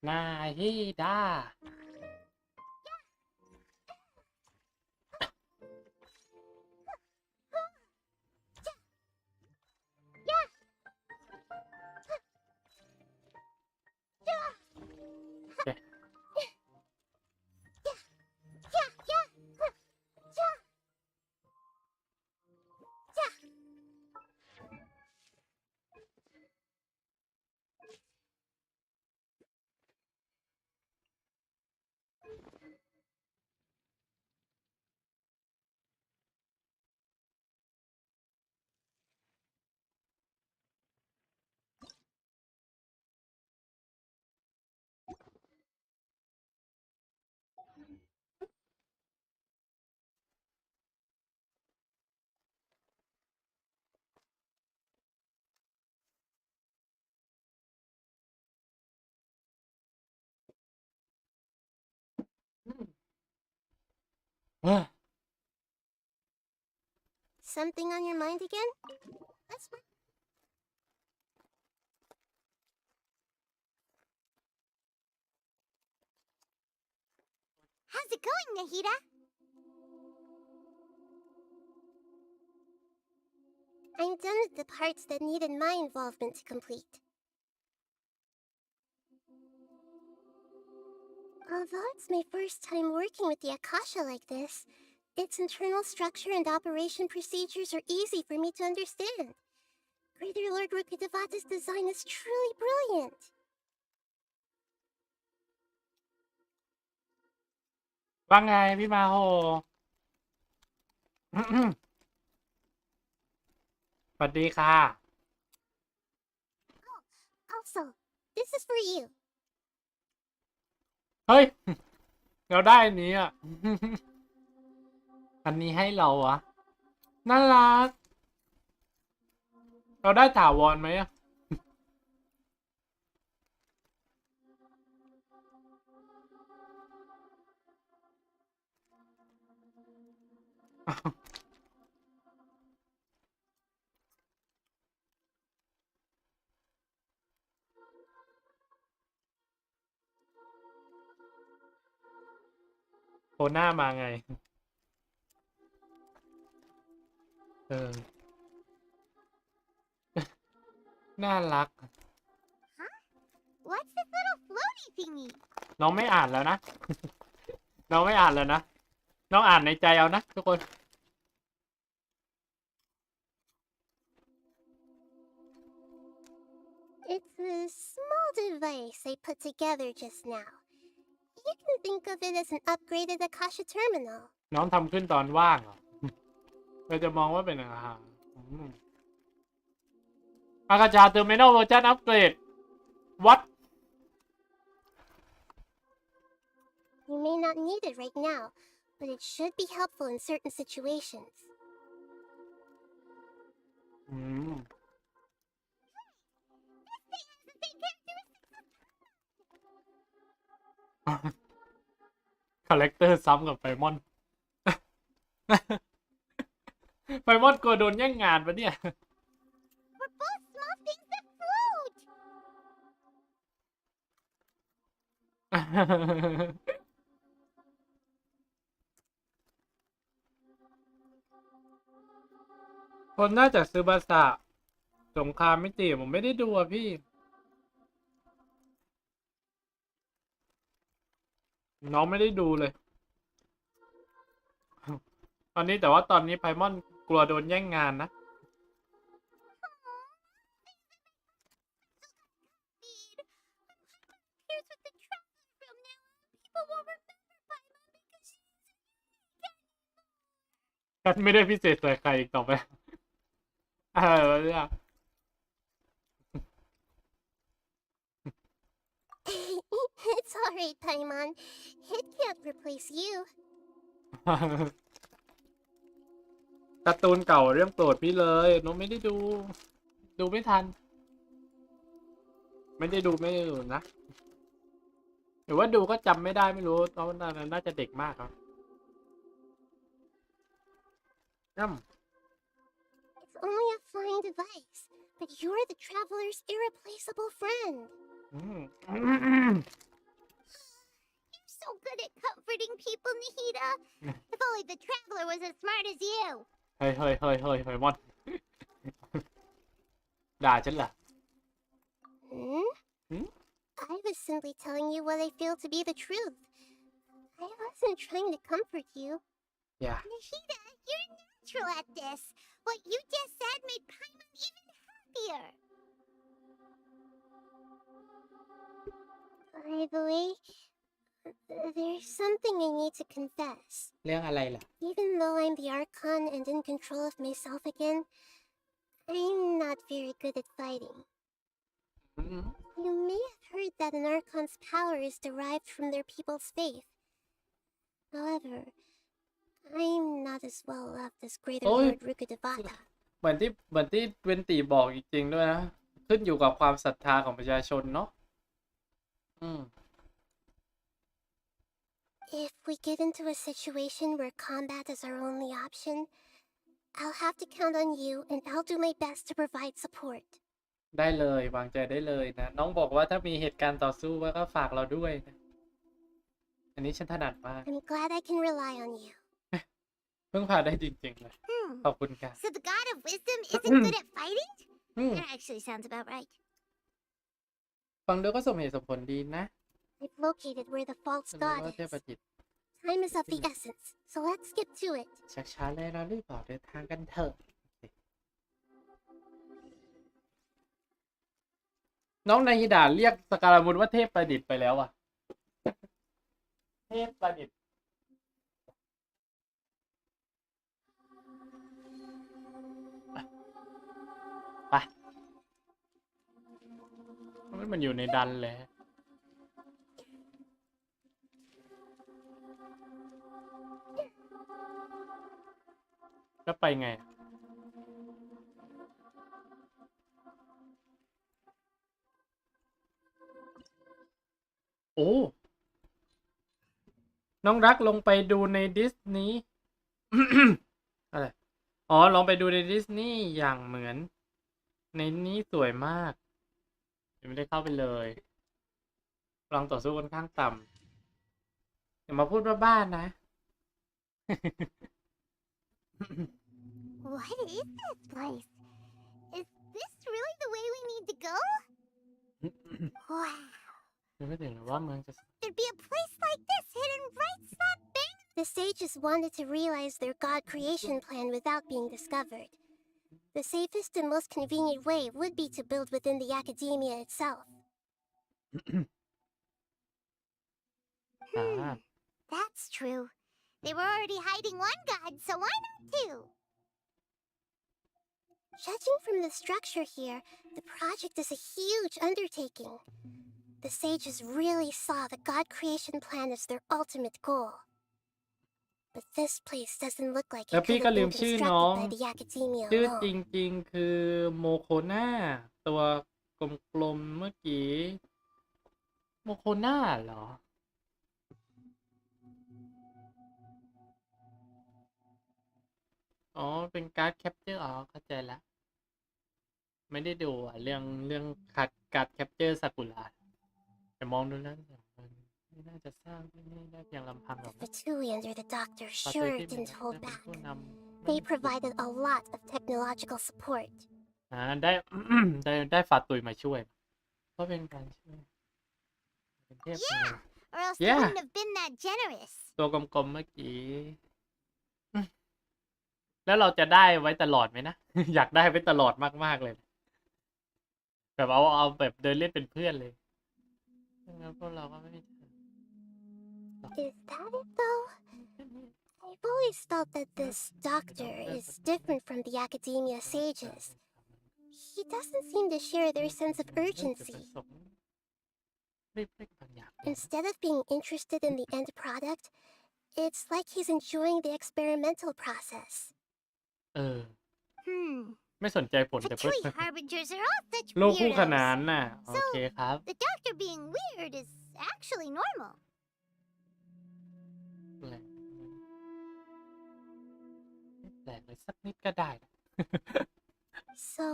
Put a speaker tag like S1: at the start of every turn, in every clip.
S1: นาฮิดา
S2: Something on your mind again? That's fine. How's it going, Nahida? I'm done with the parts that needed my involvement to complete. Although it's my first time working with the Akasha like this, its internal structure and operation procedures are easy for me to understand. Greater Lord Rukkhadevata's design is truly brilliant.
S1: ว่าไงพี่มาโฮ สวัสดีค่ะ
S2: Also, this is for you.
S1: เฮ้ย เราได้อันนี้อ่ะ อันนี้ให้เราอะน่ารัก เราได้ถาวรไหมอะ โคหน้ามาไง เออ น่ารัก
S2: What's this little floaty thingy?
S1: น้องไม่อ่านแล้วนะ น้องไม่อ่านแล้วนะ น้องอ่านในใจเอานะทุกคน
S2: It's a small device I put together just now. You can think of it as an upgraded Akasha terminal.
S1: น้องทำขึ้นตอนว่างเหรอ เราจะมองว่าเป็นอาหารอากาชาเทอร์มินอลเวอร์ชันอัปเกรด What
S2: You may not need it right now, but it should be helpful in certain situations.
S1: คาแรคเตอร์ซ้ำกับไฟมอน ไฟมอนกลัวโดนแย่งงานปะเนี่ย
S2: We're both small things that float!
S1: คนน่าจะซื้อบาสะสงครามมิติผมไม่ได้ดูอะพี่ น้องไม่ได้ดูเลย ตอนนี้แต่ว่าตอนนี้ไพมอนกลัวโดนแย่งงานนะ
S2: Here's what the trouble is from now on. People won't remember Paimon because she's unique.
S1: ฉันไม่ได้พิเศษใส่ใครอีกต่อไป เนี่ย
S2: It's alright, Paimon. It can't replace you.
S1: การ์ตูนเก่าเรื่องโปรดพี่เลยน้องไม่ได้ดู ดูไม่ทันไม่ได้ดูนะหรือว่าดูก็จำไม่ได้ไม่รู้ตอนนั้นน่าจะเด็กมากครับ
S2: It's only a flying device, but you're the traveler's irreplaceable friend.
S1: You're
S2: so good at comforting people, Nihida. If only the traveler was as smart as you.
S1: เฮ้ยมอน ด่าฉันเหรอ
S2: I was simply telling you what I feel to be the truth. I wasn't trying to comfort you.
S1: Yeah.
S2: Nihida, you're natural at this. What you just said made Paimon even happier. By the way, there's something I need to confess.
S1: เรื่องอะไรล่ะ
S2: Even though I'm the Archon and in control of myself again, I'm not very good at fighting. You may have heard that an Archon's power is derived from their people's faith. However, I'm not as well loved as Greater Lord Rukkhadevata.
S1: เหมือนที่เวนตีบอกจริงๆด้วยนะขึ้นอยู่กับความศรัทธาของประชาชนเนาะ
S2: If we get into a situation where combat is our only option, I'll have to count on you and I'll do my best to provide support.
S1: ได้เลยวางใจได้เลยนะน้องบอกว่าถ้ามีเหตุการณ์ต่อสู้ก็ฝากเราด้วยนะอันนี้ฉันถนัดมาก
S2: I'm glad I can rely on you.
S1: เพิ่งพาได้จริงๆเลยขอบคุณค่ะ
S2: So the God of Wisdom isn't good at fighting? That actually sounds about right.
S1: ฟังดูก็สมเหตุสมผลดีนะ
S2: I've located where the false god is. Time is of the essence, so let's skip to it.
S1: ช้าๆเลยเรารีบออกเดินทางกันเถอะน้องนายฮิดาเรียกสการมุนว่าเทพประดิษฐ์ไปแล้วอ่ะเทพประดิษฐ์ไปมันอยู่ในดันเลยแล้วไปไงโอ้น้องรักลงไปดูในดิสนีย์ อะไรอ๋อลองไปดูในดิสนีย์อย่างเหมือนในนี้สวยมากยังไม่ได้เข้าไปเลยลองต่อสู้ค่อนข้างต่ำอย่ามาพูดว่าบ้านนะ
S2: What is this place? Is this really the way we need to go? Wow.
S1: ยังไม่ถึงหรือว่าเมืองจะ
S2: There'd be a place like this hidden right slap bang. The sages wanted to realize their god creation plan without being discovered. The safest and most convenient way would be to build within the academia itself. That's true. They were already hiding one god, so why not two? Judging from the structure here, the project is a huge undertaking. The sages really saw the god creation plan as their ultimate goal. But this place doesn't look like it could have been constructed by the academia
S1: ชื่อ
S2: alone.
S1: จริงๆคือโมโคน่าตัวกลมๆเมื่อกี้โมโคน่าเหรออ๋อเป็นการ์ดแคปเจอร์อ๋อเข้าใจละไม่ได้ดูอ่ะเรื่องการ์ดแคปเจอร์ซากุระแต่มองดูแล้วมันไม่น่าจะสร้างที่นี่ได้เพียงลำพังหรอก
S2: The Fatui under the doctor sure didn't hold back. They provided a lot of technological support.
S1: ได้ ได้ฝาตุยมาช่วยก็เป็นการช่วยเป็นเทพ
S2: Or else they wouldn't have been that generous.
S1: ตัวกลมๆเมื่อกี้แล้วเราจะได้ไว้ตลอดไหมนะ อยากได้ไว้ตลอดมากๆเลยแบบเอาแบบเดินเล่นเป็นเพื่อนเลยแล้วพวกเราก็ไม่
S2: Is that it though? I've always thought that this doctor is different from the academia sages. He doesn't seem to share their sense of urgency. Instead of being interested in the end product, it's like he's enjoying the experimental process.
S1: ไม่สนใจผล
S2: The
S1: แต่เพิ่
S2: tree harbingers are all such
S1: โลกคู่ขนาน
S2: weirdos.
S1: น่ะ โอเคครับ
S2: The doctor being weird is actually normal.
S1: แปลกเลยสักนิดก็ได้นะ
S2: So,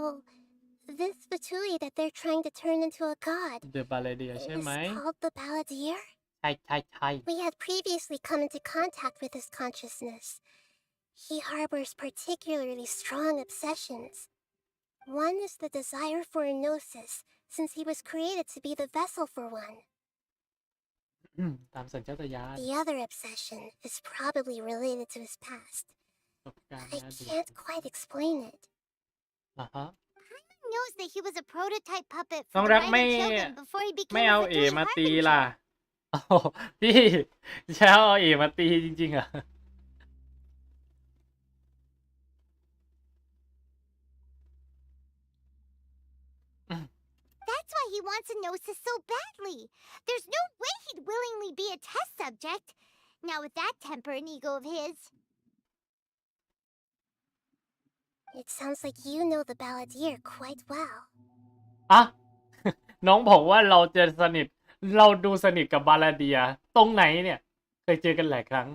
S2: this Fatui that they're trying to turn into a god
S1: เดอะบาเลเดียใช่
S2: is
S1: ไหม
S2: called the Balladeer?
S1: ใช่ใช่ใช่
S2: We had previously come into contact with his consciousness. He harbors particularly strong obsessions. One is the desire for a gnosis, since he was created to be the vessel for one.
S1: ตามสัญชาตญาณ
S2: The other obsession is probably related to his past.
S1: ประสบการณ์
S2: I
S1: ในอดีต
S2: can't quite explain it.
S1: อ่ะฮะ
S2: Knows that he was a prototype puppet
S1: น้อง
S2: for the
S1: รัก
S2: Rhino
S1: ไม่
S2: children before he
S1: ไม่
S2: became
S1: เอา
S2: a
S1: เอ
S2: Fatui
S1: มาตี
S2: harbinger.
S1: ล่ะโอ้โหพี่ใช่เอาเอมาตีจริงๆเหรอ่ะ
S2: That's why he wants a gnosis so badly. There's no way he'd willingly be a test subject. Now with that temper and ego of his. It sounds like you know the Balladeer quite well.
S1: อ่ะ น้องบอกว่าเราจะสนิท เราดูสนิทกับบาลาเดีย ตรงไหนเนี่ย เคยเจอกันหลายครั้ง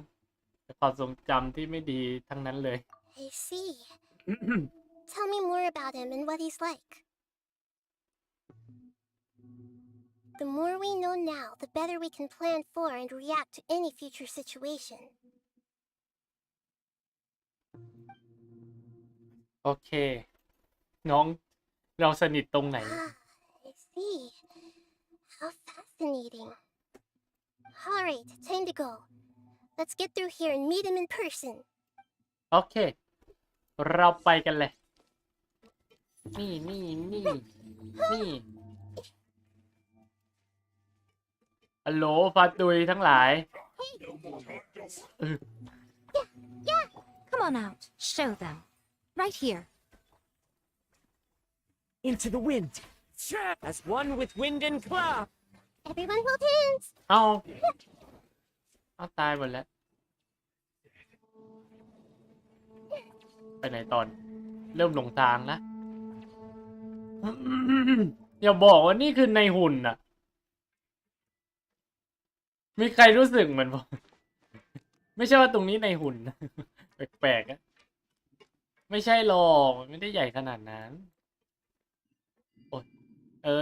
S1: แต่ความทรงจำที่ไม่ดีทั้งนั้นเลย
S2: I see. Tell me more about him and what he's like. The more we know now, the better we can plan for and react to any future situation.
S1: โอเค น้องเราสนิทตรงไหน
S2: Ah, I see. How fascinating. Alright, time to go. Let's get through here and meet him in person.
S1: โอเค เราไปกันเลย นี่ฮัลโหลฟาตุยทั้งหลาย
S3: Come on out. Show them. Right here.
S4: Into the wind. As one with wind and cloud.
S2: Everyone hold hands.
S1: เอาตายหมดแล้ว ไปไหนตอน เริ่มหลงทางนะ อย่าบอกว่านี่คือในหุ่นน่ะ มีใครรู้สึกเหมือนผม ไม่ใช่ว่าตรงนี้ในหุ่น แปลกๆอะไม่ใช่หรอกมันไม่ได้ใหญ่ขนาดนั้นโอ้ย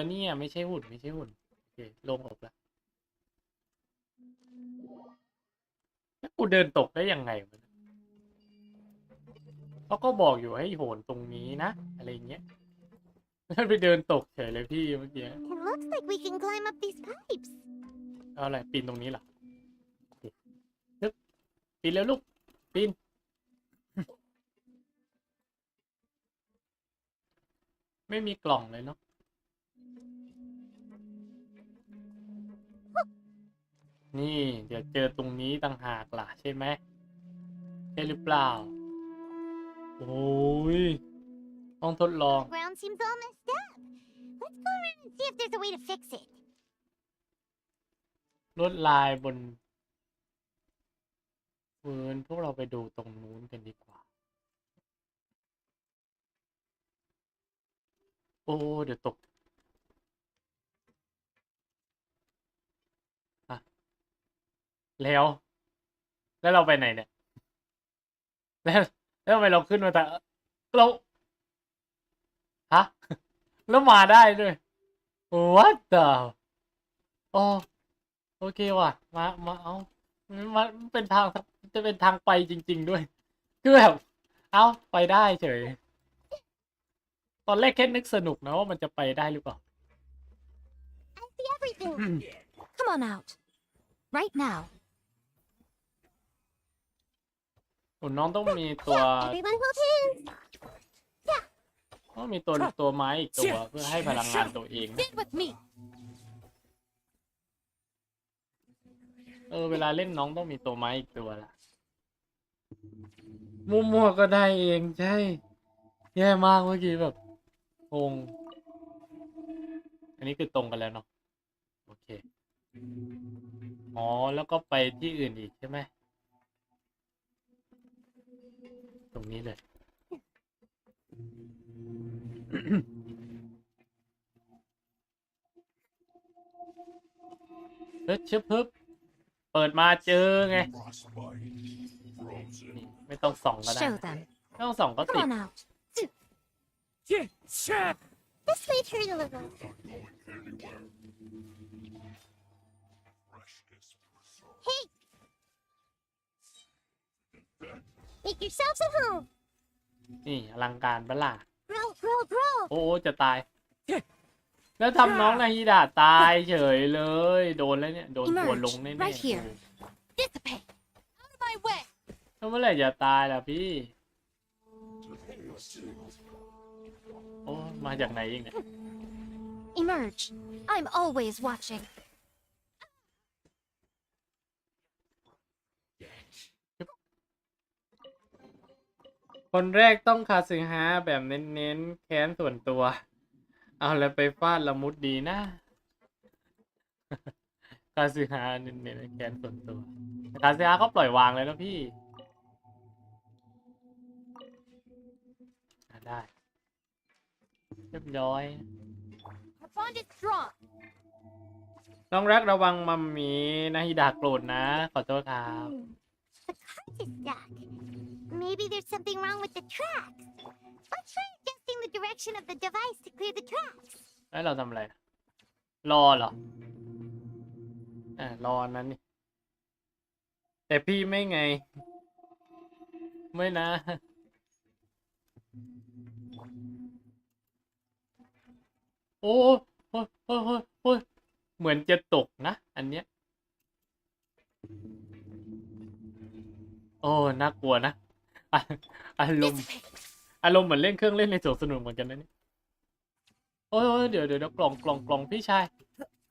S1: เนี่ยไม่ใช่หุ่น ไม่ใช่หุ่น โอเคลงอกละแล้วกูเดินตกได้ยังไงวะเขาก็บอกอยู่ให้โหนตรงนี้นะ อะไรเงี้ยแล้วไปเดินตกเฉยเลยพี่เมื่อกี้
S2: It looks like we can climb up these pipes.
S1: เอาอะไรปีนตรงนี้เหรอโอเคนึกปีนแล้วลูก ปีน ไม่มีกล่องเลยเนาะ นี่เดี๋ยวเจอตรงนี้ต่างหากล่ะใช่ไหมใช่หรือเปล่า โอ้ยต้องทดลอง
S2: The ground seems all messed up. Let's go around and see if there's a way to fix it.
S1: ลวดลายบนพื้นพวกเราไปดูตรงนู้นกันดีกว่า โอ้เดี๋ยวตกอะแล้วเราไปไหนเนี่ย แล้วทำไมเราขึ้นมาแต่เราฮะ แล้วมาได้ด้วย What the อ๋อโอเคว่ะ มาเอามันเป็นทางจะเป็นทางไปจริงๆด้วย คือแบบ เอาไปได้เฉย ตอนแรกแค่นึกสนุกนะว่ามันจะไปได้หรือเปล่า
S2: I see everything.
S3: Come on out. Right now.
S1: น้องต้องมีตัว
S2: Everyone hold hands.
S1: ต้องมีตัวไม้อีกตัวเพื่อให้พลังงานตัวเอง
S3: Stand with me.
S1: เวลาเล่นน้องต้องมีตัวไม้อีกตัวละมั่วๆก็ได้เองใช่ แย่มากเมื่อกี้แบบงงอันนี้คือตรงกันแล้วเนาะโอเคอ๋อแล้วก็ไปที่อื่นอีกใช่ไหมตรงนี้เลย เฮ้ยชึบฮึบเปิดมาเจอไง นี่ไม่ต้องส่องก็ได้
S3: Show them.
S1: ไม่ต้องส่องก็
S3: Come
S1: ติด
S3: on out.
S4: Genshin!
S2: This may hurt a little. Hey! Make yourselves at home.
S1: นี่อลังการปะล่ะ
S2: Grow, grow, grow.
S1: โอ้จะตาย แล้วทำน้องนาฮิดะตายเฉยเลย โดนแล้วเนี่ย โดนหัวลงแน่
S3: Right here. Dissipate. Out of my way.
S1: ๆแล้วเมื่อไหร่จะตายล่ะพี่ โอ้มาจากไหนอีกเนี่ย
S3: Emerge. I'm always watching.
S1: คนแรกต้องคาสึฮะแบบเน้นๆแค้นส่วนตัว เอาแล้วไปฟาดละมุดดีนะ คาสึฮะเน้นๆแค้นส่วนตัวคาสึฮะเขาปล่อยวางเลยนะพี่ได้เรียบร้อย
S3: Our bond is strong.
S1: น้องรักระวังมัมมี่นาฮิดาโกรธนะ ขอโทษครับ
S2: The cart is stuck. Maybe there's something wrong with the tracks. Let's try adjusting the direction of the device to clear the tracks.
S1: แล้วเราทำอะไร รอเหรอรอนั้นนี่ แต่พี่ไม่ไง ไม่นะ โอ้โอ้โอ้โอ้เหมือนจะตกนะ อันเนี้ย โอ้น่ากลัวนะ อ่ะอารมณ์ อารมณ์เหมือนเล่นเครื่องเล่นในสวนสนุกเหมือนกันนะนี่โอ้ยเดี๋ยวกล่องพี่ชาย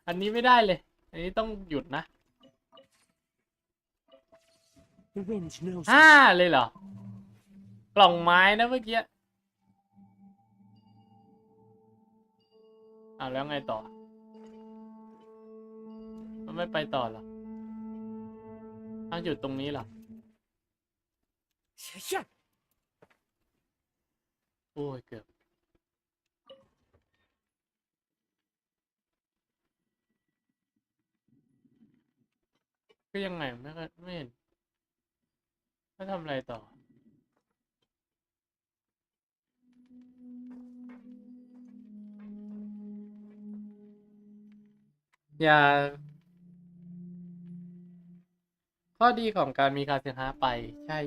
S1: อันนี้ไม่ได้เลย อันนี้ต้องหยุดนะ
S4: The wind knows.
S1: เลยเหรอ กล่องไม้นะเมื่อกี้เอาแล้วไงต่อ มันไม่ไปต่อเหรอเอาหยุดตรงนี้เหรอ
S4: Yeah.
S1: โอ้ยเกือบก็ยังไงไม่เห็นถ้าทำอะไรต่อ อย่า ข้อดีของการมีคาสิฮะไป ใช่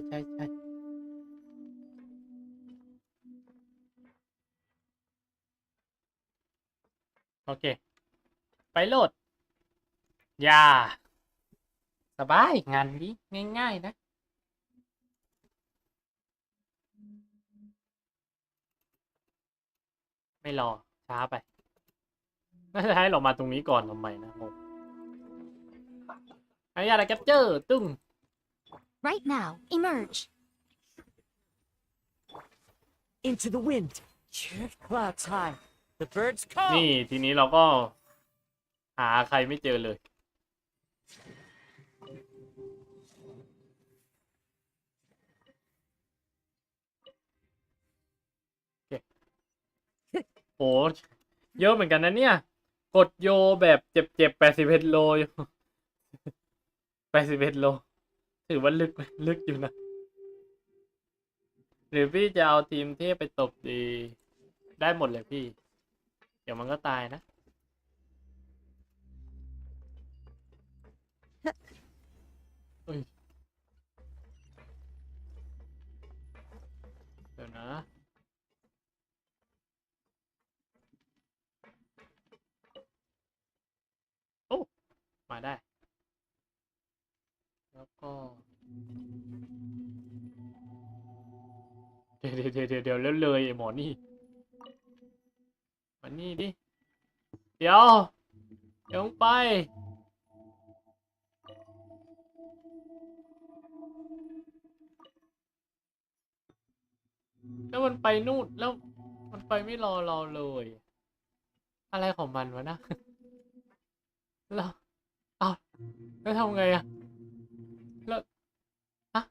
S1: โอเค ไปโหลด อย่า สบาย งานนี้ง่ายๆนะ ไม่รอ ช้าไป น่าจะให้เรามาตรงนี้ก่อนทำไมนะงงอนุญาตแคปเจอร์ตึ้ง
S3: Right now. Emerge.
S4: Into the wind. Clouds high. The birds call.
S1: นี่ทีนี้เราก็หาใครไม่เจอเลย โห เยอะเหมือนกันนะเนี่ย กดโยแบบเจ็บ81 โลอยู่ 81 โล ถือว่าลึกอยู่นะ หรือพี่จะเอาทีมเทพไปตบดี ได้หมดเลยพี่ เดี๋ยวมันก็ตายนะ เฮ้ย เดี๋ยวนะ โอ้ มาได้ แล้วก็ เดี๋ยวแล้วเลยไอ้หมอนี่มานี่ดิ เดี๋ยวไป แล้วมันไปนู่นแล้วมันไปไม่รอเราเลย อะไรของมันวะนะ แล้วเอาแล้วทำไงอะแล้วฮะ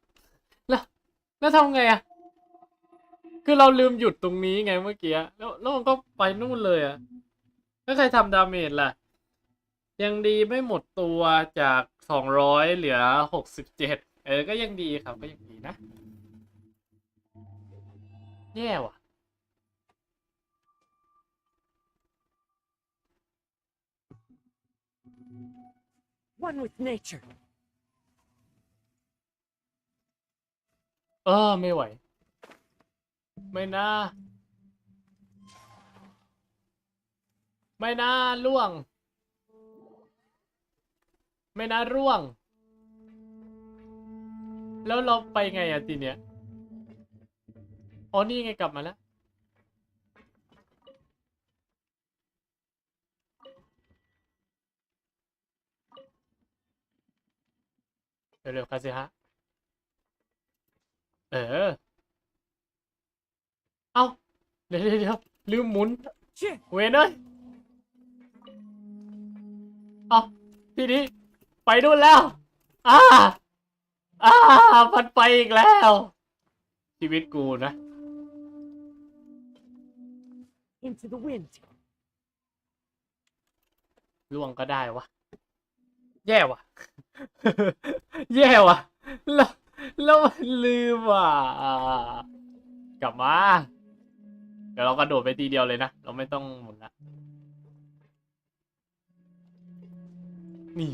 S1: แล้วทำไงอะ คือเราลืมหยุดตรงนี้ไงเมื่อกี้แล้วมันก็ไปนู่นเลยอะแล้วใครทำดาเมจล่ะ ยังดีไม่หมดตัวจาก200เหลือ67ก็ยังดีครับก็ยังดีนะ แย่ว่ะ
S4: One with nature.
S1: ไม่ไหว ไม่น่า ไม่น่าล่วง ไม่น่าร่วง แล้วเราไปไงอะทีเนี้ยอ๋อนี่ไงกลับมาแล้ว เร็วๆกันสิฮะ เอ้าเดี๋ยวลืมหมุน
S4: Shit.
S1: เวนเอ้ยเอาทีนี้ไปนู่นแล้วอ่ามันไปอีกแล้ว ชีวิตกูนะ
S4: Into the wind.
S1: ล่วงก็ได้วะ แย่ว่ะ แย่ว่ะ แล้วมันลืมว่ะกลับมา เดี๋ยวเรากระโดดไปทีเดียวเลยนะ เราไม่ต้องหมุนละนี่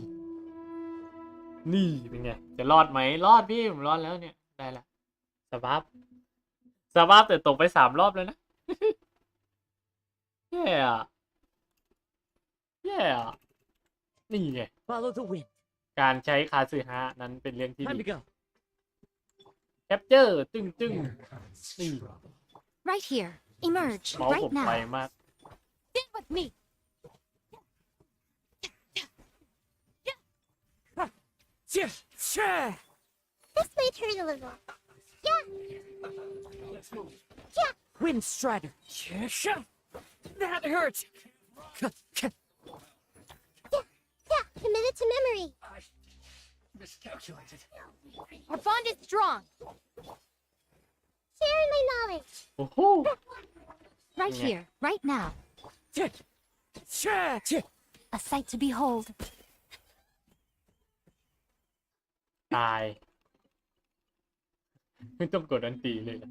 S1: เป็นไง จะรอดไหม รอดพี่ ผมรอดแล้วเนี่ย ได้ละสภาพแต่ตกไป3 รอบแล้วนะ แย่อะนี่ไง
S4: Follow the wind.
S1: การใช้คาซึฮะนั้นเป็นเรื่องที่
S4: Time
S1: ดี
S4: to go.
S1: แคปเจอร์จึ้งนี่
S3: Right here. Emerge.
S1: เมาส์ผ
S3: Right
S1: มไว
S3: now.
S1: มาก
S3: Stand with me.
S4: Shit.
S2: This might hurt a little.
S4: Wind strider. Shit. That hurts.
S2: Yeah, committed to memory.
S5: Miscalculated.
S3: Our bond is strong.
S2: Sharing my knowledge.
S1: โอ้โห
S3: Right
S1: Yeah.
S3: here. Right now.
S4: Shit.
S3: A sight to behold.
S1: ตาย ไม่ต้องกดอันตีเลยล่ะ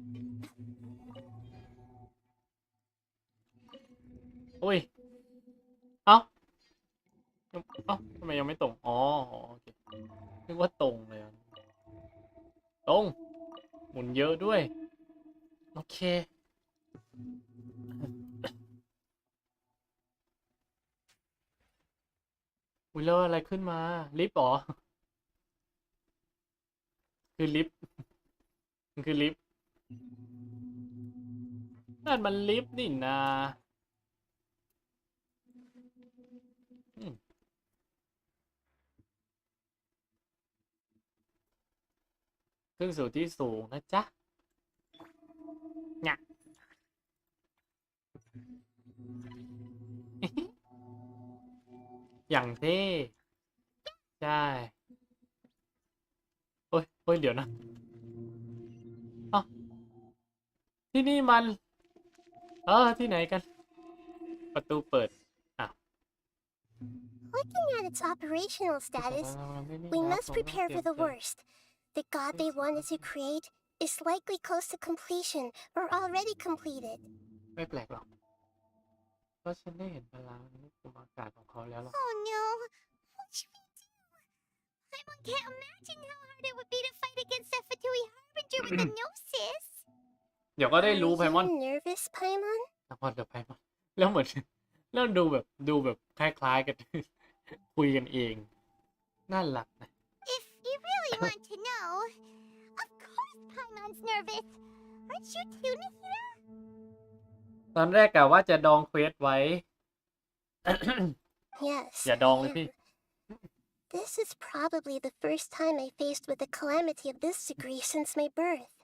S1: โอ้ย เอ้าทำไมยังไม่ตรง อ๋อโอเคนึกว่าตรงเลยอะตรง หมุนเยอะด้วย โอเค อุ้ยแล้วอะไรขึ้นมา ลิฟต์เหรอ คือลิฟต์ มันคือลิฟต์ นั่นมันลิฟต์นี่นาขึ้นสู่ที่สูงนะจ๊ะเนี่ย อย่างเท่ใช่โอ้ยเดี๋ยวนะอ้าวที่นี่มันที่ไหนกัน ประตูเปิด
S2: Looking at its operational status, we must prepare for the worst. The god they wanted to create is likely close to completion or already completed.
S1: ไม่แปลกหรอกเพราะฉันได้เห็นพลังภูมิอากาศของเขาแล้วหรอก
S2: Oh no, what should we do? Paimon can't imagine how hard it would be to fight against that Fatui Harbinger with the Gnosis.
S1: เดี๋ยวก็ได้รู้ไพมอน
S2: Are you nervous, Paimon?
S1: เดี๋ยวไพมอนแล้วเหมือน แล้วดูแบบคล้ายๆกัน คุยกันเอง น่ารักนะ
S2: If you really want to know, of course Paimon's nervous. Aren't you too, Nihira?
S1: ตอนแรกกะว่าจะดองเควสไว้
S2: Yes.
S1: อย่าดองเลยพี่
S2: This is probably the first time I faced with a calamity of this degree since my birth.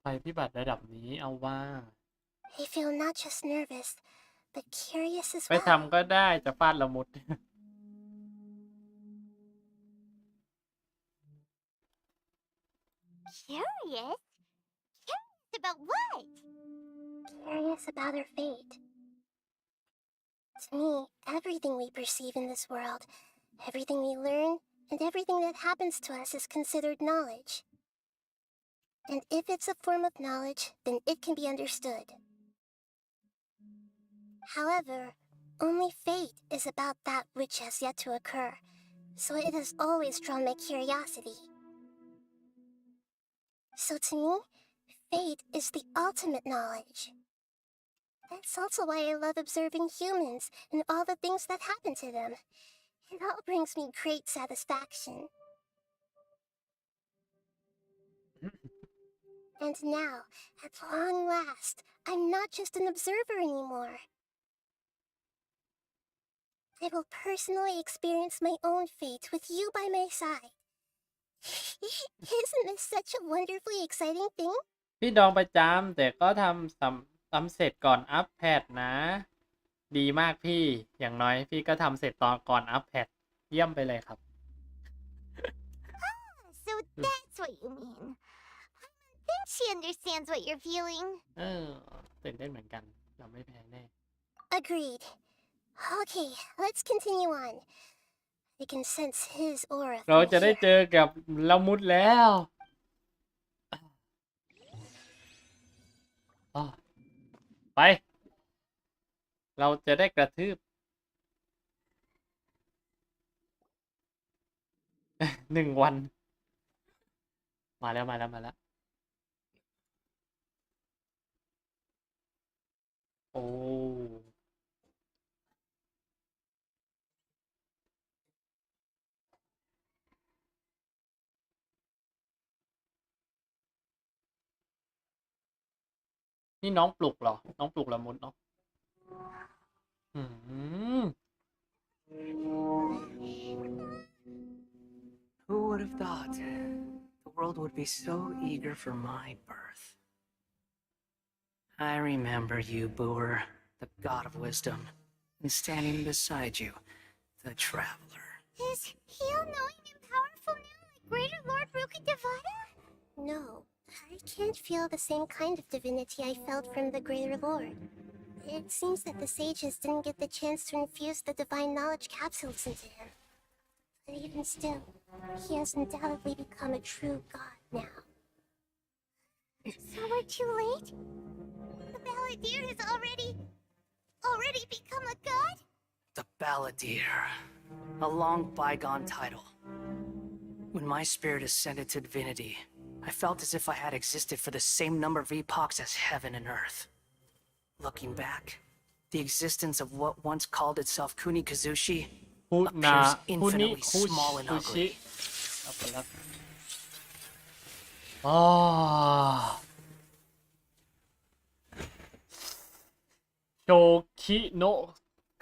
S1: ภัยพิบัติระดับนี้เอาว่า
S2: I feel not just nervous, but curious as
S1: ไป
S2: well.
S1: ทำก็ได้จะฟาดละมุด น
S2: Curious? Curious about what? Curious about her fate. To me, everything we perceive in this world, everything we learn, and everything that happens to us is considered knowledge. And if it's a form of knowledge, then it can be understood. However, only fate is about that which has yet to occur, so it has always drawn my curiosity. So to me, fate is the ultimate knowledge. That's also why I love observing humans and all the things that happen to them. It all brings me great satisfaction. And now, at long last, I'm not just an observer anymore. I will personally experience my own fate with you by my side. Isn't this such a wonderfully exciting thing?
S1: พี่ดองประจำแต่ก็ทำเสร็จก่อนอัพแพทนะ ดีมากพี่อย่างน้อยพี่ก็ทำเสร็จตอนก่อนอัพแพทเยี่ยมไปเลยครับ
S2: So that's what you mean. I think she understands what you're feeling.
S1: ตื่นเต้นเหมือนกันเราไม่แพ้แน่
S2: Agreed. Okay, let's continue on. I can sense his aura
S1: เรา
S2: from
S1: จะได้
S2: here.
S1: เจอกับละมุดแล้วอ้อไป เราจะได้กระทืบ 1 วัน มาแล้ว โอ้ นี่น้องปลุกเหรอ น้องปลุกละมุดเนาะอืม
S5: Who would have thought the world would be so eager for my birth? I remember you, Boer, the god of wisdom, and standing beside you, the traveler.
S2: Is he all-knowing and powerful now like Greater Lord Rukkhadevata? No, I can't feel the same kind of divinity I felt from the Greater Lord. It seems that the sages didn't get the chance to infuse the divine knowledge capsules into him. But even still, he has undoubtedly become a true god now. So we're too late? The Balladeer has already become a god?
S5: The Balladeer, a long bygone title. When my spirit ascended to divinity, I felt as if I had existed for the same number of epochs as heaven and earth. Looking back, the existence of what once called itself Kunikazushi
S1: คุนา
S5: appears
S1: คุนิ
S5: infinitely
S1: คุ
S5: small and
S1: คุชิ
S5: ugly.
S1: เอาไปแล้วอ๋อโชคิโนะ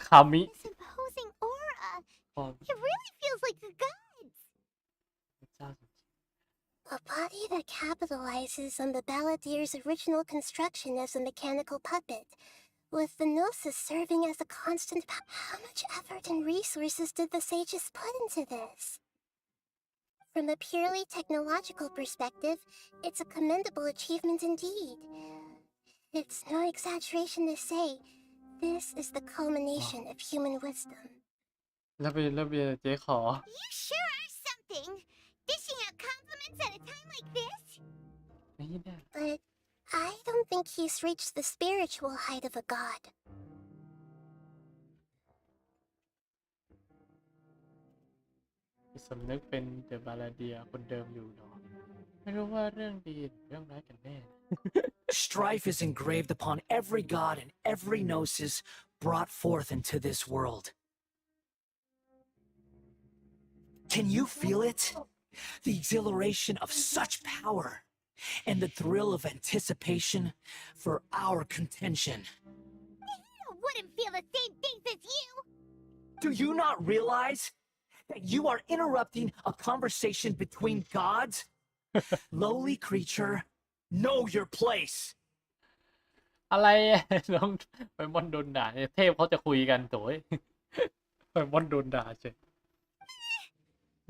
S1: คามิ
S2: This imposing aura.
S1: อ๋อ
S2: It really feels like the gods.
S1: เจ้า
S2: A body that capitalizes on the Balladeer's original construction as a mechanical puppet, with the Gnosis serving as a constant How much effort and resources did the sages put into this? From a purely technological perspective, it's a commendable achievement indeed. It's no exaggeration to say, this is the culmination of human wisdom.
S1: แล้วเบียร์เจ๊ขอ
S2: You sure are something! Dishing out compliments at a time like this?
S1: ไม่ได้
S2: But I don't think he's reached the spiritual height of a god.
S1: สำนึกเป็นเดอะบาลาเดียคนเดิมอยู่เนาะไม่รู้ว่าเรื่องดีหรือเรื่องร้ายกันแน่
S5: Strife is engraved upon every god and every gnosis brought forth into this world. Can you feel it? The exhilaration of such power and the thrill of anticipation for our contention.
S2: I wouldn't feel the same things as you!
S5: Do you not realize that you are interrupting a conversation between gods? Lowly creature, know your place.
S1: อะไร น้องไปมอนโดนด่าเนี่ยเทพเขาจะคุยกันโถ่ไปมอนโดนด่าเฉย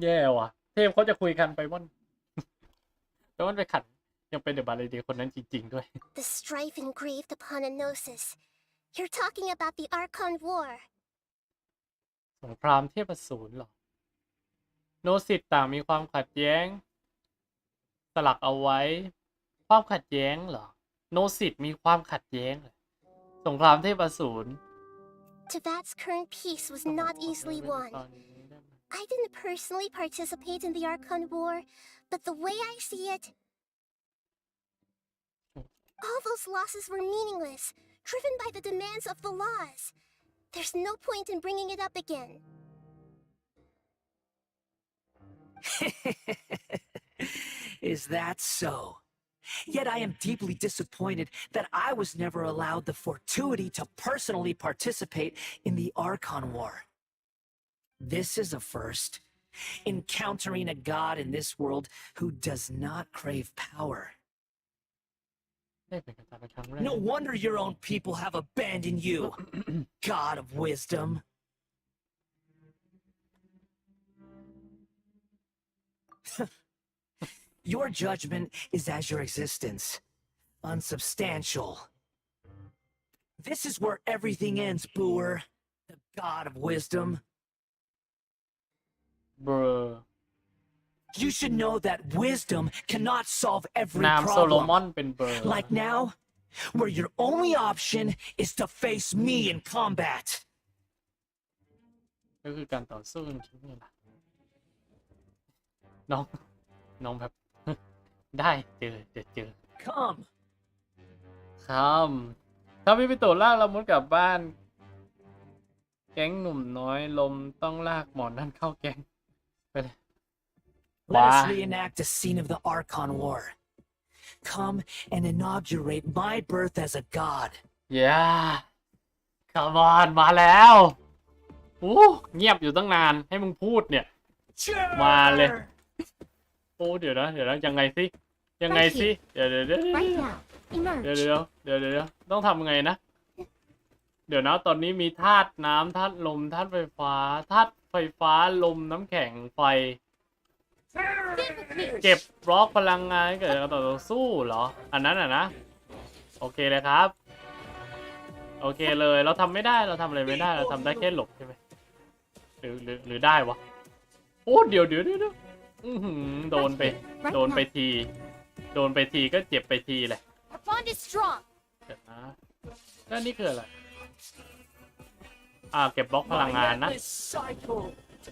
S1: แย่ว่ะ เทพเขาจะคุยกันไปมอน ไป แล้วมันไปขัดยังเป็นเดอะบาเลเดียคนนั้นจริงๆด้วย
S2: The strife engraved upon a gnosis. You're talking about the Archon War.
S1: สงครามเทพอสูรเหรอโนสิตต่างมีความขัดแย้ง สลักเอาไว้ ความขัดแย้งเหรอโนสิตมีความขัดแย้งเหรอสงครามเทพอสูร
S2: Teyvat's current peace was not easily won. I didn't personally participate in the Archon War, but the way I see it, all those losses were meaningless, driven by the demands of the laws. There's no point in bringing it up again.
S5: Is that so? Yet I am deeply disappointed that I was never allowed the fortuity to personally participate in the Archon War. This is a first, encountering a god in this world who does not crave power.
S1: ได้เป็นการเป็นครั้งแรก
S5: No wonder your own people have abandoned you, god of wisdom. Your judgment is as your existence, unsubstantial. This is where everything ends, Booer, the god of wisdom.
S1: เบอร์
S5: You should know that wisdom cannot solve every
S1: นามโซโลมอน
S5: problem.
S1: เป็นเบอร์
S5: Like now, where your only option is to face me in combat.
S1: ก็คือการต่อสู้จริงๆนี่แหละน้องแบบ ได้เจอ
S5: Come.
S1: ถ้าพี่ไปโตล่าเรามุดกลับบ้าน แก๊งหนุ่มน้อยลมต้องลากหมอนนั่นเข้าแก๊งไปเลย
S5: Let us
S1: Why?
S5: reenact a scene of the Archon War. Come and inaugurate my birth as a god.
S1: ย่าคาร์บอนมาแล้วอู้เงียบอยู่ตั้งนานให้มึงพูดเนี่ย มาเลย โอ้เดี๋ยวนะยังไงสิเดี๋ยว
S3: Right now. Emerge.
S1: เดี๋ยวต้องทำไงนะ เดี๋ยวนะตอนนี้มีธาตุน้ำธาตุลมธาตุไฟฟ้าธาตุไฟฟ้าลมน้ำแข็งไฟ
S3: Stand with me.
S1: เก็บบล็อกพลังงานให้เกิดการต่อสู้เหรอ อันนั้นอ่ะนะ โอเคเลยครับ โอเคเลยเราทำไม่ได้เราทำอะไรไม่ได้เราทำได้แค่หลบใช่ไหมหรือได้วะโอ้เดี๋ยวอื้อหือโดนไปทีก็เจ็บไปทีเลย
S3: Our bond is strong.
S1: เดี๋ยวนะแล้วนี่คืออะไรเก็บบล็อกพลังงานนะ
S5: endless cycle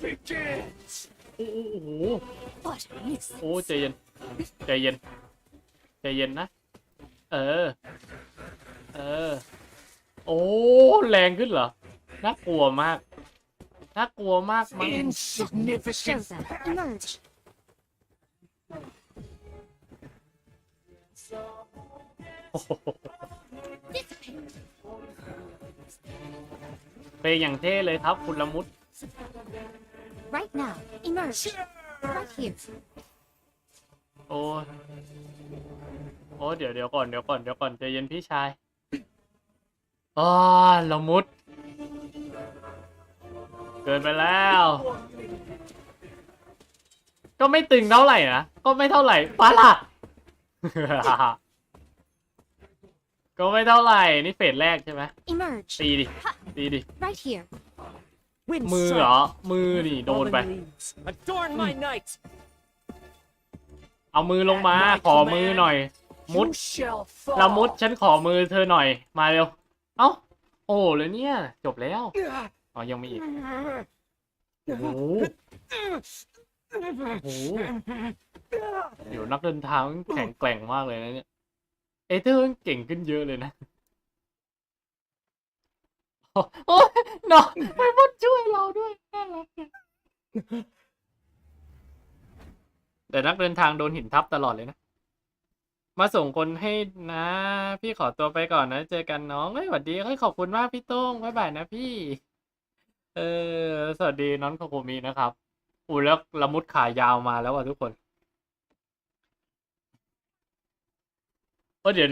S5: begins.
S1: โอ้โห
S3: What is
S1: โอ้ใจเย็นนะเออโอ้แรงขึ้นเหรอน่ากลัวมากมั้ง
S5: Insignificant.
S3: Shows up. Emerge.
S1: โอ้โห
S3: Dissipate.
S1: เป็นอย่างเท่เลยครับคุณละมุด
S3: Right now. Emerge. Right here.
S1: โอ้เดี๋ยวก่อนใจเย็นพี่ชายละมุดเกินไปแล้ว ก็ไม่ตึงเท่าไหร่นะก็ไม่เท่าไหร่ปะล่ะ ก็ไม่เท่าไหร่นี่เฟสแรกใช่ไหม
S3: Emerge.
S1: ตีดิ
S3: Right here.
S4: Wind
S1: มือเหรอ
S4: strike.
S1: มือนี่โดนไป
S4: Fallen leaves. Adorn my night.
S1: เอามือลงมา ขอมือหน่อย มุด
S5: You shall fall.
S1: ละมุดฉันขอมือเธอหน่อยมาเร็วเอ้าโอ้เลยเนี่ยจบแล้วอ๋อยังมีอีกโอ้โหเดี๋ยวนักเดินทางแข็งแกร่งมากเลยนะเนี่ยเอเธอร์เก่งขึ้นเยอะเลยนะโอ้ยน้องไปมุดช่วยเราด้วยน่ารักแต่นักเดินทางโดนหินทับตลอดเลยนะมาส่งคนให้นะ พี่ขอตัวไปก่อนนะเจอกันน้องเฮ้ยสวัสดีขอบคุณมากพี่โต้งบ๊ายบายนะพี่สวัสดีน้องโคโคมินะครับอู้แล้วละมุดขายาวมาแล้วว่ะทุกคนเดี๋ยว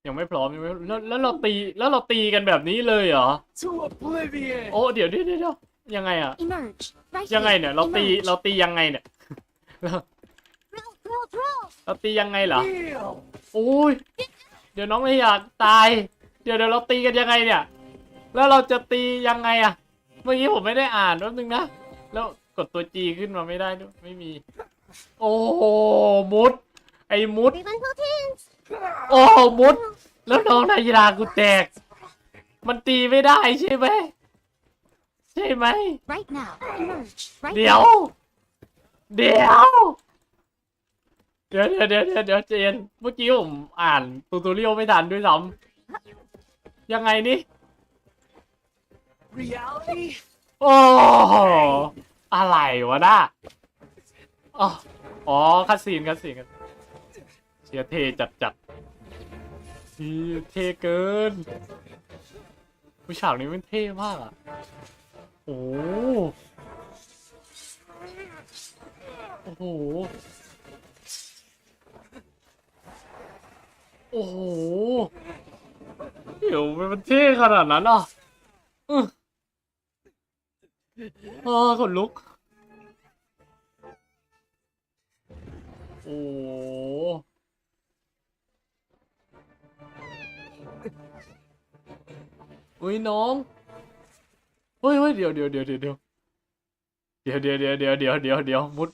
S1: ยังไม่พร้อมแล้วเราตีกันแบบนี้เลยเหรอ
S5: To oblivion.
S1: โอ้เดี๋ยวยังไงอะ
S3: Emerge. Right
S1: ยังไง
S3: here.
S1: เนี่ยเราตี
S3: Emerge.
S1: ยังไงเนี่ย
S2: Roll, roll,
S1: เราตียังไงเหรอโอ้ยเดี๋ยวน้องเลยอยากตายเดี๋ยวเราตีกันยังไงเนี่ยแล้วเราจะตียังไงอะเมื่อกี้ผมไม่ได้อ่านแป๊บนึงนะแล้วกดตัว G ขึ้นมาไม่ได้ด้วยไม่มีโอ้โหมุดไอ้มุด
S2: Everyone hold hands.
S1: โอ้มุดแล้วน้องนายรากูแตกมันตีไม่ได้ใช่ไหมใช่ไหม
S3: Right now. Emerge. Right
S1: เดี๋ยว
S3: now.
S1: เดี๋ยวเจนเมื่อกี้ผมอ่านตูตอเรียลไม่ทันด้วยซ้ำยังไงนี่
S5: Reality?
S1: โอ้อะไรวะน่ะอ๋อคัดซีนกันเชียร์เทจัดเท่เกินผู้ฉากนี้มันเท่มากอ่ะโอ้โหเดี๋ยวมันเท่ขนาดนั้นอ่ะขนลุกโอ้อุ้ยน้องเฮ้ยเดี๋ยวมุด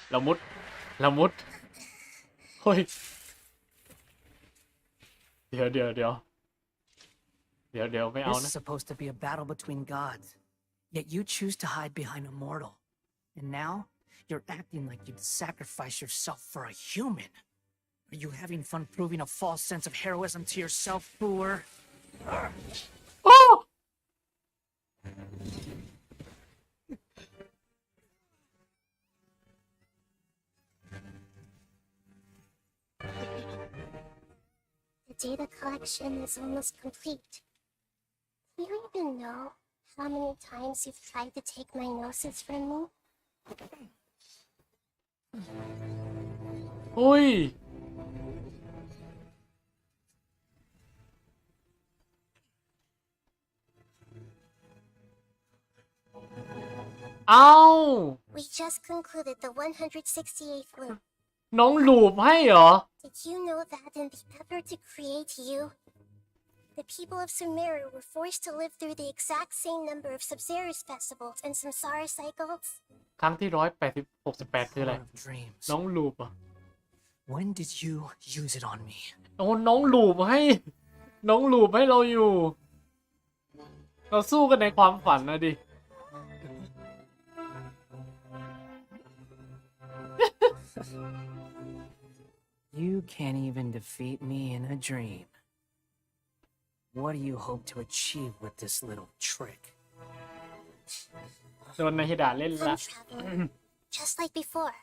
S1: เรามุดเฮ้ยเดี๋ยวไม่เอา
S5: This
S1: นะ
S5: is supposed to be a battle between gods, yet you choose to hide behind a mortal. And now, you're acting like you'd sacrifice yourself for a human. Are you having fun proving a false sense of heroism to yourself, Boor?
S1: โอ้
S2: The data collection is almost complete. Do you even know how many times you've tried to take my gnosis from me?
S1: อุ้ยเอ้า
S2: We just concluded the 168th loop.
S1: น้องลูบให้เหรอ
S2: Did you know that in the effort to create you, the people of Sumeru were forced to live through the exact same number of Sabzerus festivals and samsara cycles?
S1: ครั้งที่168คืออะไร
S5: Of dreams.
S1: น้องลูบอ่ะ
S5: When did you use it on me?
S1: โอ้น้องลูบให้เราอยู่ เราสู้กันในความฝันนะดิ
S5: You can't even defeat me in a dream. What do you hope to achieve with this little trick?
S1: โดนนายฮิดะเล่นละ
S2: Time traveler, just like before.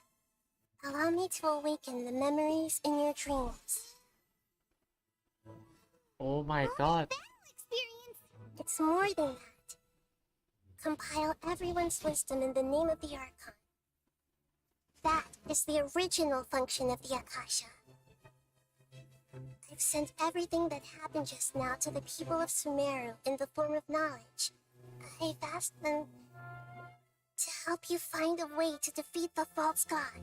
S2: Allow me to awaken the memories in your dreams.
S1: โอ้ my god
S2: It's more than that. Compile everyone's wisdom in the name of the Archon. That is the original function of the Akasha. I've sent everything that happened just now to the people of Sumeru in the form of knowledge. I've asked them to help you find a way to defeat the false god.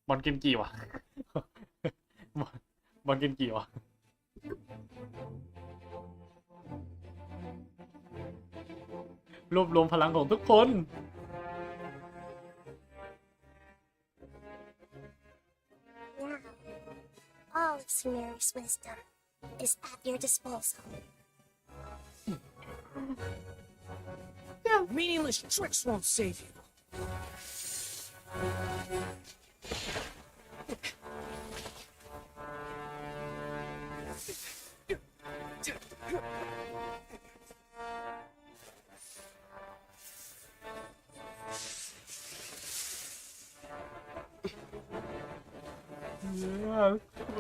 S1: บอลกิมจิวะ บอลกิมจิวะ รวบรวมพลังของทุกคน
S2: Now, all of Sumeru's wisdom is at your disposal.
S5: Meaningless tricks won't save you.
S1: Yeah,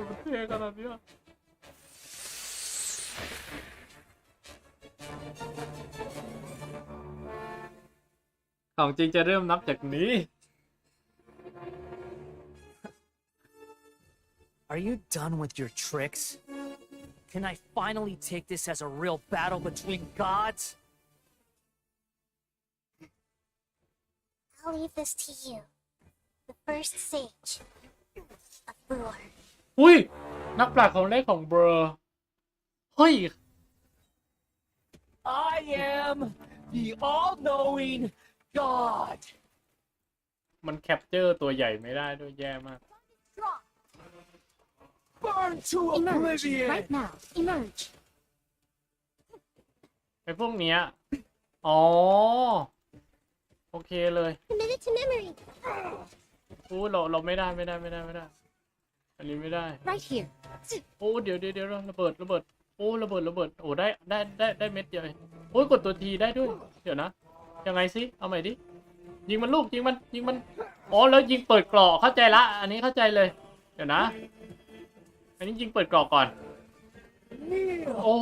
S1: มันเท่ขนาดนี้ ของจริงจะเริ่มนับจากนี้
S5: Are you done with your tricks? Can I finally take this as a real battle between gods?
S2: I'll leave this to you. The first sage. A fool.
S1: อุ้ยนักปราชญ์ของแรกของเบอร์เฮ้ย
S4: I am the all-knowing God.
S1: มันแคปเจอร์ตัวใหญ่ไม่ได้ด้วยแย่มาก
S4: Burn to
S3: Emerge
S4: oblivion.
S3: right now. Emerge.
S1: ไอ้พวกเนี้ยอ๋อ โอเคเลย
S2: Commit it to memory.
S1: อู้เราไม่ได้ อันนี้ไม่ได้
S3: Right here.
S1: โอ้เดี๋ยวระเบิดโอ้ระเบิดโอ้ได้เม็ดเดียวเองโอ้ยกดตัวทีได้ด้วยเดี๋ยวนะยังไงสิเอาใหม่ดิยิงมันลูกยิงมันอ๋อแล้วยิงเปิดกรอกเข้าใจละอันนี้เข้าใจเลยเดี๋ยวนะอันนี้ยิงเปิดกรอกก่อนโอ้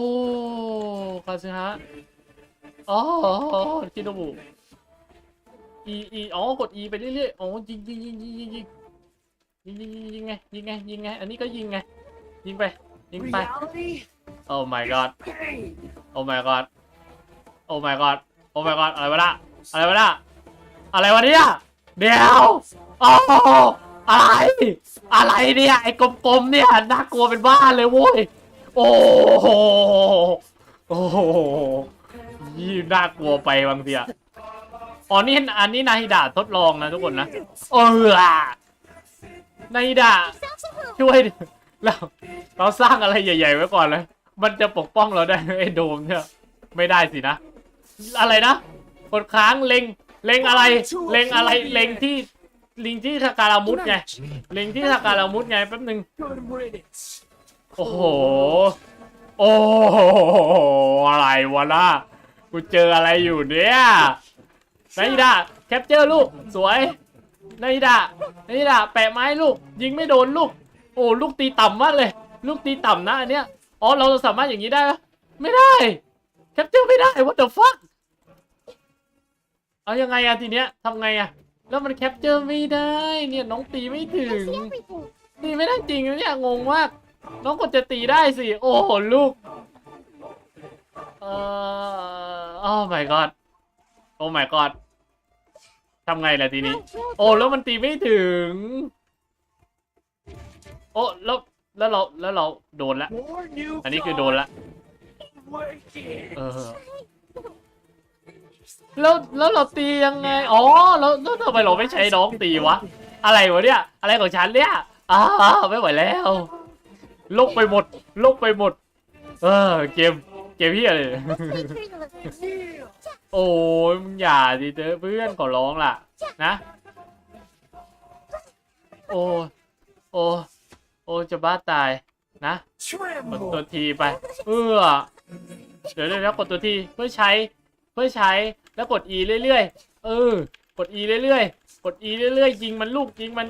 S1: คาซึฮะอ๋อชิโนบุอ๋อกด E ไปเรื่อยๆอ๋อยิงไงอันนี้ก็ยิงไงยิงไป
S4: Reality.
S1: Oh my god
S4: Pain.
S1: Oh my god Oh my god Oh my god อะไรวะเนี่ยเดี๋ยวโอ้อะไรเนี่ยไอ้กลมๆเนี่ยน่ากลัวเป็นบ้าเลยโว้ยโอ้โหยี่น่ากลัวไปบางทีอ่ะอ๋อนี่อันนี้นาฮิดะทดลองนะทุกคนนะนาฮิดะ ช่วยดิเราสร้างอะไรใหญ่ๆไว้ก่อนเลยมันจะปกป้องเราได้ไอ้โดมเนี่ยไม่ได้สินะอะไรนะกดค้างเล็งอะไรเล็งที่สกาลามุดไงเล็งที่สกาลามุดไงแป๊บนึง
S4: Good riddance.
S1: โอ้โหอะไรวะล่ะกูเจออะไรอยู่เนี่ยนาอิดะแคปเจอร์ลูกสวยนาอิดะแปะไม้ลูกยิงไม่โดนลูกโอ้ลูกตีต่ำมากเลยลูกตีต่ำนะอันเนี้ยอ๋อเราสามารถอย่างนี้ได้ไหมไม่ได้แคปเจอร์ไม่ได้ what the fuck เอายังไงอะทีเนี้ยทำไงอะแล้วมันแคปเจอร์ไม่ได้เนี่ยน้องตีไม่ถึง
S2: I see everything.
S1: ตีไม่ได้จริงเนี่ยงงมากน้องกดจะตีได้สิโอ้โหลูกoh my god oh my god ทำไงล่ะทีนี้โอ้แล้วมันตีไม่ถึงโอ้แล้วเราโดนละ
S4: More new
S1: อันนี้คือโดนละ
S4: working.
S1: แล้วเราตียังไงอ๋อแล้วทำไมเราไม่ใช้น้องตีวะอะไรวะเนี่ยอะไรของฉันเนี่ยไม่ไหวแล้วลกไปหมดเกมพี่อะไร โอ้ยมึงอย่าดิเจอเพื่อนขอร้องล่ะนะโอ้จะบ้าตายนะกดตัว
S4: Tremble.
S1: ทีไปเดี๋ยวกดตัวทีเพื่อใช้แล้วกด E เรื่อยๆกด E เรื่อยๆยิงมันลูกยิงมัน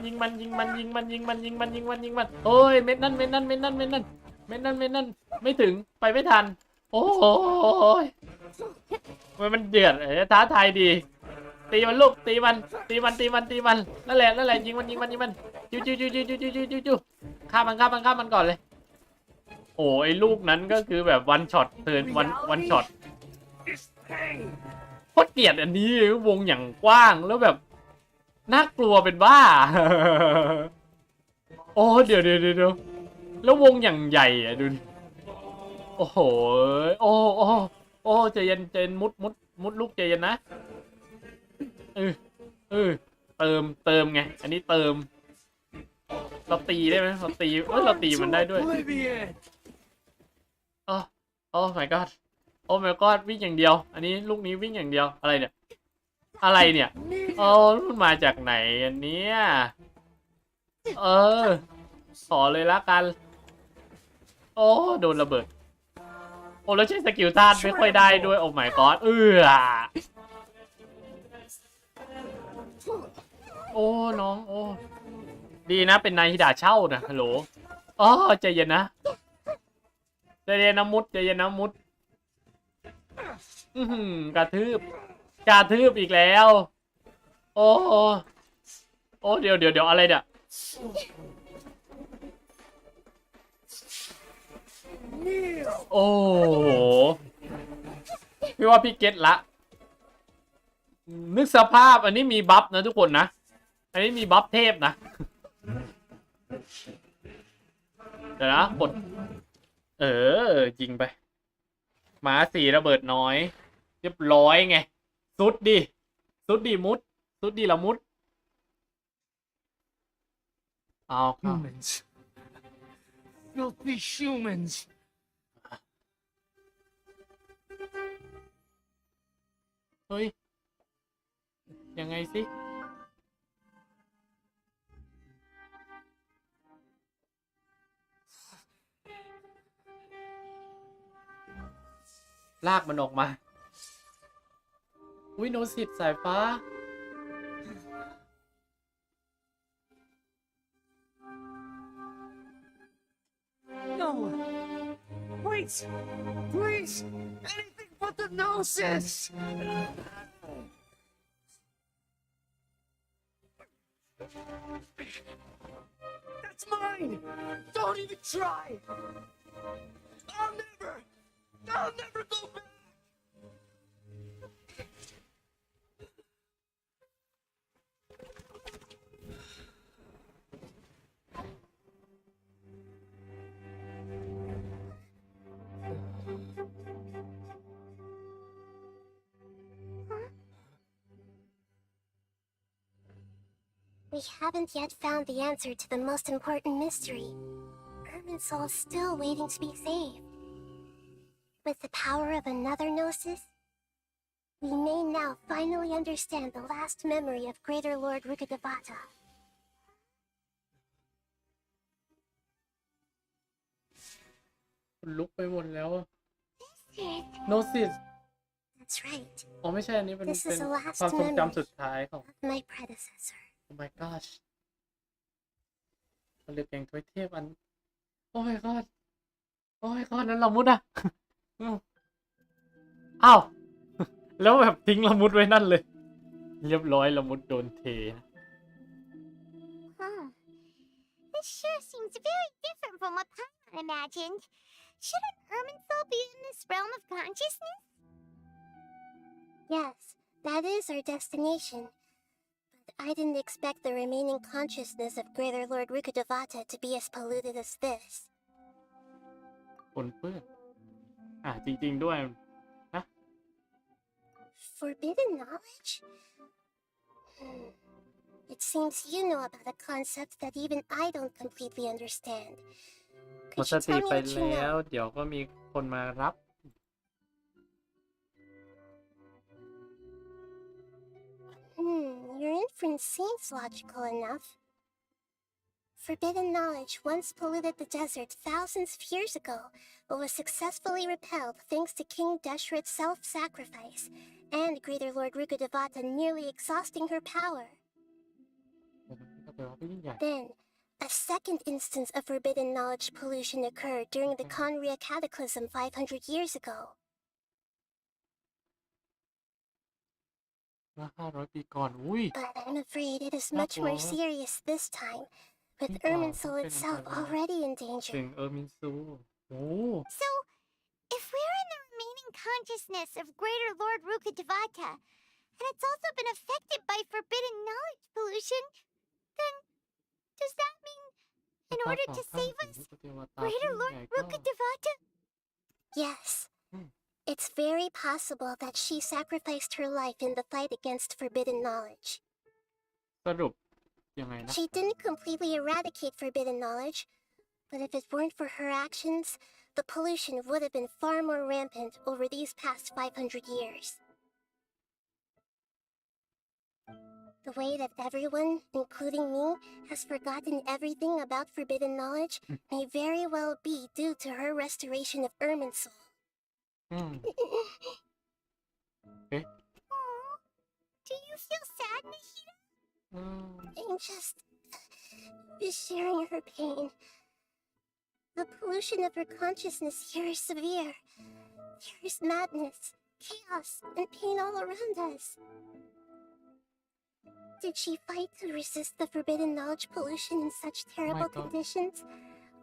S1: โอ้ยเม็ดนั่นไม่ถึงไปไม่ทันโอ้ยมันเดือดท้าทายดีตีมันลูกตีมันนั่นแหละยิงมันจิ้วฆ่ามันก่อนเลยโอ้ไอ้ลูกนั้นก็คือแบบวันช็อตเทิร์นวันช็อต
S4: Is pain.
S1: โคตรเกลียดอันนี้วงอย่างกว้างแล้วแบบน่ากลัวเป็นบ้า โอ้เดี๋ยวแล้ววงอย่างใหญ่อะดูดิโอ้โหโอ้ใจเย็นมุดลูกใจเย็นนะเติมไงอันนี้เติมเราตีได้ไหมเราตีมันได้ด้วย
S4: Oblivion.
S1: โอ้ my god โอ้ my god วิ่งอย่างเดียวอันนี้ลูกนี้วิ่งอย่างเดียวอะไรเนี่ยมันมาจากไหนอันเนี้ยขอเลยละกันโอ้โดนระเบิดโอ้แล้วใช้สกิลธาตุไม่ค่อยได้ด้วยโอ้ my god โอ้น้องโอ้ดีนะเป็นนายฮิดาเช่านะฮัลโหลใจเย็นนะมุดกระทืบอีกแล้วโอ้เดี๋ยวอะไรเนี่ยโอ้โหพี่ว่าพี่เก็ตละนึกสภาพอันนี้มีบัฟนะทุกคนนะไอ นนี้มีบัฟเทพนะ เดี๋ยวนะกดยิงไปหมาสีระเบิดน้อยเรียบร้อยไงสุดดิมุดสุดดิละมุดเอาครับ
S5: Humans. Filthy humans.
S1: เฮ้ยยังไงสิลากมันออกมาอุ้ยโนสิตสายฟ้า
S5: No. Wait. Please. Anything but the gnosis. That's mine. Don't even try. I'll never go back.
S2: We haven't yet found the answer to the most important mystery. Irminsul is still waiting to be saved. With the power of another gnosis, we may now finally understand the last memory of Greater Lord Rukkhadevata.
S1: ลุกไปหมดแล้วอะ
S2: It.
S1: โนสิต
S2: That's right.
S1: อ๋อไม่ใช่อันนี้เป็น
S2: This is the last
S1: ความทรง
S2: memory
S1: จำสุดท้ายของ
S2: of my predecessor.
S1: Oh my gosh ผลึกแห่งทวยเทพอัน Oh my god Oh my god นั้นละมุดอ่ะ อ้าว แล้วแบบทิ้งละมุดไว้นั่นเลย เรียบร้อยละมุดโดนเทนะ
S2: Huh. This sure seems very different from what Paimon imagined. Shouldn't Irminsul be in this realm of consciousness? Yes, that is our destination. But I didn't expect the remaining consciousness of Greater Lord Rukkhadevata to be as polluted as this.
S1: ปนเปื้อนจริงๆด้วย
S2: Forbidden knowledge? It seems you know about a concept that even I don't completely understand.
S1: หมด
S2: Could
S1: ส
S2: you
S1: ติ
S2: tell me
S1: ไป
S2: what you
S1: แล้ว
S2: know?
S1: เดี๋ยวก็มีคนมารับ
S2: Your inference seems logical enough. Forbidden knowledge once polluted the desert thousands of years ago, but was successfully repelled thanks to King Deshret's self-sacrifice, and Greater Lord Rukkhadevata nearly exhausting her power. Then, a second instance of forbidden knowledge pollution occurred during the Conria Cataclysm 500 years ago.
S1: เมื่อ500 ปีก่อน อุ้ย
S2: But I'm afraid it is much more serious this time, with Irminsul itself already in
S1: ถึ
S2: danger.
S1: งมินซู โอ้
S2: So, if we're in the remaining consciousness of Greater Lord Rukkhadevata, and it's also been affected by forbidden knowledge pollution, then does that mean in order to save us, Greater Lord Rukkhadevata? Yes. It's very possible that she sacrificed her life in the fight against forbidden knowledge.
S1: สรุปยังไงนะ
S2: She didn't completely eradicate forbidden knowledge, but if it weren't for her actions, the pollution would have been far more rampant over these past 500 years. The way that everyone, including me, has forgotten everything about forbidden knowledge may very well be due to her restoration of Irminsul.
S1: อืม
S2: Aw, do you feel sad, Nishida?
S1: อืม
S2: I'm just sharing her pain. The pollution of her consciousness here is severe. There is madness, chaos, and pain all around us. Did she fight to resist the forbidden knowledge pollution in such terrible
S1: God.
S2: conditions,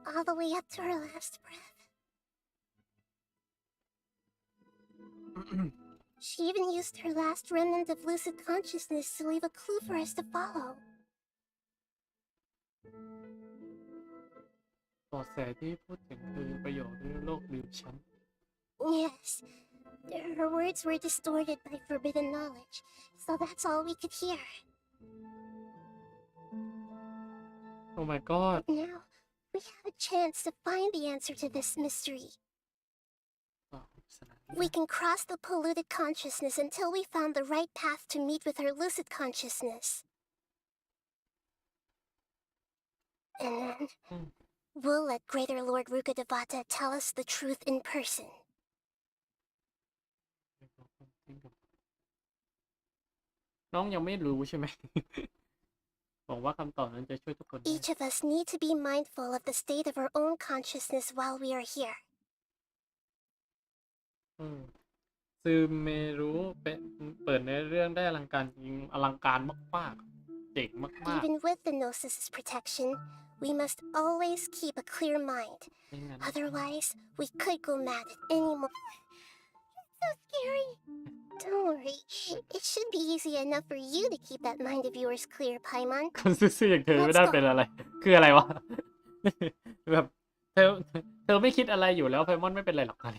S2: all the way up to her last breath? She even used her last remnant of lucid consciousness to leave a clue for us to follow.
S1: เบาะแสที่พูดถึงคือประโยคเรื่องโลกลืมฉัน
S2: Yes, her words were distorted by forbidden knowledge, so that's all we could hear.
S1: Oh my god
S2: Now, we have a chance to find the answer to this mystery.
S1: อ้าวสนาม
S2: We can cross the polluted consciousness until we found the right path to meet with our lucid consciousness. And then, we'll let Greater Lord Rukkhadevata tell us the truth in person.
S1: น้องยังไม่รู้ใช่ไหม หวังว่าคำตอบนั้นจะช่วยทุกคนได้
S2: Each of us need to be mindful of the state of our own consciousness while we are here.
S1: ซึมเมรู้เป็นเปิดในเรื่องได้อลังการจริงอลังการมากๆเจ๋งมาก
S2: Even with the Gnosis' protection, we must always keep a clear mind.
S1: ๆไม่งั้น
S2: Otherwise, we could go mad at any moment. So scary. Don't worry. It should be easy enough for you to keep that mind of yours clear, Paimon.
S1: คนซื่อๆอย่างเธอไม่ได้เป็นอะไร คืออะไรวะ แบบเธอไม่คิดอะไรอยู่แล้วไพมอนไม่เป็นไรหรอกอะไร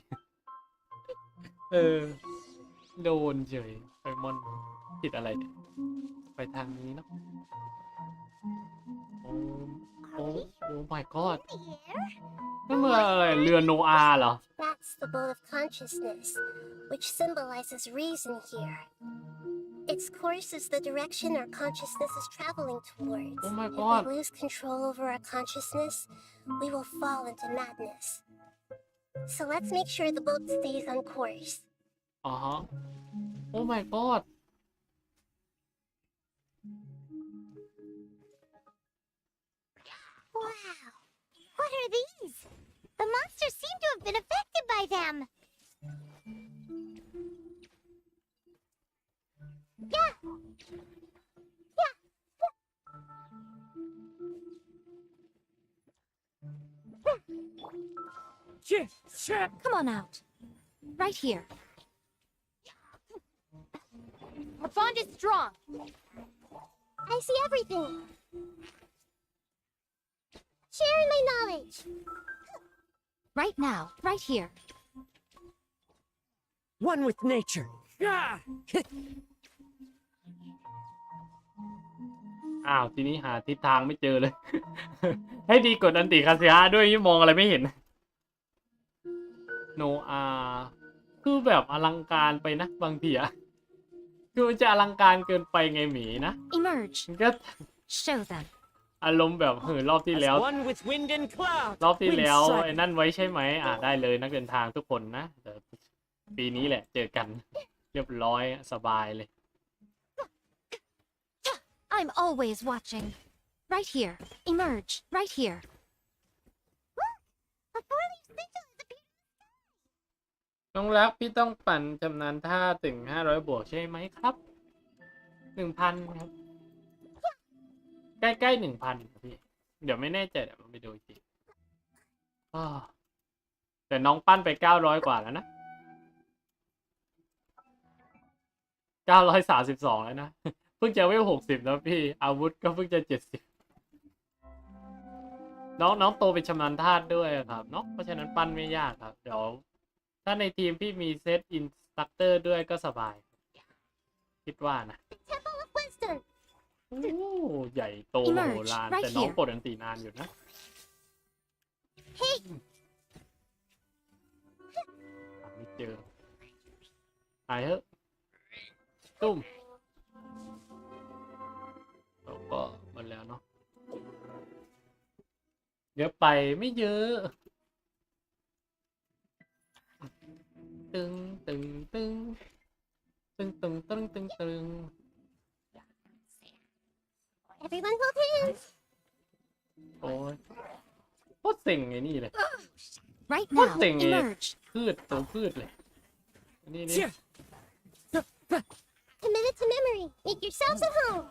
S1: โดนเฉยไพมอนคิดอะไรเนี่ยไปทางนี้เนาะโอ้ my god นั่นมันอะไรเรือโนอาเหรอ
S2: That's the boat of consciousness, which symbolizes reason here. Its course is the direction our consciousness is traveling towards.
S1: Oh my
S2: If
S1: god.
S2: we lose control over our consciousness, we will fall into madness. So let's make sure the boat stays on course.
S1: อ๋อฮะ Oh my god
S2: Wow! What are these? The monsters seem to have been affected by them. Yeah!
S3: Come on out. Right here. Our bond is strong.
S2: I see everything. Sharing my knowledge.
S3: Right now. Right here.
S4: One with nature. Ah!
S1: อ้าวทีนี้หาทิศทางไม่เจอเลย ให้ดีกดอันติคาเซียด้วยยี่มองอะไรไม่เห็น โนอาคือแบบอลังการไปนะบางทีอะคือมันจะอลังการเกินไปไงหมีนะ
S3: Emerge.
S1: มันก็
S3: Show them.
S1: อารมณ์แบบรอบที่แล้ว
S4: As one with wind and cloud.
S1: รอบที่แล้ว
S4: Wind
S1: ไอ้นั่นไว้ใช่ไหมได้เลยนักเดินทางทุกคนนะเดี๋ยวปีนี้แหละเจอกัน เรียบร้อยสบายเลย
S3: I'm always watching. Right here. Emerge. Right here.
S2: A four-leaf sigil has appeared.
S1: น้องรักพี่ต้องปั่นชำนาญท่าถึง500 บวกใช่ไหมครับ 1,000 ครับ ใกล้ๆ 1,000 ครับพี่ เดี๋ยวไม่แน่ใจเดี๋ยวไปดูอีกทีแต่น้องปั้นไป900 กว่าแล้วนะ 932 แล้วนะ เพิ่งจะเวล60แล้วพี่ อาวุธก็เพิ่งจะ70น้องโตเป็นชำนาญธาตุด้วยครับเนาะเพราะฉะนั้นปั้นไม่ยากครับ เดี๋ยวถ้าในทีมพี่มีเซตอินสตรัคเตอร์ด้วยก็สบาย คิดว่านะ
S2: The Temple of Wisdom.
S1: โอ้ใหญ่โตมโหฬารแต่น้องกดอันตีนานอยู่นะไม่เจอหายเถอะตุ้มเราก็หมดแล้วเนาะเยอะไปไม่เยอะตึงตึงตึงตึงตึงตึงตึงตึง
S2: Everyone hold hands.
S1: โอ้ยโคตรเซ็งไอ้นี่เลย
S3: Right
S1: What
S3: now.
S1: thing is-
S3: Emerge.
S1: พืชตัวพืชเลยนี่
S2: Commit it to memory. Make yourselves at home.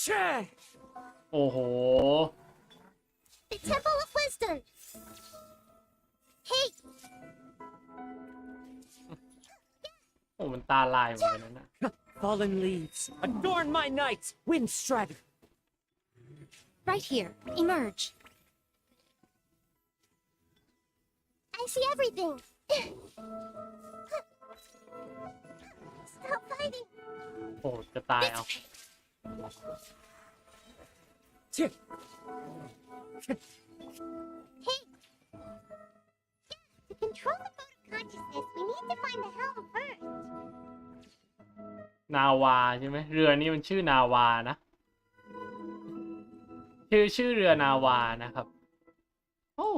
S4: Sure.
S1: โอ้โห
S2: The Temple of Wisdom.
S1: โอ้มันตาลายเหมือนกันนะ
S4: Fallen leaves, adorn my night, wind strider.
S3: Right here. Emerge.
S2: I see everything. Stop fighting.
S1: โอ้จะตายเอา
S4: Tick.
S2: Hey. To control the mode of consciousness, we need to find the helm first.
S1: นาวาใช่ไหมเรือนี้มันชื่อนาวานะชื่อเรือนาวานะครับโอ้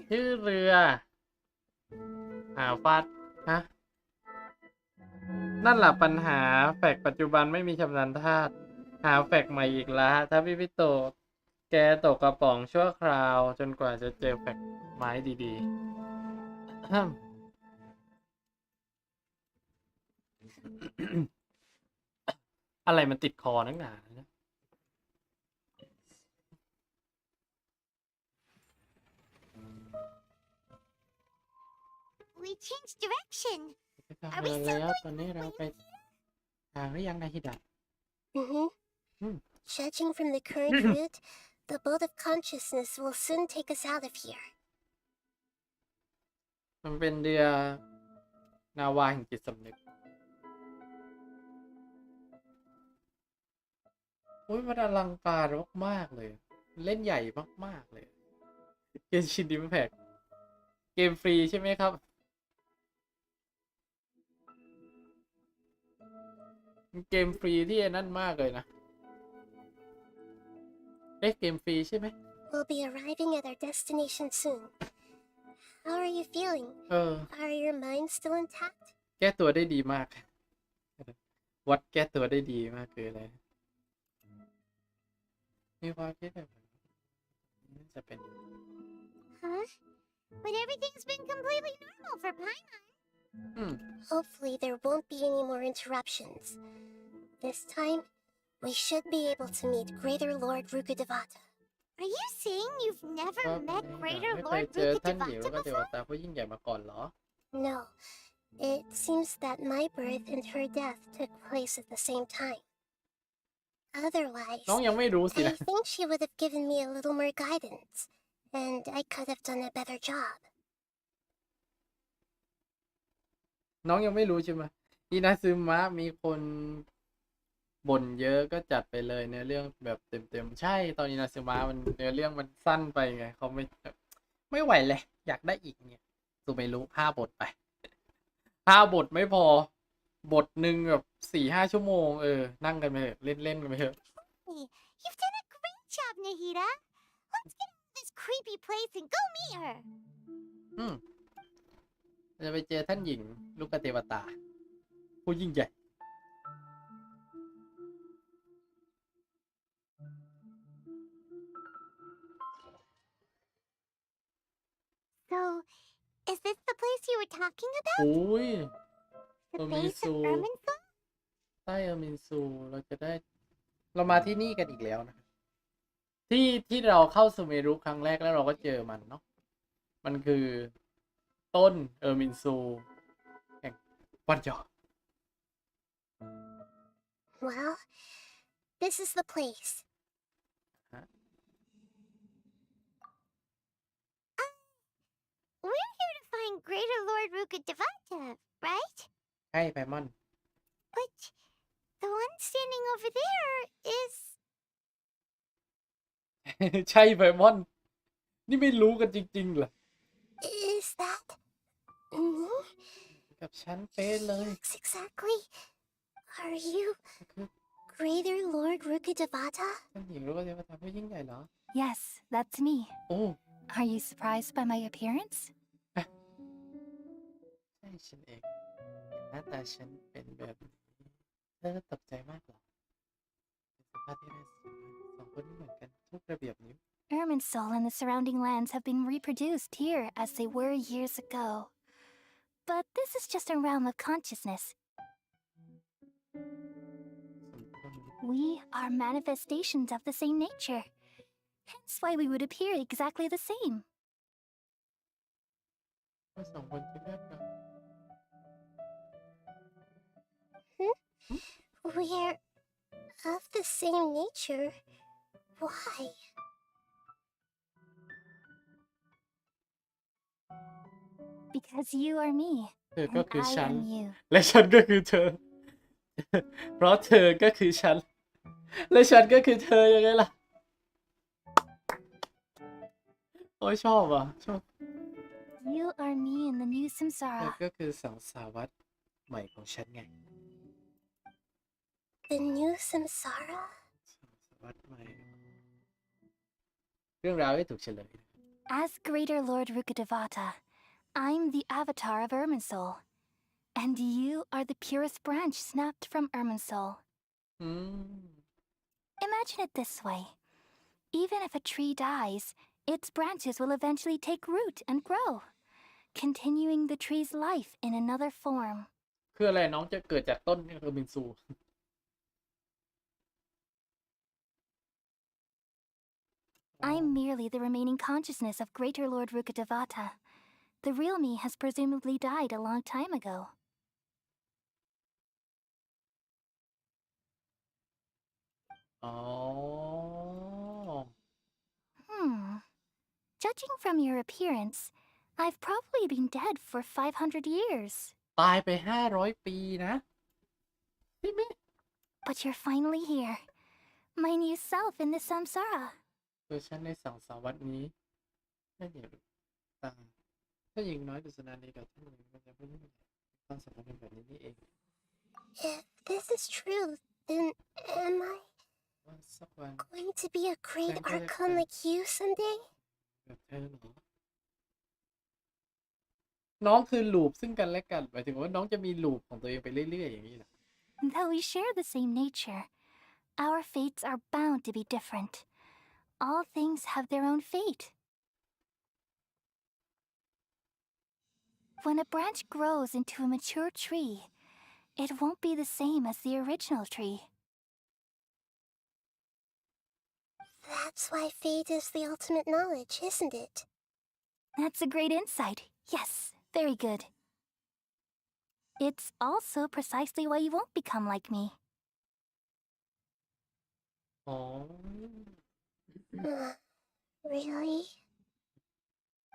S1: ชื่อเรือฟาดฮะนั่นแหละปัญหาแฟกปัจจุบันไม่มีชำนาญธาตุหาแฟกใหม่อีกแล้วถ้าพี่โตแกตกกระป๋องชั่วคราวจนกว่าจะเจอแฟกไม้ดีๆ อะไรมันติดคอนักหนานะ
S2: We changed direction.
S1: ไปทางเรือแล้วตอนนี้เราไปทางหรือยังนายฮิดะ
S2: Mm-hmm.
S1: Hmm.
S2: Judging from the current route, the boat of consciousness will soon take us out of here.
S1: มันเป็นเรือนาวาแห่งจิตสำนึกโอ้ยมันอลังการมากๆเลย เล่นใหญ่มากๆเลยเกมชินดิมแพกเกมฟรีใช่ไหมครับเกมฟรีที่นั่นมากเลยนะเกมฟรีใช่ไหม
S2: We'll be arriving at our destination soon. How are you feeling?
S1: เออ
S2: Are your minds still intact?
S1: แก้ตัวได้ดีมาก วัดแก้ตัวได้ดีมากคืออะไรมีความคิดแบบน่าจะเป็น
S2: Huh? But everything's been completely normal for Paimon.
S1: อืม
S2: Hopefully there won't be any more interruptions. This time, we should be able to meet Greater Lord Rukkhadevata. Are you saying you've never
S1: ก็
S2: met
S1: ไม่
S2: Greater
S1: เคย
S2: Lord
S1: เจอท่านหญิง
S2: Rukkhadevata
S1: แล้วก็เทว
S2: before?
S1: ตาผู้ยิ่งใหญ่มาก่อนเหรอ
S2: No. It seems that my birth and her death took place at the same time. Otherwise,
S1: น้องยังไม่รู้สิ
S2: I
S1: นะ
S2: think she would have given me a little more guidance, and I could have done a better job.
S1: น้องยังไม่รู้ใช่ไหมอินาซึมะมีคนบ่นเยอะก็จัดไปเลยเนื้อเรื่องแบบเต็มๆใช่ตอนอินาซึมะมันเนื้อเรื่องมันสั้นไปไงเขาไม่ไหวเลยอยากได้อีกเนี่ยซูไม่รู้5 บทไป5 บทไม่พอบทหนึ่งแบบ4-5 ชั่วโมงนั่งกันไปเถอะเล่นกันไปเถอะ
S2: Hey, you've done a great job, Nahida. Let's get out of this creepy place and go meet her.
S1: จะไปเจอท่านหญิงลูกเทวตาผู้ยิ่งใหญ่
S2: So, is this the place you were talking about?
S1: โอ้ย
S2: The
S1: Erminsul.
S2: base of Erminsul?
S1: ใต้มินซูเรามาที่นี่กันอีกแล้วนะที่เราเข้าซูเมรุครั้งแรกแล้วเราก็เจอมันเนาะมันคือต้นมินซูแห่งวันจอ
S2: Well, this is the place.
S1: Huh?
S2: We're here to find Greater Lord Rukkhadevata, right?
S1: ใช่ไพมอน
S2: But the one standing over there is...
S1: ใช่ไพมอน นี่ไม่รู้กันจริงๆเหรอ
S2: Is that... me?
S1: กับฉันเป๊ะเลย
S2: Looks exactly... Are you
S1: คือ
S2: Greater Lord Rukkhadevata?
S1: ท่านหญิงลูกเทวตาผู้ยิ่งใหญ่เหรอ
S3: Yes, that's me.
S1: โอ้
S3: Are you surprised by my appearance?
S1: ใช่ฉันเองหน้าตาฉันเป็นแบบนี้เธอตกใจมากเหรอเป็นสภาพที่น่าสวยสองคนนี้เหมือนกันทุกระเบียบนิ้ว
S3: Erminsul and the surrounding lands have been reproduced here as they were years ago. But this is just a realm of consciousness.
S1: สมควร
S3: We are manifestations of the same nature. Hence why we would appear exactly the same.
S1: ว่าสองคนคิดแบบกัน
S2: We're of the same nature. Why?
S3: Because you are me,
S1: เธอก็
S3: and
S1: คือ
S3: I
S1: ฉัน
S3: am you.
S1: และฉันก็คือเธอ เพราะเธอก็คือฉัน และฉันก็คือเธอยังไงล่ะ โอ้ยชอบอ่ะชอบ
S3: You are me in the new
S1: เธอ
S3: samsara.
S1: ก็คือสังสารวัฏใหม่ของฉันไง
S2: The new samsara?
S1: สังสารวัฏใหม่ เรื่องราวไม่ถูกเฉลย
S3: As Greater Lord Rukkhadevata, I'm the avatar of Irminsul. And you are the purest branch snapped from Irminsul.
S1: อืม
S3: Imagine it this way. Even if a tree dies, its branches will eventually take root and grow, continuing the tree's life in another form.
S1: คืออะไรน้องจะเกิดจากต้นนี่คือบินซู
S3: I'm merely the remaining consciousness of Greater Lord Rukkhadevata. The real me has presumably died a long time ago.
S1: อ๋อ
S3: Judging from your appearance, I've probably been dead for 500 years.
S1: ตายไป500 ปีนะใช่ไหม
S3: But you're finally here. My new self in the samsara.
S1: เวอร์ชันในสังสารวัฏนี้ถ้าหญิงต่างถ้าหญิงน้อยดุษณานีกับท่านหญิงมันจะไม่ได้ความสัมพันธ์แบบนี้นี่เอง
S2: If this is true, then am I
S1: ว่าสักวัน
S2: going to be a great
S1: Thank you,
S2: archon
S1: Victor.
S2: like you someday?
S1: แบบเธอเหรอ น้องคือลูปซึ่งกันและกันหมายถึงว่าน้องจะมีลูปของตัวเองไปเรื่อยๆอย่างนี้เหรอ
S3: Though we share the same nature, our fates are bound to be different. All things have their own fate. When a branch grows into a mature tree, it won't be the same as the original tree.
S2: That's why fate is the ultimate knowledge, isn't it?
S3: That's a great insight. Yes, very good. It's also precisely why you won't become like me.
S1: อ๋อ
S2: Really?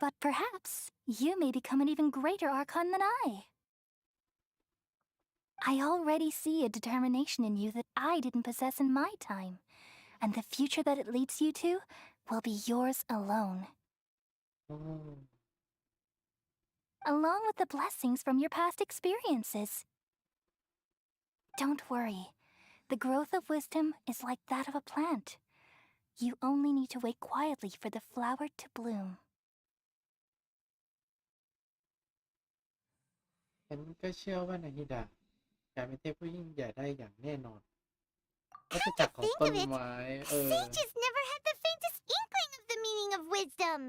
S3: But perhaps you may become an even greater archon than I. I already see a determination in you that I didn't possess in my time, and the future that it leads you to will be yours alone,
S1: อ๋อ
S3: along with the blessings from your past experiences. Don't worry. The growth of wisdom is like that of a plant. You only need to wait quietly for the flower to bloom.
S1: ฉันก็เชื่อว่านาฮิดะจะเป็นเทพผู้ยิ่งใหญ่ได้อย่างแน่นอนวัฏจักรของต้นไม้
S2: Sages never had the faintest inkling of the meaning of wisdom.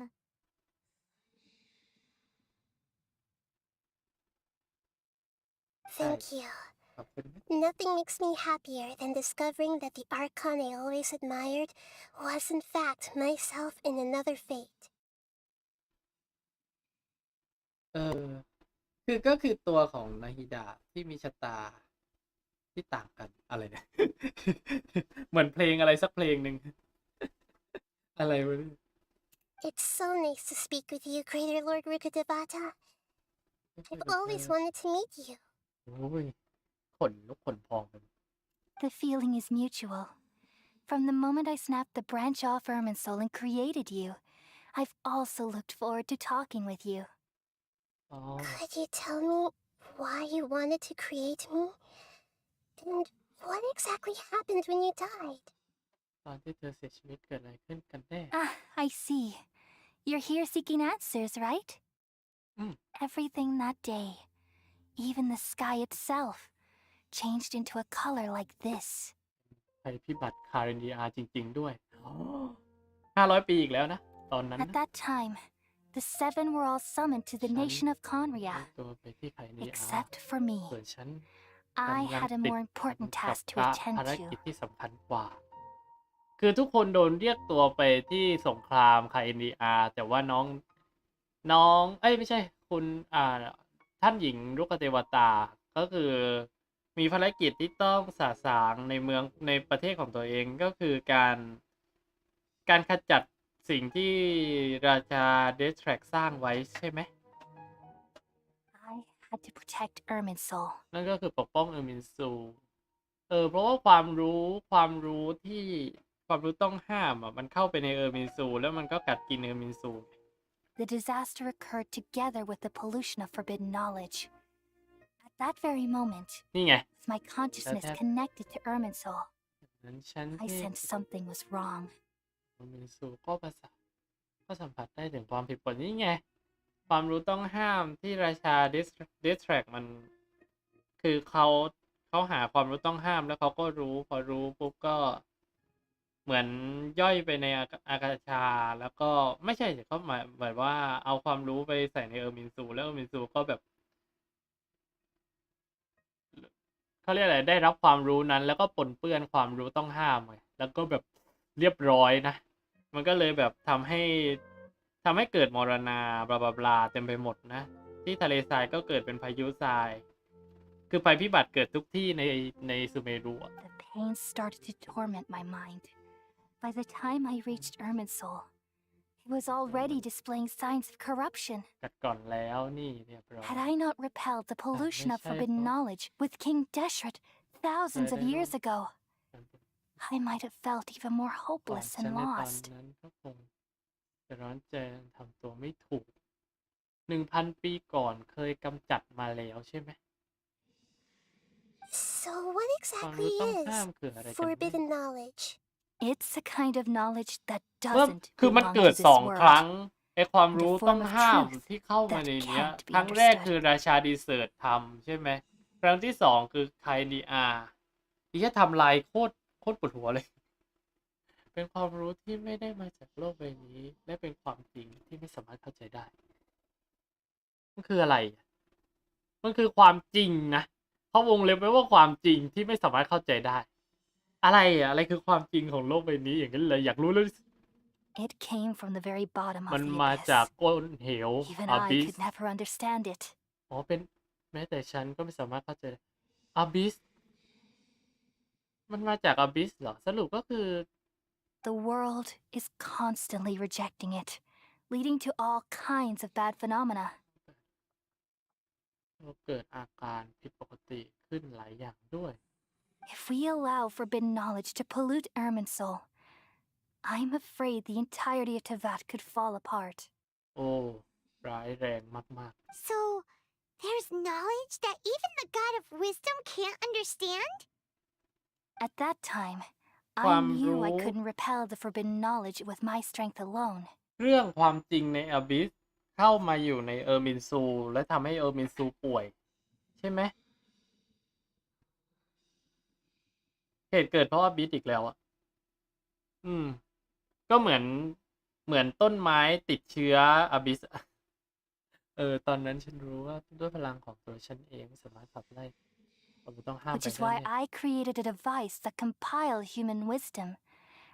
S2: Thank you.
S1: ขอบคุณนะ
S2: Nothing makes me happier than discovering that the archon I always admired was in fact myself in another fate.
S1: ก็คือตัวของนาฮิดะที่มีชะตาที่ต่างกันอะไรเนี่ย เหมือนเพลงอะไรสักเพลงหนึ่ง อะไรวะเนี่ย
S2: It's so nice to speak with you, Greater Lord Rukkhadevata. I've always wanted to meet you.
S1: โอ้ยขนลุกขนพองกัน
S3: The feeling is mutual. From the moment I snapped the branch off Irminsul and created you, I've also looked forward to talking with you.
S1: อ๋อ
S2: Could you tell me why you wanted to create me? And what exactly happened when you died?
S1: ตอนที่เธอเสียชีวิตเกิดอะไรขึ้นกันแน่
S3: Ah, I see. You're here seeking answers, right? Everything that day, even the sky itself, changed into a color like this.
S1: ภัยพิบัติคาเรนดีอาร์จริง ๆ ด้วย 500 ปีอีกแล้วนะ ตอนนั้น
S3: At that time, the seven were all summoned to the nation of Conria,
S1: ตัวไปที่คาเรนดีอาร์
S3: except for me.
S1: ส่วนฉัน
S3: I had a more important
S1: กับ
S3: task to
S1: ภาร
S3: attend
S1: กิจ
S3: to.
S1: ที่สำคัญกว่า คือทุกคนโดนเรียกตัวไปที่สงครามคาเรนดีอาร์แต่ว่าน้องไม่ใช่คุณท่านหญิงรุกขเทวตาก็คือ มีภารกิจที่ต้องสะสางในเมืองในประเทศของตัวเองก็คือการขจัดสิ่งที่ราชาเดสแทร็กสร้างไว้ใช่ไหม
S3: I had to protect Irminsul.
S1: นั่นก็คือปกป้องเออร์มินซูเพราะว่าความรู้ที่ความรู้ต้องห้ามมันเข้าไปในเออร์มินซูแล้วมันก็กัดกินเออร์มินซู
S3: The disaster occurred together with the pollution of forbidden knowledge. At that very moment,
S1: นี่ไง
S3: with my consciousness
S1: that-
S3: connected to Irminsul,
S1: นั้นฉัน
S3: I
S1: ที่
S3: sensed something was wrong.
S1: เออร์มินซูก็สัมผัสได้ถึงความผิดปกตินี่ไง ความรู้ต้องห้ามที่ราชาเดสแทร็กมันคือเขาหาความรู้ต้องห้ามแล้วเขาก็รู้พอรู้ปุ๊บก็เหมือนย่อยไปในอากาชาแล้วก็ไม่ใช่สิเขาหมายแบบว่าเอาความรู้ไปใส่ในเออร์มินซูแล้วเออร์มินซูก็แบบเขาเรียกอะไรได้รับความรู้นั้น แล้วก็ปนเปื้อนความรู้ต้องห้ามไงแล้วก็แบบเรียบร้อยนะ มันก็เลยแบบทำให้เกิดมรณาบลาบลาบลาเต็มไปหมดนะ ที่ทะเลทรายก็เกิดเป็นพายุทราย คือภัยพิบัติเกิดทุกที่ในซูเมรุอะ
S3: The pain started to torment my mind. By the time I reached Irminsul, it was already displaying signs of corruption.
S1: กัดก่อนแล้วนี่เรียบร้อย
S3: Had I not repelled the pollution of
S1: Michelle,
S3: forbidden
S1: oh.
S3: knowledge with King Deshret thousands of
S1: Right, I
S3: years
S1: know.
S3: ago, I might have felt even more
S1: ก่อน
S3: hopeless
S1: ฉัน
S3: and
S1: ในตอน
S3: lost.
S1: นั้นก็คงจะร้อนใจทำตัวไม่ถูก 1,000 ปีก่อนเคยกำจัดมาแล้วใช่ไหม
S2: So, what
S1: ความรู้
S2: exactly
S1: ต้อง
S2: is
S1: ห้ามคืออะไรกันแน่
S2: forbidden knowledge?
S3: It's a kind of knowledge that
S1: เมื่อ
S3: doesn't
S1: คือมัน
S3: belong
S1: เกิด
S3: to this
S1: 2 ครั้ง
S3: world.
S1: ไอความ
S3: and a
S1: รู้
S3: form
S1: ต้อง
S3: of
S1: ห้าม
S3: truth
S1: ที่เข้ามา
S3: that
S1: ในเนี้ย
S3: can't be
S1: ครั้งแรก
S3: understood.
S1: คือราชาดีเซิร์ตทำใช่ไหม ครั้งที่ 2 คือไคดีอาที่จะทำลายโคตรปวดหัวเลย เป็นความรู้ที่ไม่ได้มาจากโลกใบนี้ และเป็นความจริงที่ไม่สามารถเข้าใจได้ มันคืออะไร มันคือความจริงนะเขาวงเล็บไว้ว่าความจริงที่ไม่สามารถเข้าใจได้ อะไรคือความจริงของโลกใบนี้อย่างนั้นเลยอยากรู้เลย
S3: It came from the very bottom
S1: มัน
S3: of the
S1: มาจาก
S3: abyss.
S1: ก้นเหว
S3: Even
S1: อา
S3: I
S1: บิส
S3: could never understand it.
S1: เป็นแม้แต่ฉันก็ไม่สามารถเข้าใจอาบิสมันมาจากอาบิสเหรอ สรุปก็คือ
S3: The world is constantly rejecting it, leading to all kinds of bad phenomena.
S1: เกิดอาการผิดปกติขึ้นหลายอย่างด้วย
S3: If we allow forbidden knowledge to pollute Irminsul, I'm afraid the entirety of Tevat could fall apart.
S1: โอ้ร้ายแรงมาก
S2: So, there's knowledge that even the God of wisdom can't understand?
S3: At that time, I
S1: ความ
S3: knew I
S1: รู้
S3: couldn't repel the forbidden knowledge with my strength alone.
S1: เรื่องความจริงในอาบิสเข้ามาอยู่ในเออร์มินซู และทำให้เออร์มินซูป่วย ใช่ไหมเหตุเกิดเพราะอาบิสอีกแล้วอ่ะ ก็เหมือนต้นไม้ติดเชื้ออาบิสอะตอนนั้นฉันรู้ว่าด้วยพลังของตัวฉันเองสามารถขับไล่ความรู้ต้องห้าม
S3: Which
S1: ไป
S3: is
S1: ได้
S3: why
S1: เนี่ย
S3: I created a device that compiled human wisdom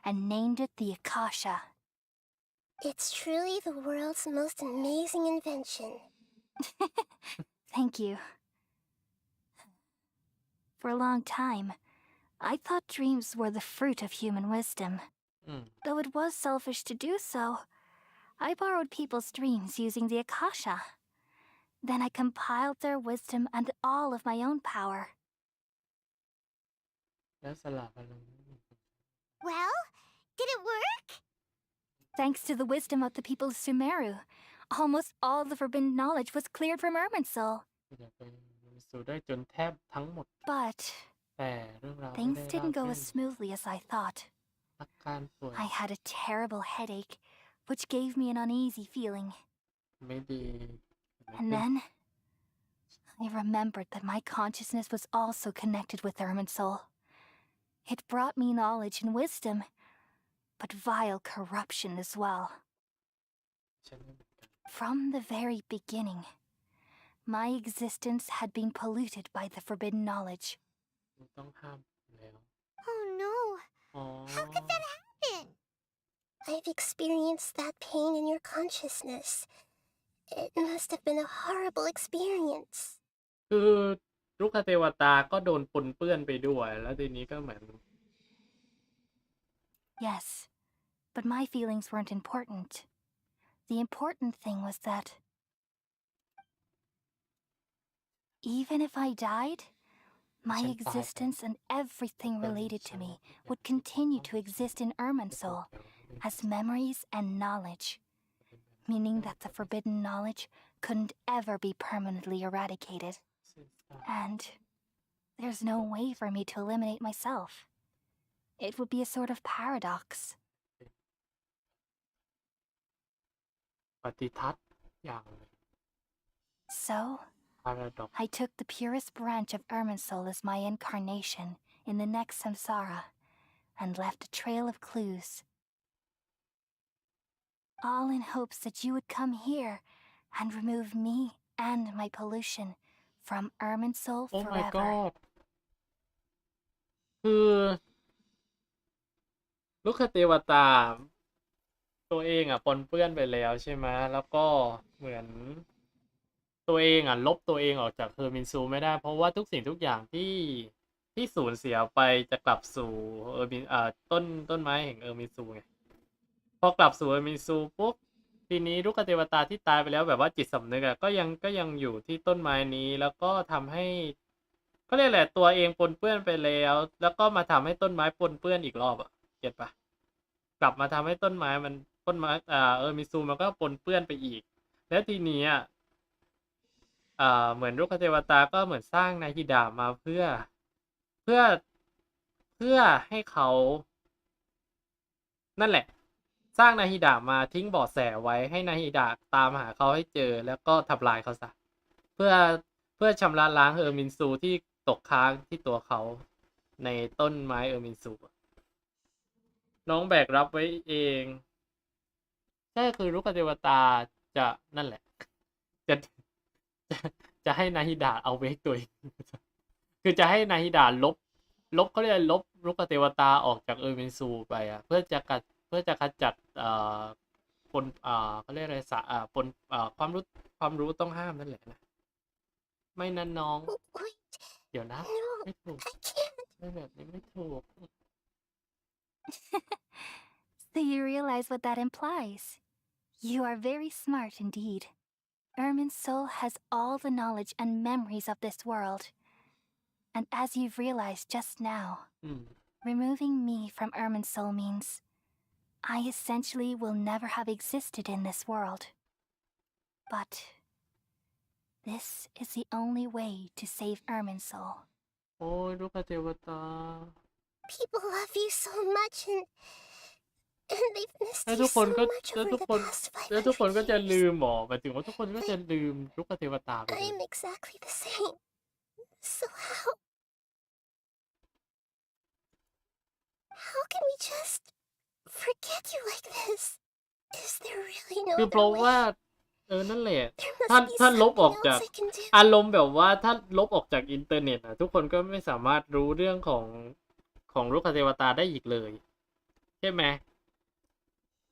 S3: and named it the Akasha.
S2: It's truly the world's most amazing invention.
S3: Thank you. For a long time, I thought dreams were the fruit of human wisdom.
S1: อืม
S3: Though it was selfish to do so, I borrowed people's dreams using the Akasha. Then I compiled their wisdom and all of my own power.
S1: แล้วสลับพลัง
S2: Well, did it work?
S3: Thanks to the wisdom of the people of Sumeru, almost all the forbidden knowledge was cleared from Irminsul.
S1: อยากไปสู่ได้จนแทบทั้งหมด
S3: But
S1: แต่เรื่องราวไม่
S3: things
S1: ได้ราบ
S3: didn't go
S1: รื่
S3: as
S1: น
S3: smoothly as I thought.
S1: อาการป่วย
S3: I had a terrible headache, which gave me an uneasy feeling.
S1: ไม่ดี
S3: And then, I remembered that my consciousness was also connected with Irminsul. It brought me knowledge and wisdom, but vile corruption as well.
S1: ฉันไม่เหมือนกัน
S3: From the very beginning, my existence had been polluted by the forbidden knowledge.
S1: ต้องห้ามแล้ว
S2: Oh no,
S1: อ๋อ
S2: how could that happen? I've experienced that pain in your consciousness. It must have been a horrible experience.
S1: คือ ลูกเทวตาก็โดนปนเปื้อนไปด้วยแล้วทีนี้ก็เหมือน
S3: Yes, but my feelings weren't important. The important thing was that even if I died, my existence and everything related to me would continue to exist in Irminsul as memories and knowledge, meaning that the forbidden knowledge couldn't ever be permanently eradicated. And there's no way for me to eliminate myself. It would be a sort of paradox.
S1: ปฏิทัศน์อย่างหนึ่ง
S3: So,
S1: paradox
S3: I took the purest branch of Irminsul as my incarnation in the next samsara and left a trail of clues. All in hopes that you would come here and remove me and my pollution from Irminsul
S1: oh my
S3: forever.
S1: god คือลูกเทวตา ตัวเองอ่ะปนเปื้อนไปแล้วใช่ไหมแล้วก็เหมือน ตัวเองอ่ะลบตัวเองออกจากเฮอร์มินซูไม่ได้เพราะว่าทุกสิ่งทุกอย่างที่สูญเสียไปจะกลับสู่เออร์มินต้นไม้แห่งเออร์มินซูไงพอกลับสู่เออร์มินซูปุ๊บทีนี้ลูกเทวตาที่ตายไปแล้วแบบว่าจิตสำนึกอ่ะก็ยังอยู่ที่ต้นไม้นี้แล้วก็ทำให้ก็เรียกแหละตัวเองปนเปื้อนไปแล้วแล้วก็มาทำให้ต้นไม้ปนเปื้อนอีกรอบอ่ะเก็ตปะกลับมาทำให้ต้นไม้เออร์มินซูมันก็ปนเปื้อนไปอีกแล้วทีนี้อ่ะเหมือนลูกเทวตาก็เหมือนสร้างนาฮิดะมาเพื่อเพื่อให้เขานั่นแหละ สร้างนาฮิดะมาทิ้งเบาะแสไว้ให้นาฮิดะตามหาเขาให้เจอแล้วก็ทำลายเขาซะเพื่อชำระล้างเออร์มินซูที่ตกค้างที่ตัวเขาในต้นไม้เออร์มินซูน้องแบกรับไว้เองใช่คือลูกเทวตาจะนั่นแหละจะจะให้นาฮิดะเอาเวกตัวเอง คือจะให้นาฮิดะลบเขาเรียกลบลูกเทวตาออกจากเออร์มินซูไปอ่ะเพื่อจะขจัดปนเขาเรียกอะไรปนความรู้ต้องห้ามนั่นแหละนะไม่นั้นน้อง
S2: Wait,
S1: เดี๋ยวนะ
S2: no,
S1: ไม่ถูก
S2: I can't.
S1: ไม่แบบนี้ไม่ถูก
S3: So you realize what that implies. You are very smart indeed. Irminsul has all the knowledge and memories of this world. And as you've realized just now,
S1: อืม
S3: removing me from Irminsul means I essentially will never have existed in this world. But this is the only way to save Irminsul.
S1: โอ้ยลูกเทวตา
S2: People love you so much and they've missed
S1: แล้ว
S2: you
S1: ทุกค
S2: so
S1: นก็
S2: much
S1: แล้ว
S2: over
S1: ทุก
S2: the
S1: คน
S2: past
S1: แล้วทุกคนก็
S2: 500
S1: จะ
S2: years.
S1: ลืมหมอหมายถึงว่าทุกคนก็จะลืมลูกเทวตาไปเลย
S2: I'm exactly the same. So how can we just forget you like this? Is there really no
S1: คือเพ
S2: other
S1: ราะว่า
S2: way?
S1: นั่นแหละ
S2: There
S1: ถ้า
S2: must be
S1: ถ้าลบออก
S2: something
S1: จาก
S2: else I can do.
S1: อารมณ์แบบว่าถ้าลบออกจากอินเทอร์เน็ตอ่ะทุกคนก็ไม่สามารถรู้เรื่องของลูกเทวตาได้อีกเลย ใช่ไหม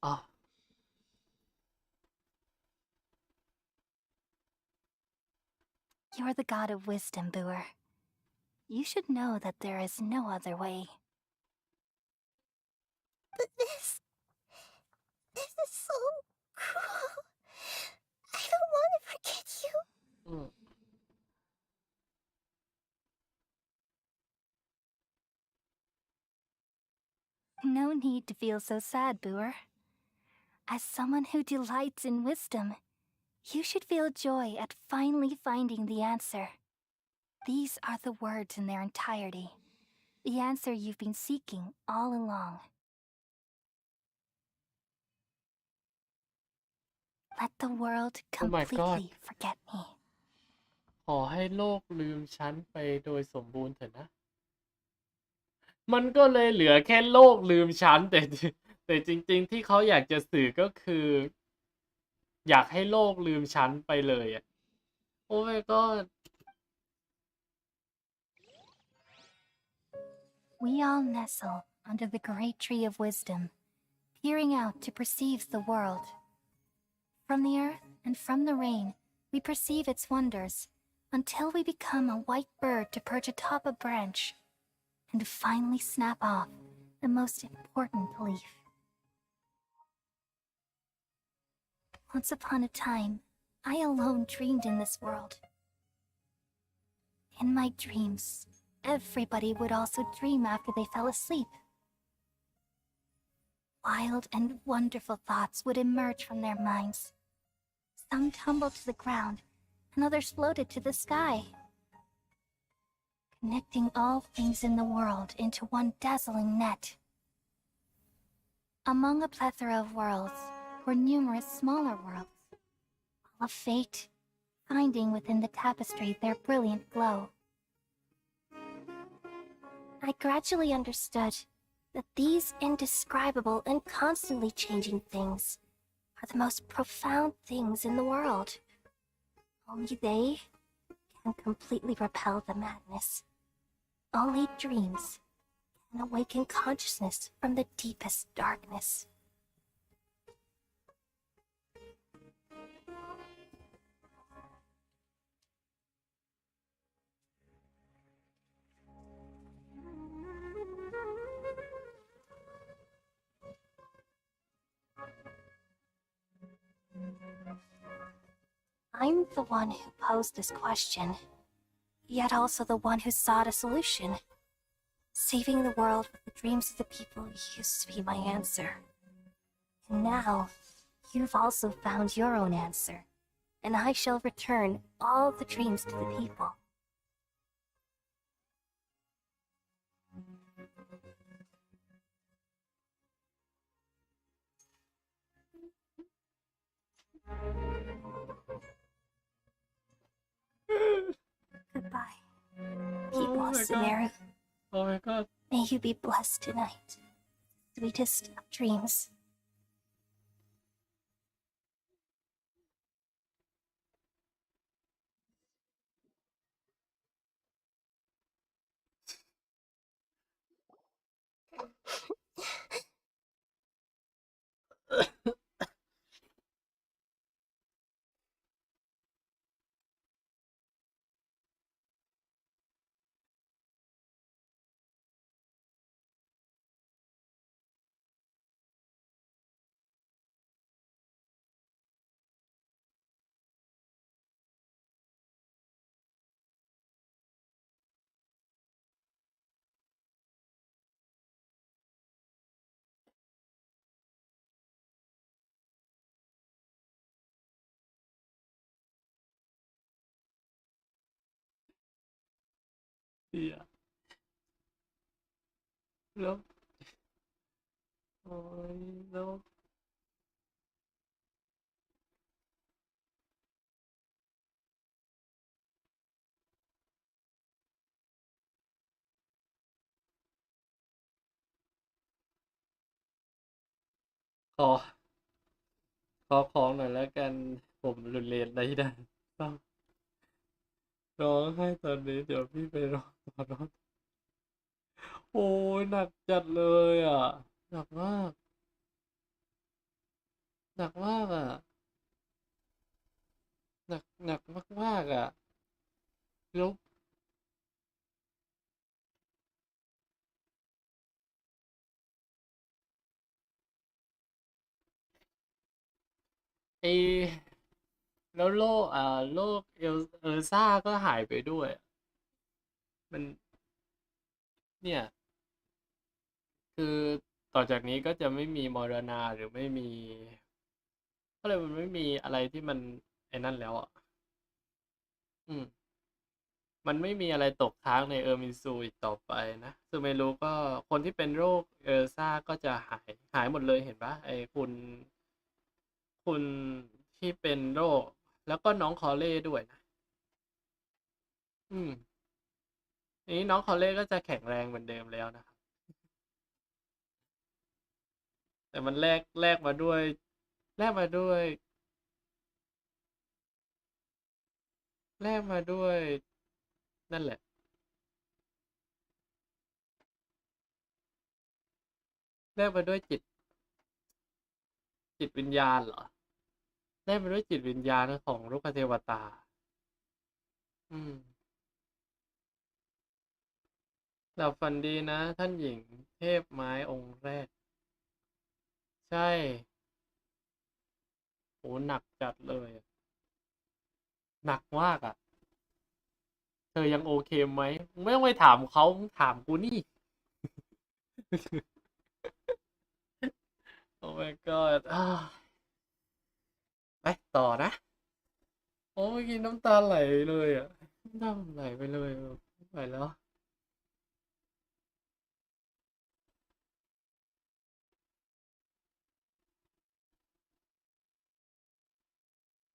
S1: อ๋อ
S3: You're the god of wisdom, Booer. You should know that there is no other way.
S2: But this is so cruel. I don't want to forget you.
S1: อืม
S3: No need to feel so sad, Booer. As someone who delights in wisdom, you should feel joy at finally finding the answer. These are the words in their entirety, the answer you've been seeking all along. Let the world
S1: Oh my God.
S3: completely forget me.
S1: ขอให้โลกลืมฉันไปโดยสมบูรณ์เถอะนะ มันก็เลยเหลือแค่โลกลืมฉันแต่จริงๆที่เขาอยากจะสื่อก็คือ อยากให้โลกลืมฉันไปเลยอ่ะ โอ้ my god
S3: We all nestle under the great tree of wisdom, peering out to perceive the world. From the earth and from the rain, we perceive its wonders, until we become a white bird to perch atop a branch and finally snap off the most important leaf. Once upon a time, I alone dreamed in this world. In my dreams, everybody would also dream after they fell asleep. Wild and wonderful thoughts would emerge from their minds. Some tumbled to the ground, and others floated to the sky, connecting all things in the world into one dazzling net. Among a plethora of worlds were numerous smaller worlds, all of fate, finding within the tapestry their brilliant glow. I gradually understood that these indescribable and constantly changing things are the most profound things in the world. Only they can completely repel the madness. Only dreams can awaken consciousness from the deepest darkness. I'm the one who posed this question, yet also the one who sought a solution. Saving the world with the dreams of the people used to be my answer. And now, you've also found your own answer, and I shall return all the dreams to the people. Goodbye, people
S1: Oh
S3: of
S1: my god.
S3: Sumeru.
S1: Oh my god.
S3: May you be blessed tonight. Sweetest of dreams.
S1: Yeah. แล้วโอ้ยแล้วขอของหน่อยแล้วกัน ผมหลุดเรียนได้ได้ต้องร้องให้ตอนนี้เดี๋ยวพี่ไปร้องต่อร้องโอ้ยหนักจัดเลยอ่ะ หนักมาก หนักมากอ่ะ หนักมากๆอ่ะแล้วไอ้แล้วโลกเอลซ่าก็หายไปด้วยอะมันเนี่ย คือต่อจากนี้ก็จะไม่มีมรณาหรือไม่มีก็เลยมันไม่มีอะไรที่มันไอ้นั่นแล้วอ่ะ อืม มันไม่มีอะไรตกค้างในเออร์มินซูอีกต่อไปนะซูเมรุก็คนที่เป็นโรคเออร์ซ่าก็จะหายหมดเลยเห็นปะไอ้คุณที่เป็นโรค แล้วก็น้องคอเล่ด้วยนะ อืมทีนี้น้องคอเล่ก็จะแข็งแรงเหมือนเดิมแล้วนะครับ แต่มันแลกมาด้วยแลกมาด้วยแลกมาด้วยนั่นแหละ แลกมาด้วยจิตวิญญาณเหรอแลกมาด้วยจิตวิญญาณของลูกเทวตา อื อืมหลับฝันดีนะ ท่านหญิงเทพไม้องค์แรก ใช่โหหนักจัดเลยอะหนักมากอ่ะ เธอยังโอเคไหมมึงไม่ต้องไปถามเขามึงถามกูนี่ โอ้ my god ไปต่อนะ โอ้เมื่อกี้น้ำตาไหลเลยอ่ะน้ำตาไหลไปเลยไม่ไหวแล้ว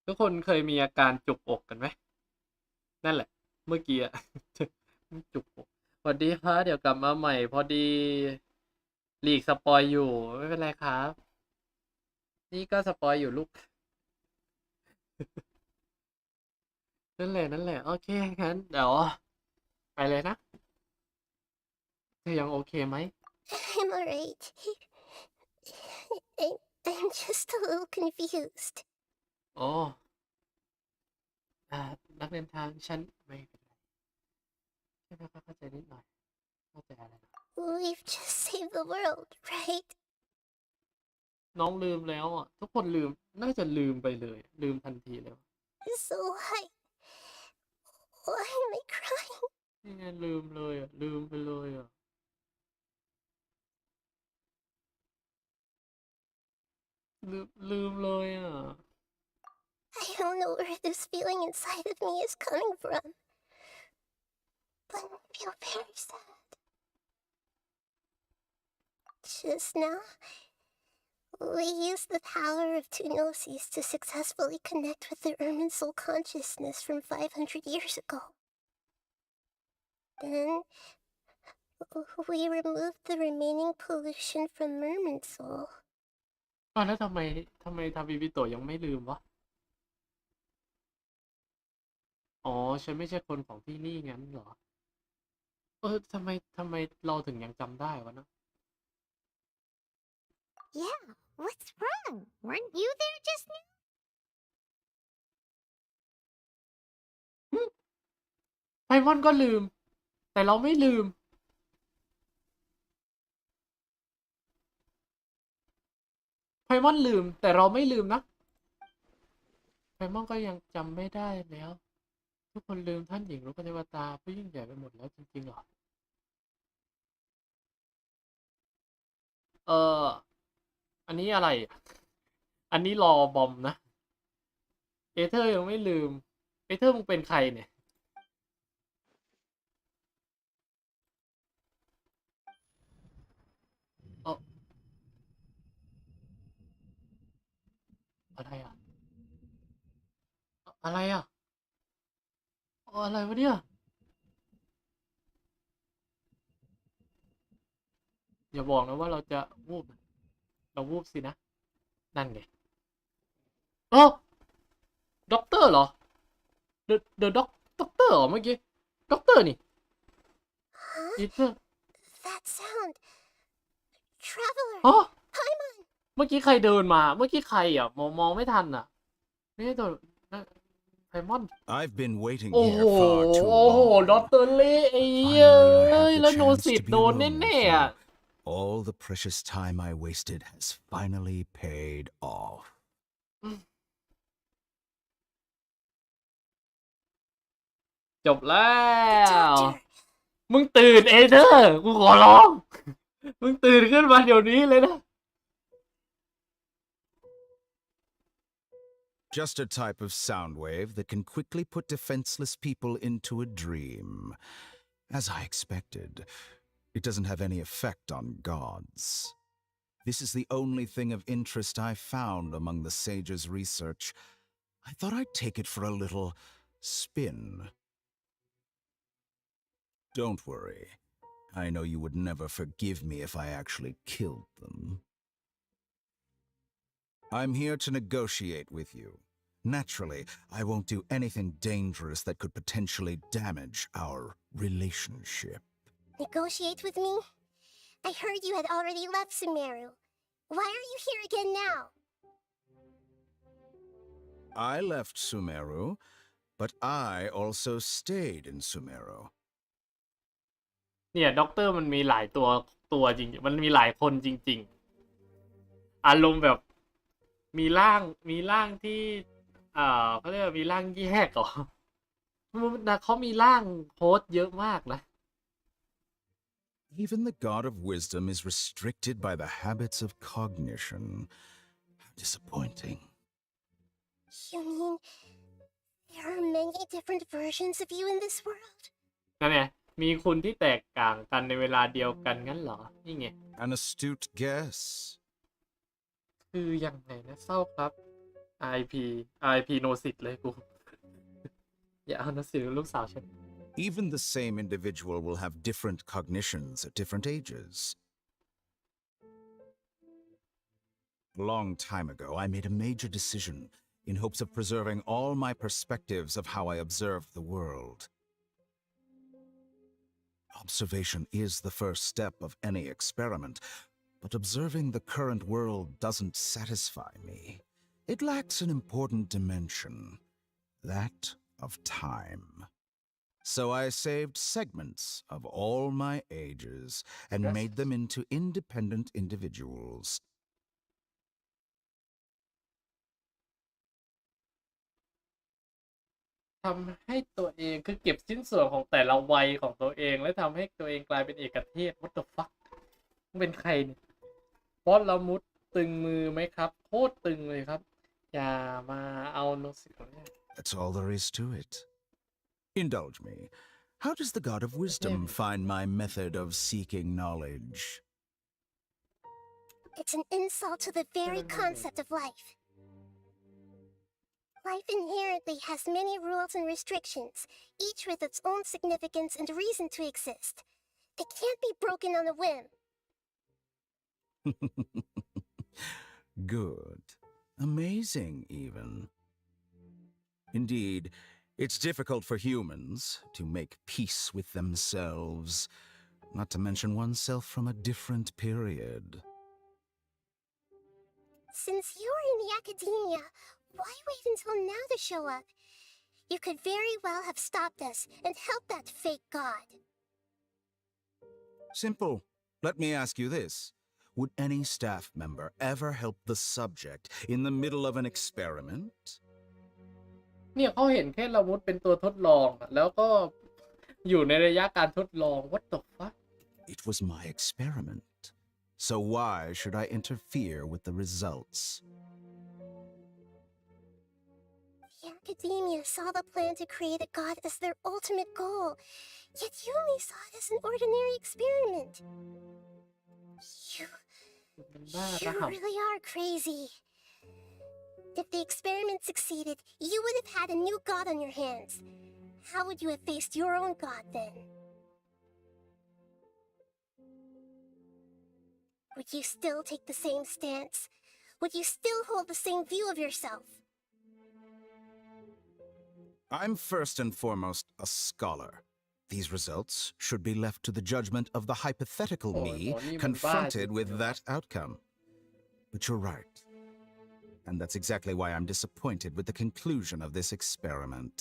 S1: ทุกคนเคยมีอาการจุกอกกันไหม นั่นแหละ เมื่อกี้อะ จุกอกสวัสดีครับเดี๋ยวกลับมาใหม่ พอดีลีกสปอยอยู่ ไม่เป็นไรครับ นี่ก็สปอยอยู่ลูก นั่นแหละ นั่นแหละ โอเค งั้นเดี๋ยวไปเลยนะ เธอยังโอเคไหม
S2: I'm alright. I'm just a little confused.
S1: โอ้นักเดินทางฉันไม่เป็นไรแค่ไม่ค่อยเข้าใจนิดหน่อย เข้าใจอะไรนะ
S2: We've just saved the world, right?
S1: น้องลืมแล้วอ่ะ ทุกคนลืม น่าจะลืมไปเลย ลืมทันทีเลย
S2: So why am I crying?
S1: นี่ไงลืมเลยอ่ะ ลืมไปเลยอ่ะ ลืมเลยอ่ะ
S2: I don't know where this feeling inside of me is coming from, but I feel very sad. Just now, we used the power of two gnosis to successfully connect with the Ermin soul consciousness from 500 years ago. Then, we removed the remaining pollution from Merman soul.
S1: แล้วทำไมทาบิบิโตะยังไม่ลืมวะ อ๋อ ฉันไม่ใช่คนของที่นี่งั้นเหรอ ทำไมเราถึงยังจำได้วะนะ
S2: Yeah, what's wrong? Weren't you there just now?
S1: ไพมอนก็ลืม แต่เราไม่ลืม ไพมอนลืม แต่เราไม่ลืมนะ ไพมอนก็ยังจำไม่ได้แล้ว ทุกคนลืมท่านหญิงลูกเทวตาผู้ยิ่งใหญ่ไปหมดแล้วจริงๆเหรอ อันนี้อะไร อันนี้รอบอมนะ เอเธอร์ยังไม่ลืม เอเธอร์มึงเป็นใครเนี่ย อะไรอ่ะ อะไรอ่ะ อะไรวะเนี่ย อย่าบอกนะว่าเราจะวูบนะเราวูบสินะ นั่นไงเออด็อกเตอร์เหรอ เดอะด็อกเตอร์เหรอเมื่อกี้ ด็อกเตอร์นี่
S2: Huh?
S1: อีเตอร์
S2: That sound. Traveler.
S1: อ๋อ
S2: Paimon.
S1: เมื่อกี้ใครเดินมา เมื่อกี้ใครอ่ะ มองไม่ทันอ่ะ ไม่ใช่ตัวไพมอน
S6: I've been waiting
S1: โอ้
S6: here
S1: โห
S6: far too
S1: ด็อก
S6: long.
S1: เตอร์เล่ไอ้เหี้ย
S6: Finally, I
S1: เอ้ย
S6: have
S1: แล้ว
S6: the
S1: โน
S6: chance
S1: สิต
S6: to be
S1: โดน
S6: alone
S1: แน่
S6: with
S1: ๆอ่ะ
S6: you. All the precious time I wasted has finally paid off.
S1: จบแล้ว
S2: Doctor.
S1: มึงตื่นเอเธอร์กูขอร้อง มึงตื่นขึ้นมาเดี๋ยวนี้เลยนะ
S6: Just a type of sound wave that can quickly put defenseless people into a dream. As I expected, it doesn't have any effect on gods. This is the only thing of interest I found among the sage's research. I thought I'd take it for a little spin. Don't worry. I know you would never forgive me if I actually killed them. I'm here to negotiate with you. Naturally, I won't do anything dangerous that could potentially damage our relationship.
S2: Negotiate with me? I heard you had already left Sumeru. Why are you here again now?
S6: I left Sumeru But I also stayed in Sumero.
S1: เนี่ยด็อกเตอร์มันมีหลายตัวจริงๆมันมีหลายคนจริงๆอารมณ์แบบมีร่างที่เขาเรียกว่ามีร่างแยกเหรอเขามีร่างโฮสต์เยอะมากนะ
S6: Even the god of wisdom is restricted by the habits of cognition. How disappointing.
S2: You mean there are many different versions of you in this world?
S1: นั่นไงมีคนที่แตกต่างกันในเวลาเดียวกันงั้นเหรอนี่ไง
S6: An astute guess.
S1: คือยังไงนะเศร้าครับ RIP no สิทธิ์เลยกู อย่าเอานะสิลูกสาวฉัน
S6: Even the same individual will have different cognitions at different ages. A long time ago, I made a major decision in hopes of preserving all my perspectives of how I observed the world. Observation is the first step of any experiment, but observing the current world doesn't satisfy me. It lacks an important dimension, that of time. So I saved segments of all my ages and made them into independent individuals.
S1: ทำให้ตัวเองคือเก็บชิ้นส่วนของแต่ละวัยของตัวเองและทำให้ตัวเองกลายเป็นเอกเทศ What the fuck มึงเป็นใครเนี่ยบอสละมุดตึงมือไหมครับโคตรตึงเลยครับอย่ามาเอาโนสิของเนี่ย
S6: That's all there is to it. Indulge me. How does the god of wisdom find my method of seeking knowledge?
S2: It's an insult to the very concept of life. Life inherently has many rules and restrictions, each with its own significance and reason to exist. It can't be broken on a whim.
S6: Good. Amazing, even. Indeed, it's difficult for humans to make peace with themselves, not to mention oneself from a different period.
S2: Since you're in the academia, why wait until now to show up? You could very well have stopped us and helped that fake god.
S6: Simple. Let me ask you this. Would any staff member ever help the subject in the middle of an experiment?
S1: เนี่ยเขาเห็นแค่ละมุดเป็นตัวทดลองอะแล้วก็อยู่ในระยะการทดลอง What the fuck
S6: It was my experiment. So why should I interfere with the results?
S2: The academia saw the plan to create a god as their ultimate goal, yet you only saw it as an ordinary experiment. You
S1: มันบ้าระห่ำ
S2: really are crazy. If the experiment succeeded, you would have had a new god on your hands. How would you have faced your own god then? Would you still take the same stance? Would you still hold the same view of yourself?
S6: I'm first and foremost a scholar. These results should be left to the judgment of the hypothetical me confronted with that outcome. But you're right. And that's exactly why I'm disappointed with the conclusion of this experiment.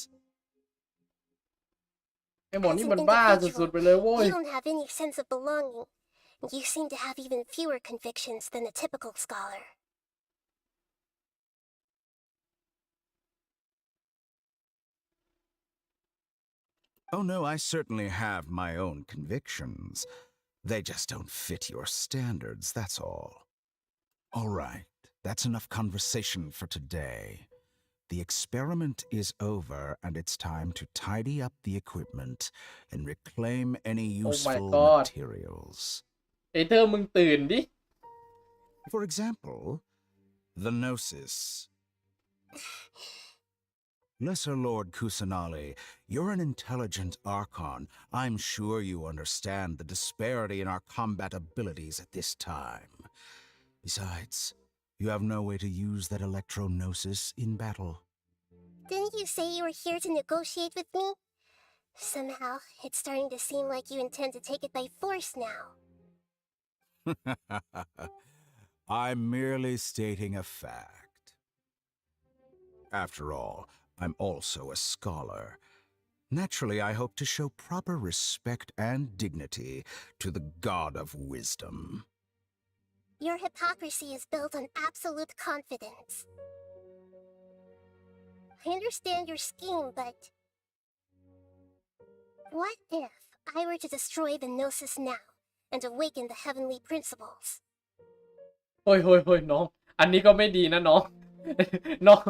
S1: ไอ้หมอ
S2: As
S1: นี่
S2: an
S1: มันบ้าสุด
S2: individual,
S1: ๆไปเลยโว้ย
S2: you don't have any sense of belonging. You seem to have even fewer convictions than a typical scholar.
S6: Oh no, I certainly have my own convictions. They just don't fit your standards, that's all. All right, that's enough conversation for today. The experiment is over, and it's time to tidy up the equipment and reclaim any useful
S1: God.
S6: materials.
S1: ไอ้เธอมึงตื่นดิ
S6: For example, the Gnosis. Lesser Lord Kusanali, you're an intelligent Archon. I'm sure you understand the disparity in our combat abilities at this time. Besides, you have no way to use that electro-gnosis in battle.
S2: Didn't you say you were here to negotiate with me? Somehow, it's starting to seem like you intend to take it by force now.
S6: I'm merely stating a fact. After all, I'm also a scholar. Naturally, I hope to show proper respect and dignity to the God of wisdom.
S2: Your hypocrisy is built on absolute confidence. I understand your scheme, but... What if I were to destroy the Gnosis now and awaken the heavenly principles?
S1: โอ้ยน้อง อันนี้ก็ไม่ดีนะน้อง น้อง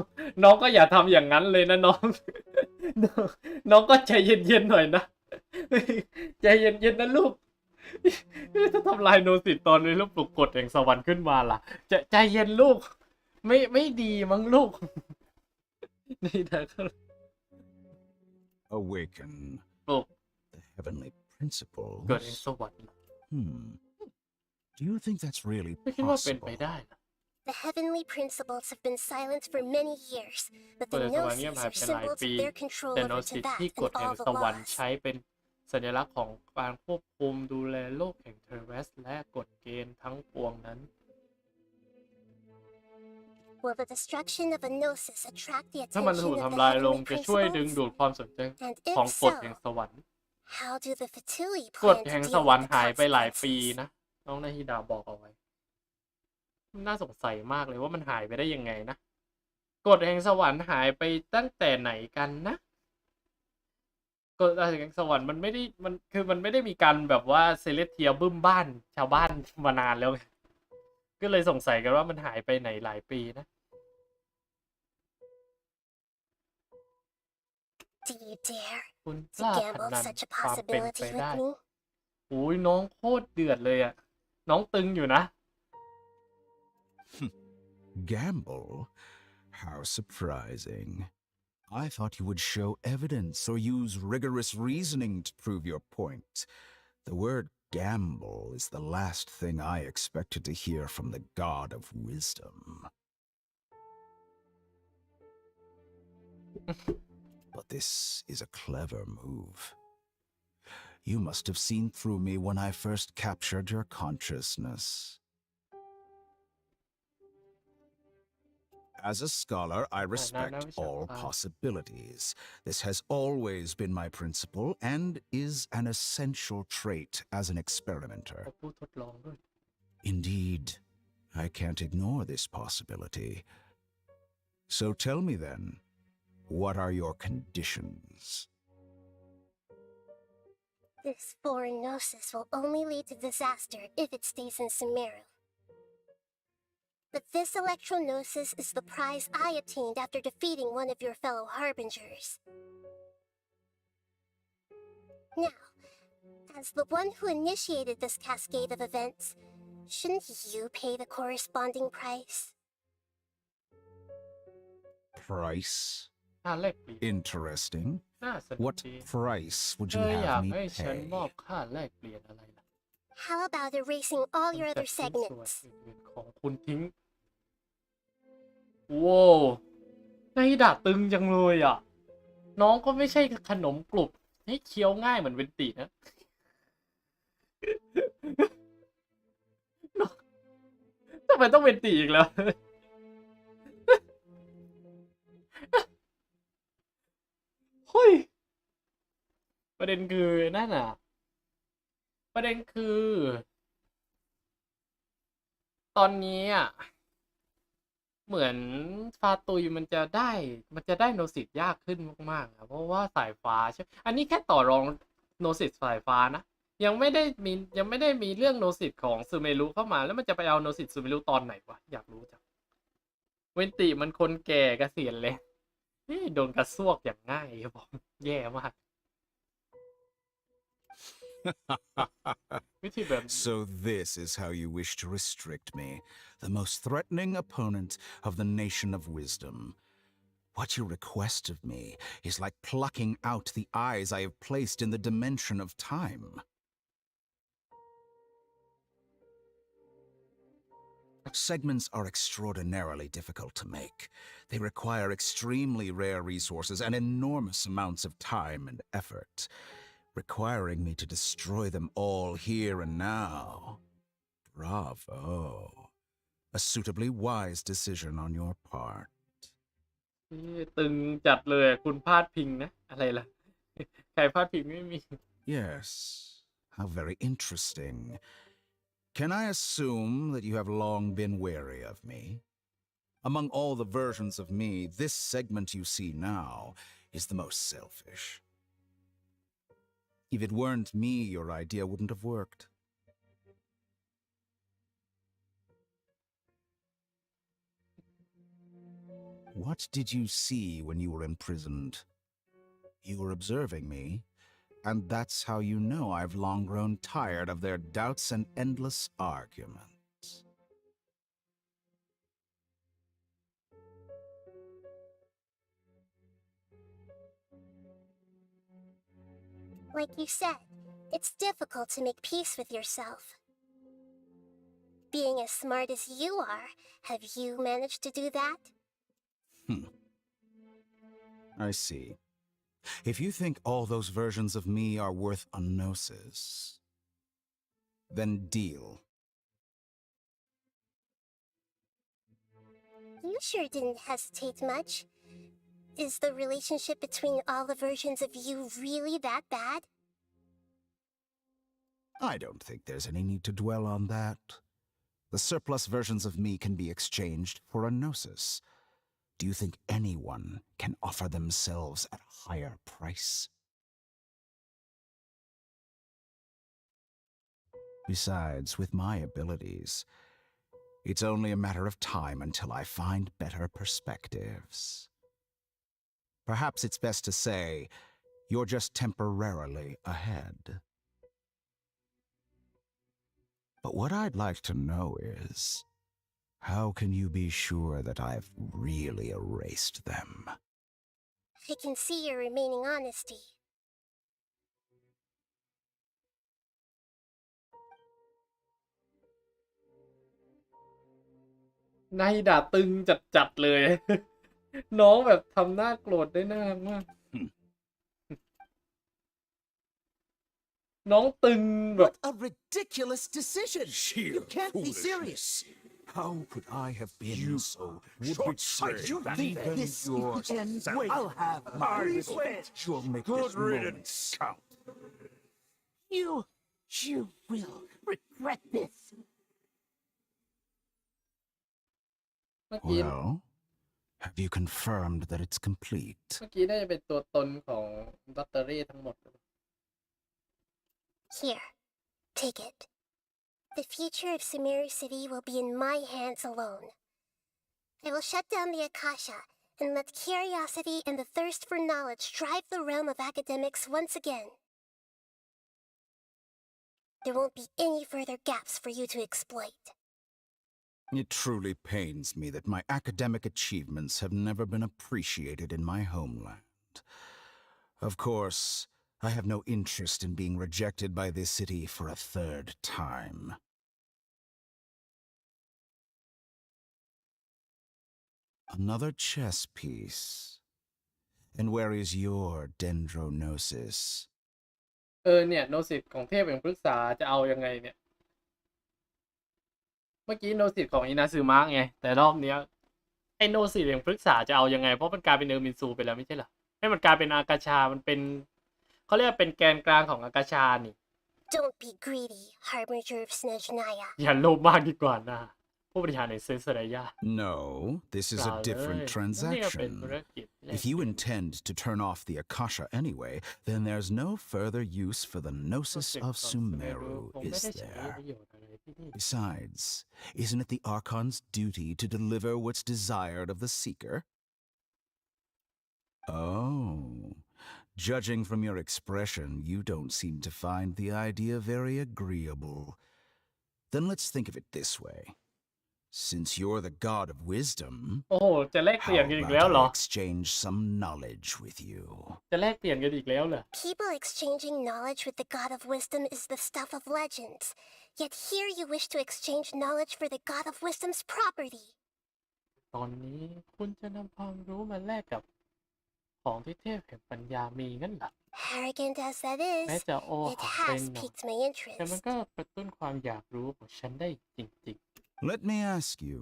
S1: น้องก็อย่าทำอย่างนั้นเลยนะน้อง น้องก็ใจเย็นๆหน่อยนะ ใจเย็นๆนะลูก ถ้าทำลายโนสิตตอนนี้แล้วปลุกกฎแห่งสวรรค์ขึ้นมาล่ะ ใจเย็นลูก ไม่ดีมั้งลูก นี่แต่ก็
S6: Awaken
S1: ปลุก
S6: the heavenly principles.
S1: กฎแห่งสวรรค์
S6: Do you think that's really
S1: ไม่คิดว่าเป็นไป
S6: possible?
S1: ได้นะ
S2: The heavenly principles have been silent for many years, but
S1: กฎ
S2: the
S1: แห่งสวรรค์เงียบ
S2: Gnosis
S1: หาย
S2: are
S1: ไปหลาย
S2: symbols
S1: ปี
S2: of their control
S1: แต่โน
S2: over
S1: สิต
S2: Tibet
S1: ที่กฎ
S2: and
S1: แห่ง
S2: all
S1: ส
S2: the
S1: วรรค์
S2: laws.
S1: ใช้เป็นสัญลักษณ์ของการควบคุมดูแลโลกแห่งเทเวสและกฎเกณฑ์ทั้งปวงนั้น
S2: Will the destruction of a Gnosis attract the
S1: ถ้ามัน
S2: attention
S1: ถูก
S2: of the
S1: ทำลายลง
S2: heavenly
S1: จะช่วยดึง
S2: principles?
S1: ดูดความสนใจ
S2: And
S1: ของ
S2: if
S1: กฎแห่ง
S2: so,
S1: สวรรค์
S2: how do the Fatui
S1: กฎ
S2: plan
S1: แห่ง
S2: to
S1: ส
S2: deal
S1: วรร
S2: with
S1: ค์
S2: the
S1: หายไปหลายปี
S2: consequences?
S1: นะ น้องนาฮิดาบอกเอาไว้ น่าสงสัยมากเลยว่ามันหายไปได้ยังไงนะ กฎแห่งสวรรค์หายไปตั้งแต่ไหนกันนะ กฎแห่งสวรรค์มันไม่ได้มันไม่ได้มีการแบบว่าเซเลสเทียบึ้มบ้านชาวบ้านมานานแล้วไง ก็เลยสงสัยกันว่ามันหายไปไหนหลายปีนะ
S2: Do you dare
S1: คุณก
S2: to
S1: ล้าพ
S2: gamble
S1: นัน
S2: such a
S1: ความเป็นไป
S2: possibility
S1: ได้
S2: with me?
S1: โอ้ยน้องโคตรเดือดเลยอะน้องตึงอยู่นะ
S6: Gamble? How surprising. I thought you would show evidence or use rigorous reasoning to prove your point. The word gamble is the last thing I expected to hear from the God of wisdom. But this is a clever move. You must have seen through me when I first captured your consciousness. As a scholar, I respect all possibilities. This has always been my principle and is an essential trait as an experimenter.
S1: เขาพูดทดลองด้วย
S6: Indeed, I can't ignore this possibility. So tell me then, what are your conditions?
S2: This foreign Gnosis will only lead to disaster if it stays in Sumeru. But this electro-Gnosis is the prize I attained after defeating one of your fellow Harbingers. Now, as the one who initiated this cascade of events, shouldn't you pay the corresponding price?
S6: Price?
S1: ค่าแลกเปลี่ยน
S6: Interesting.
S1: น่าสนุก
S6: What
S1: ดี
S6: price would
S1: เธ
S6: you
S1: ออยาก
S6: have
S1: ให้
S6: me
S1: ฉันมอบ
S6: pay?
S1: ค่าแลกเปลี่ยนอะไรล่ะ
S2: How about erasing all your
S1: จั
S2: other
S1: ดชิ้นส่วน
S2: segments?
S1: อื่นๆของคุณทิ้ง โว้วนาฮิดะตึงจังเลยอ่ะ น้องก็ไม่ใช่ขนมกรุบให้เคี้ยวง่ายเหมือนเวนตินะ น้องทำไมต้องเวนติอีกแล้ว เฮ้ย ประเด็นคือนั่นน่ะ ประเด็นคือ ตอนนี้อ่ะ เหมือนฟาตุยมันจะได้โนสิตยากขึ้นมากๆอะเพราะว่าสายฟ้าใช่ อันนี้แค่ต่อรองโนสิตสายฟ้านะ ยังไม่ได้มีเรื่องโนสิตของซูเมรุเข้ามา แล้วมันจะไปเอาโนสิตซูเมรุตอนไหนวะ อยากรู้จัง เวนติมันคนแก่เกษียณเลยนี่โดนกระซวกอย่างง่ายครับผมแย่มาก วิธีแบบ
S6: So this is how you wish to restrict me, the most threatening opponent of the nation of wisdom. What you request of me is like plucking out the eyes I have placed in the dimension of time. Segments are extraordinarily difficult to make. They require extremely rare resources and enormous amounts of time and effort, requiring me to destroy them all here and now. Bravo. A suitably wise decision on your part.
S1: นี่ตึงจัดเลยคุณพาดพิงนะอะไรล่ะ ใครพาดพิงไม่มี
S6: Yes, how very interesting. Can I assume that you have long been wary of me? Among all the versions of me, this segment you see now is the most selfish. If it weren't me, your idea wouldn't have worked. What did you see when you were imprisoned? You were observing me, and that's how you know I've long grown tired of their doubts and endless arguments.
S2: Like you said, it's difficult to make peace with yourself. Being as smart as you are, have you managed to do that?
S6: I see. If you think all those versions of me are worth a gnosis, then deal.
S2: You sure didn't hesitate much. Is the relationship between all the versions of you really that bad?
S6: I don't think there's any need to dwell on that. The surplus versions of me can be exchanged for a gnosis. Do you think anyone can offer themselves at a higher price? Besides, with my abilities, it's only a matter of time until I find better perspectives. Perhaps it's best to say, you're just temporarily ahead. But what I'd like to know is, how can you be sure that I've really erased them?
S2: I can see your remaining honesty.
S1: นายด่าตึงจัดๆเลย น้องแบบทำหน้าโกรธได้น่ารักมาก น้องตึงแบบ
S7: What a ridiculous decision!
S6: Sheer
S7: You can't be
S6: foolishness.
S7: serious.
S6: How could I have been so
S7: short-sighted. You think this ends? Wait, I'll have my revenge.
S6: You'll make
S7: Good
S6: this moment
S7: riddance.
S6: count.
S7: You will regret this.
S1: เมื่อกี้
S6: Well, have you confirmed that it's complete?
S1: เมื่อกี้น่าจะเป็นตัวตนของลอตเตอรี่ทั้งหมด
S2: Here, take it. The future of Sumeru City will be in my hands alone. I will shut down the Akasha and let curiosity and the thirst for knowledge drive the realm of academics once again. There won't be any further gaps for you to exploit.
S6: It truly pains me that my academic achievements have never been appreciated in my homeland. Of course, I have no interest in being rejected by this city for a third time. Another chess piece. And where is your dendronosis?
S1: เนี่ยโนสิตของเทพแห่งพฤกษาจะเอายังไงเนี่ย เมื่อกี้โนสิตของอินาซึมะไง แต่รอบเนี้ยไอโนสิตแห่งพฤกษาจะเอายังไง เพราะมันกลายเป็นเออร์มินซูไปแล้วไม่ใช่เหรอ ให้มันกลายเป็นอากาชา มันเป็นเขาเรียกว่าเป็นแกนกลางของอากาชานี่
S2: Don't be greedy, Harbinger of Snezhnaya.
S1: อย่าโลภมากดีกว่านะผู้บริหารในเซนเซอร์ยา
S6: No, this is
S1: เปล่า
S6: a
S1: เลย
S6: different
S1: นี่ก็เป็น
S6: transaction.
S1: ธุรกิจแลก
S6: If you intend to turn off the Akasha anyway, then there's no further use for the
S1: โปร
S6: Gnosis
S1: เจกต์
S6: of
S1: ของซูเมรุ
S6: Sumeru,
S1: คงไม่
S6: is
S1: ได้ใช้
S6: there?
S1: ประโยชน์อะไรที่นี่
S6: Besides, isn't it the Archon's duty to deliver what's desired of the Seeker? Oh, judging from your expression, you don't seem to find the idea very agreeable. Then let's think of it this way. Since you're the god of wisdom,
S1: โอ้โห จะแลกเป
S6: how
S1: ลี่ยนกันอีกแล้วเหรอ
S6: about I exchange some knowledge with you?
S1: จะแลกเปลี่ยนกันอีกแล้วเหรอ
S2: People exchanging knowledge with the God of Wisdom is the stuff of legends. Yet here you wish to exchange knowledge for the God of Wisdom's property.
S1: ตอนนี้คุณจะนำความรู้มาแลกกับของที่เทพแห่งปัญญามีงั้นเหรอ
S2: Arrogant as that
S1: แม้
S2: is,
S1: จะโอ
S2: it
S1: หังเป็น
S2: has
S1: หน่อย
S2: piqued my
S1: แต่มัน
S2: interest.
S1: ก็กระตุ้นความอยากรู้ของฉันได้จริง
S6: Let me ask you,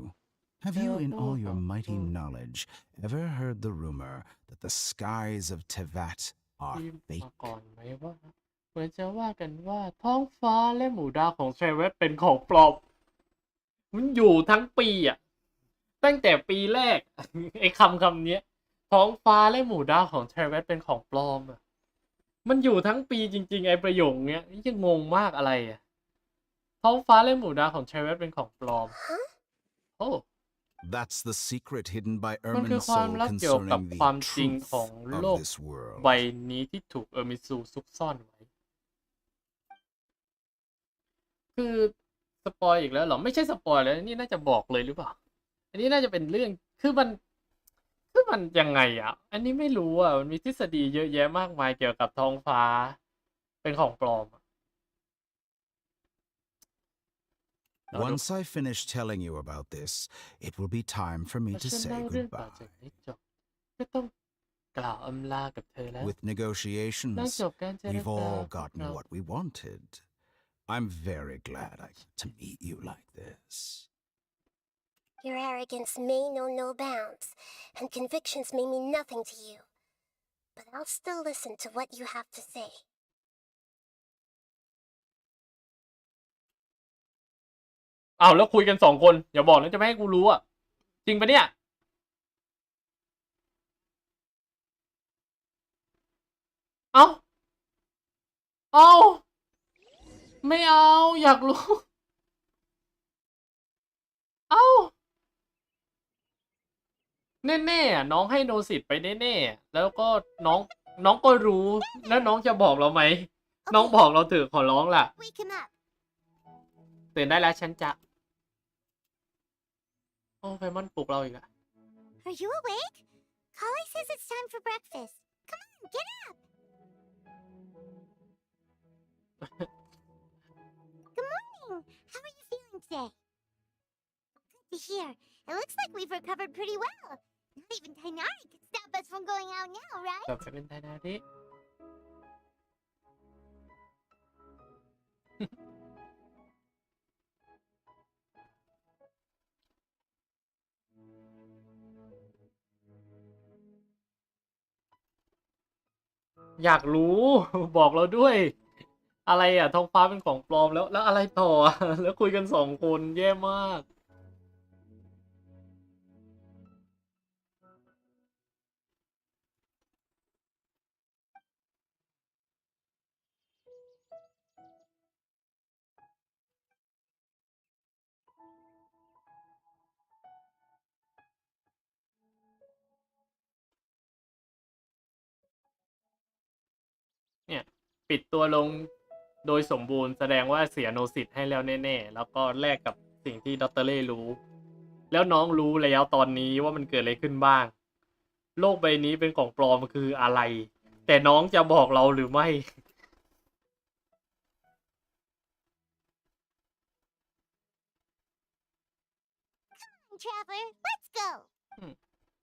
S6: Have you, in all your mighty knowledge, ever heard the rumor that the skies of Tevat are
S1: ที่มา
S6: fake?
S1: ก่อนไหมว่าเหมือนจะว่ากันว่าท้องฟ้าและหมู่ดาวของเทรเวสเป็นของปลอมมันอยู่ทั้งปีอ่ะตั้งแต่ปีแรก ไอ้คำนี้ท้องฟ้าและหมู่ดาวของเทรเวสเป็นของปลอมอ่ะมันอยู่ทั้งปีจริงๆไอ้ประโยคเนี้ยยังงงมากอะไรอ่ะท้องฟ้าและหมู่ดาวของเทรเวสเป็นของปลอมโอ้
S6: That's the secret hidden by
S1: มันคือ
S6: Ermin's
S1: ความ
S6: soul
S1: ลับเกี่ยวกับ
S6: concerning
S1: ความ
S6: the
S1: จริง
S6: truth
S1: ของโล
S6: of
S1: ก
S6: this world.
S1: ใบนี้ที่ถูกเออร์มิซูซุกซ่อนไว้คือสปอยอีกแล้วเหรอไม่ใช่สปอยแล้วนี่น่าจะบอกเลยหรือเปล่าอันนี้น่าจะเป็นเรื่องคือมันยังไงอ่ะอันนี้ไม่รู้อ่ะมันมีทฤษฎีเยอะแยะมากมายเกี่ยวกับท้องฟ้าเป็นของปลอมอะ
S6: Once I finish telling you about this, it will be time for me
S1: ถ้า
S6: to
S1: ฉัน
S6: say
S1: เล่าเรื่องต่อ
S6: goodbye.
S1: จากนี้จบก็ต้องกล่าวอำลากับเธอแล้ว
S6: With
S1: หลัง
S6: negotiations,
S1: จบการเจร
S6: we've
S1: จา
S6: all
S1: พวก
S6: gotten
S1: เรา
S6: what we wanted. I'm very glad I got to meet you like this.
S2: Your arrogance may know no bounds, and convictions may mean nothing to you. But I'll still listen to what you have to say.
S1: อ้าวแล้วคุยกัน2 คนอย่าบอกนะจะไม่ให้กูรู้อ่ะจริงปะเนี่ยเอ้าไม่เอาอยากรู้เอ้าแน่ๆอะน้องให้โนสิตไปแน่ๆแล้วก็น้องก็รู้แล้วน้องจะบอกเราไหมน้องบอกเราเถอะขอร้องล่ะ
S2: Wake him up.
S1: ตื่นได้แล้วฉันจะโอ้ไพมอนปลุกเราอีกอะ
S2: Are you awake? Kali says it's time for breakfast. Come on, get up. Good morning. How are you feeling today? Good to hear. It looks like we've recovered pretty well. Not even Tainari could stop us from going out now, right?
S1: กลับไปเป็นไทนาริ อยากรู้ บอกเราด้วย อะไรอ่ะท้องฟ้าเป็นของปลอมแล้วอะไรต่ออะ แล้วคุยกัน2 คนแย่มาก เนี่ย ปิดตัวลงโดยสมบูรณ์แสดงว่าเสียโนสิตให้แล้วแน่ๆแล้วก็แลกกับสิ่งที่ดรเล่รู้ แล้วน้องรู้แล้วตอนนี้ว่ามันเกิดอะไรขึ้นบ้าง โลกใบนี้เป็นของปลอมคืออะไร แต่น้องจะบอกเราหรือไม่
S2: Traveler, let's go.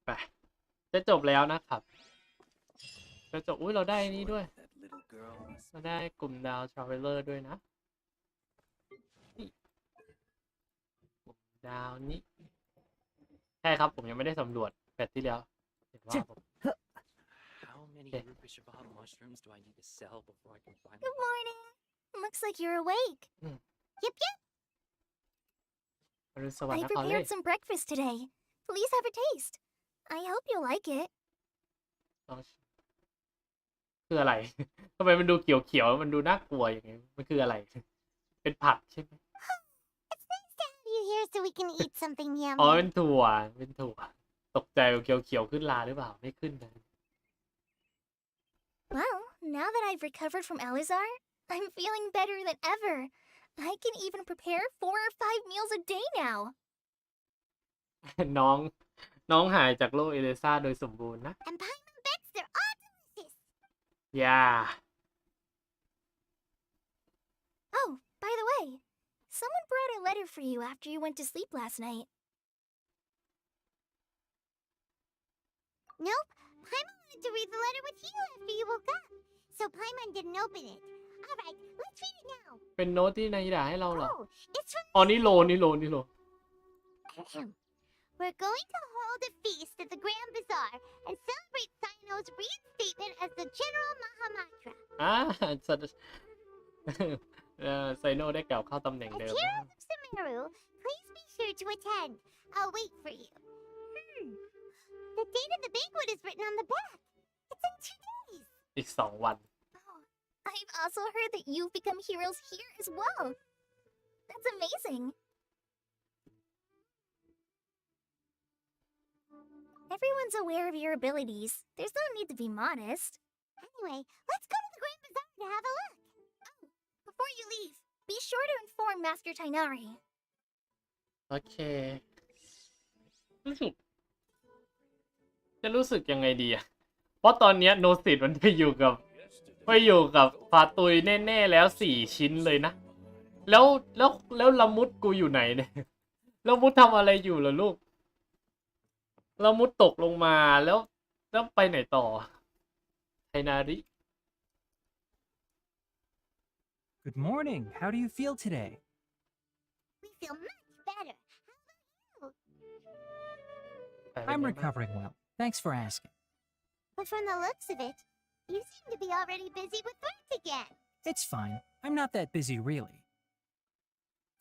S1: ไปจะจบแล้วนะครับจะจบอุ้ยเราได้นี้ด้วย เราได้กลุ่มดาวทราเวลเลอร์ด้วยนะนี่กลุ่มดาวนี้ใช่ครับผมยังไม่ได้สำรวจแพทที่แล้วเห็นว่าผม
S5: How many
S1: Okay.
S5: Rupa Shabab mushrooms do I need to sell before I can finally?
S2: Good morning. Looks like you're awake.
S1: Mm.
S2: Yep, yep.
S1: อรุณสวัสดิ์
S3: I
S1: นะเขาเลย
S3: prepared some breakfast today. Please have a taste. I hope you'll like it.
S1: คืออะไร ทำไมมันดูเขียวๆมันดูน่ากลัวอย่างงี้มันคืออะไร เป็นผักใช่ไหม
S2: It's nice to have you here so we can eat something
S1: อ๋อ
S2: yummy.
S1: เป็นถั่วตกใจเขียวๆขึ้นลาหรือเปล่าไม่ขึ้นนะ
S3: Well, now that I've recovered from Elazar, I'm feeling better than ever. I can even prepare 4 or 5 meals a day now.
S1: น้องหายจากโลกเอเลซ่าโดยสมบูรณ์นะ
S2: And Paimon bets they're all delicious.
S1: ย่า
S3: Oh, by the way, someone brought a letter for you after you went to sleep last night.
S2: Nope. Paimon wanted to read the letter with you after you woke up. So Paimon didn't open it. Alright, let's read it now.
S1: เป็นโน้ตที่นายด่าให้เราเหรอ
S2: Oh, it's from
S1: อ๋อนี่โล
S2: We're going to hold a feast at the Grand Bazaar and celebrate Sino's reinstatement as the General Mahamatra.
S1: สะ ไซโนได้กล่าวเข้าตำแหน่ง
S2: As
S1: เดิม
S2: heroes of Sumeru, please be sure to attend. I'll wait for you. The date of the banquet is written on the back. It's in 2 days.
S1: อีก2 วัน
S3: Oh, I've also heard that you've become heroes here as well. That's amazing. Everyone's aware of your abilities. There's no need to be modest.
S2: Anyway, let's go to the Grand Bazaar to have a look.
S3: Oh, before you leave, be sure to inform Master Tainari.
S1: โอเครู้สึกจะรู้สึกยังไงดีอะเพราะตอนเนี้ยโนสิตมันไปอยู่กับฟาตุยแน่ๆแล้ว4 ชิ้นเลยนะแล้วละมุดกูอยู่ไหนเนี่ยละมุดทำอะไรอยู่เหรอลูกละมุดตกลงมาแล้วไปไหนต่อไทนาริ
S8: Good morning. How do you feel today?
S2: We feel much better. How about you?
S8: I'm recovering well. Thanks for asking.
S2: But from the looks of it, you seem to be already busy with work again.
S8: It's fine. I'm not that busy, really.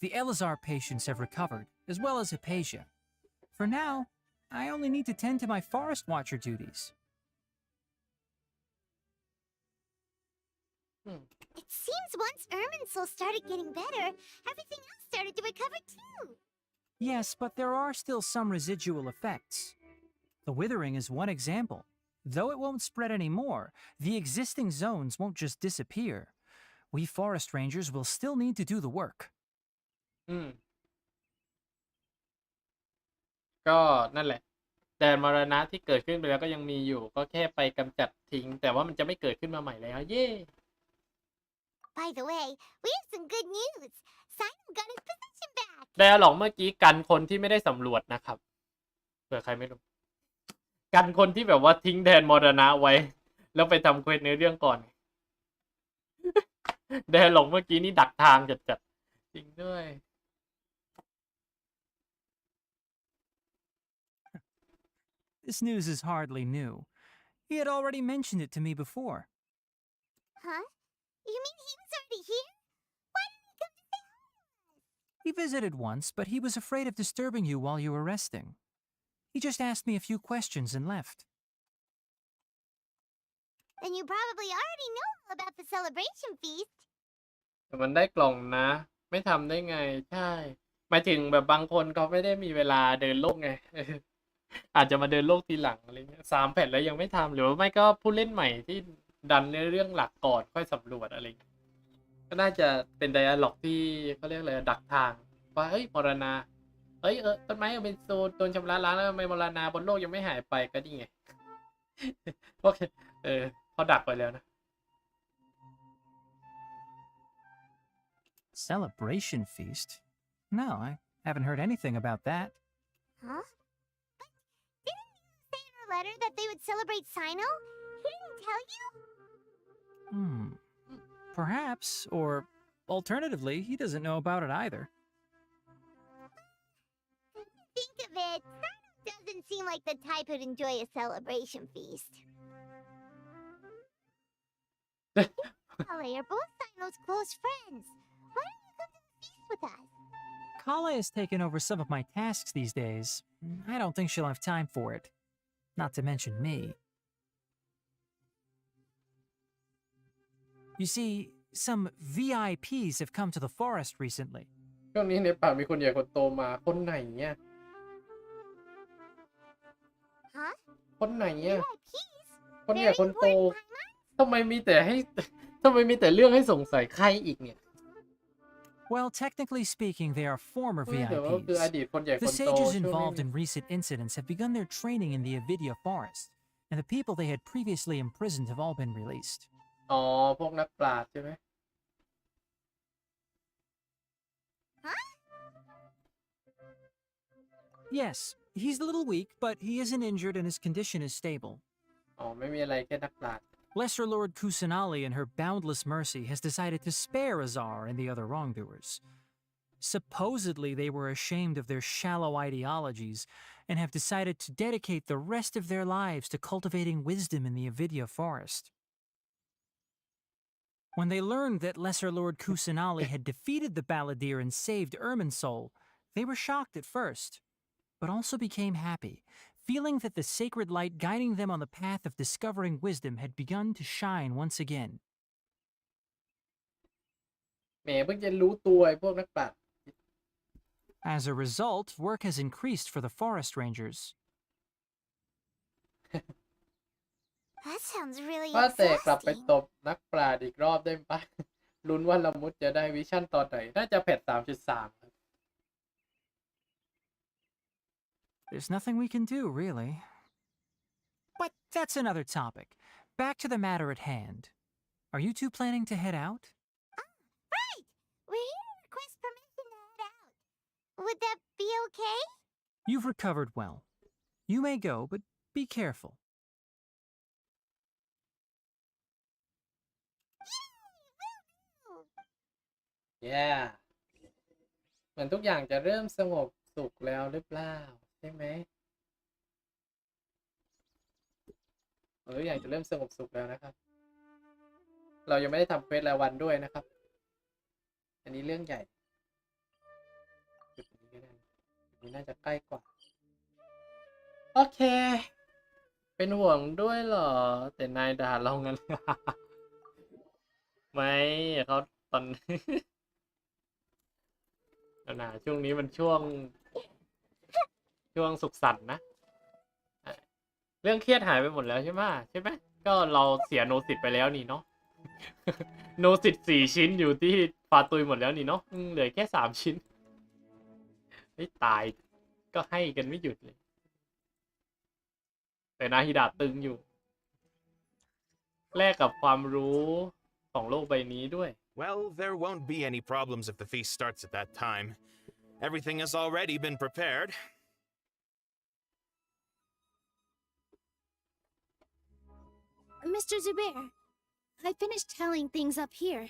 S8: The Elazar patients have recovered, as well as Hypatia. For now, I only need to tend to my forest watcher duties.
S2: It seems once Irminsul started getting better, everything else started to recover too.
S8: Yes, but there are still some residual effects. The withering is one example. Though it won't spread anymore, the existing zones won't just disappear. We forest rangers will still need to do the work.
S1: ก็นั่นแหละแดนมรณะที่เกิดขึ้นไปแล้วก็ยังมีอยู่ก็แค่ไปกำจัดทิ้งแต่ว่ามันจะไม่เกิดขึ้นมาใหม่แล้วเย่
S2: By the way, we have some good news. Sino got his position back.
S1: ไดอะล็อกเมื่อกี้กันคนที่ไม่ได้สำรวจนะครับเผื่อใครไม่รู้กันคนที่แบบว่าทิ้งแดนมรณะไว้ แล้วไปทำเควสในเรื่องก่อน ไดอะล็อกเมื่อกี้นี่ดักทางจัดๆจริงด้วย
S8: This news is hardly new. He had already mentioned it to me before.
S2: Huh? You mean he was already here? Why didn't he come to say hi to us?
S8: He visited once, but he was afraid of disturbing you while you were resting. He just asked me a few questions and left.
S2: Then you probably already know all about the celebration feast.
S1: แต่มันได้กล่องนะ ไม่ทำได้ไงใช่หมายถึงแบบบางคนเขาไม่ได้มีเวลาเดินโลกไง อาจจะมาเดินโลกทีหลังอะไรเงี้ย3 แผ่นแล้วยังไม่ทำหรือว่าไม่ก็ผู้เล่นใหม่ที่ดันในเรื่องหลักก่อนค่อยสำรวจอะไรเงี้ยก็น่าจะเป็นไดอะล็อกที่เขาเรียกอะไรดักทางว่าเฮ้ยมรณะต้นไม้เป็นโซนโดนชำระล้างแล้วทำไมมรณะบนโลกยังไม่หายไปก็นี่ไง โอเคเขาดักไปแล้วนะ
S8: Celebration feast? No, I haven't heard anything about that.
S2: Huh? But didn't you say in her letter that they would celebrate Sino? He didn't tell you?
S8: Perhaps, or alternatively, he doesn't know about it either.
S2: Think of it, Sino doesn't seem like the type who'd enjoy a celebration feast. Kale are both Sino's close friends. Why don't you come to the feast with us?
S8: Kala has taken over some of my tasks these days. I don't think she'll have time for it. Not to mention me. You see, some VIPs have come to the forest recently.
S1: ช่วงนี้ในป่ามีคนใหญ่คนโตมาคนไหนเนี่ย
S2: Huh?
S1: คนไหนเนี่ย
S2: VIPs?
S1: คนใหญ่
S2: Very
S1: คนโต
S2: important Paimon?
S1: ทำไมมีแต่เรื่องให้สงสัยใครอีกเนี่ย
S8: Well, technically speaking, they are former
S1: แต่ว่าคืออ
S8: VIPs.
S1: ดีตคนใหญ่ค
S8: The
S1: นโต
S8: sages
S1: ช่วงนี้
S8: involved in recent incidents have begun their training in the Avidya forest, and the people they had previously imprisoned have all been released.
S1: อ๋อพวกนักปราชญ์ใช่ไหม
S2: Huh?
S8: Yes, he's a little weak, but he isn't injured and his condition is stable.
S1: อ๋อไม่มีอะไรแค่นักปราชญ์
S8: Lesser Lord Kusanali, in her boundless mercy, has decided to spare Azar and the other wrongdoers. Supposedly, they were ashamed of their shallow ideologies and have decided to dedicate the rest of their lives to cultivating wisdom in the Avidya forest. When they learned that Lesser Lord Kusanali had defeated the Balladeer and saved Irminsul, they were shocked at first, but also became happy, feeling that the sacred light guiding them on the path of discovering wisdom had begun to shine once again.
S1: แหมเพิ่งจะรู้ตัวไอ้พวกนักปราชญ์
S8: As a result, work has increased for the forest rangers.
S2: That sounds really
S1: ว่าแต่กลับไป
S2: exhausting.
S1: ตบนักปราชญ์อีกรอบได้ปะ ลุ้นว่าละมุดจะได้วิชั่นตอนไหน น่าจะแพท 3.3 ครับ
S8: There's nothing we can do, really. But that's another topic. Back to the matter at hand. Are you two planning to head out?
S2: Right! We're here to request permission to head out. Would that be okay?
S8: You've recovered well. You may go, but be careful.
S1: Yeah เหมือนทุกอย่างจะเริ่มสงบสุขแล้วหรือเปล่าใช่ไหมเหมือนทุกอย่างจะเริ่มสงบสุขแล้วนะครับ เรายังไม่ได้ทำเควสรายวันด้วยนะครับ อันนี้เรื่องใหญ่จุดนี้ก็ได้จุดนี้น่าจะใกล้กว่า โอเค เป็นห่วงด้วยเหรอ แต่นายด่าเรางั้น ไม่เขาตอน ช่วงนี้มันช่วงสุขสันต์นะ เรื่องเครียดหายไปหมดแล้วใช่ไหมก็เราเสียโนสิตไปแล้วนี่เนาะ โนสิต4 ชิ้นอยู่ที่ฟาตุยหมดแล้วนี่เนาะเหลือแค่3 ชิ้นไม่ตายก็ให้กันไม่หยุดเลย แต่นาฮิดะตึงอยู่ แลกกับความรู้ของโลกใบนี้ด้วย
S9: Well, there won't be any problems if the feast starts at that time. Everything has already been prepared.
S2: Mr. Zubair, I finished tallying things up here.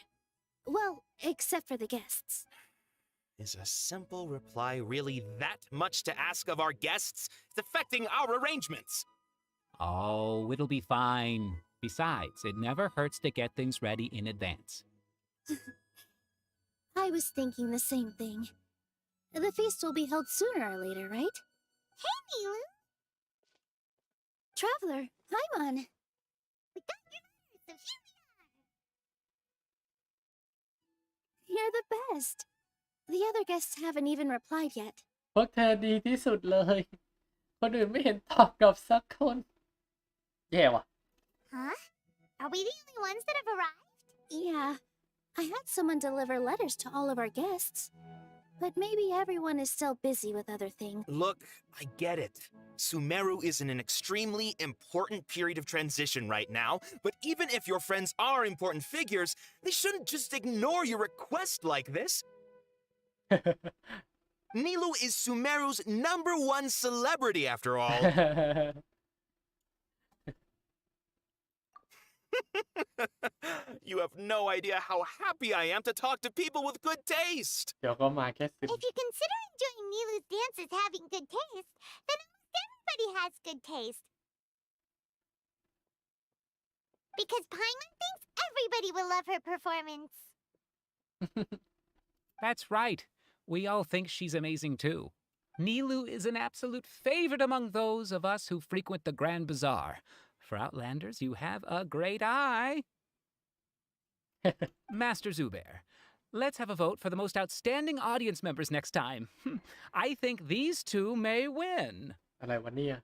S2: Well, except for the guests.
S9: Is a simple reply really that much to ask of our guests? It's affecting our arrangements.
S10: Oh, it'll be fine. Besides, it never hurts to get things ready in advance.
S2: I was thinking the same thing. The feast will be held sooner or later, right? Hey, Milu! Traveler, Paimon! We got your letter, so here we are! You're the best. The other guests haven't even replied yet.
S1: พวกเธอดีที่สุดเลย คนอื่นไม่เห็นตอบกลับสักคน แย่ว่ะ
S2: Huh? Are we the only ones that have arrived? Yeah. I had someone deliver letters to all of our guests. But maybe everyone is still busy with other things.
S9: Look, I get it. Sumeru is in an extremely important period of transition right now, but even if your friends are important figures, they shouldn't just ignore your request like this. Nilu is Sumeru's #1 celebrity after all. You have no idea how happy I am to talk to people with good taste.
S1: เดี๋ยวก็มาแค่10
S2: If you consider enjoying Nilu's dances having good taste, then almost everybody has good taste. Because Paimon thinks everybody will love her performance.
S10: That's right. We all think she's amazing too. Nilu is an absolute favorite among those of us who frequent the Grand Bazaar. For Outlanders, you have a great eye. Master Zubair, let's have a vote for the most outstanding audience members next time. I think these two may win.
S1: อะไรวะเนี่ย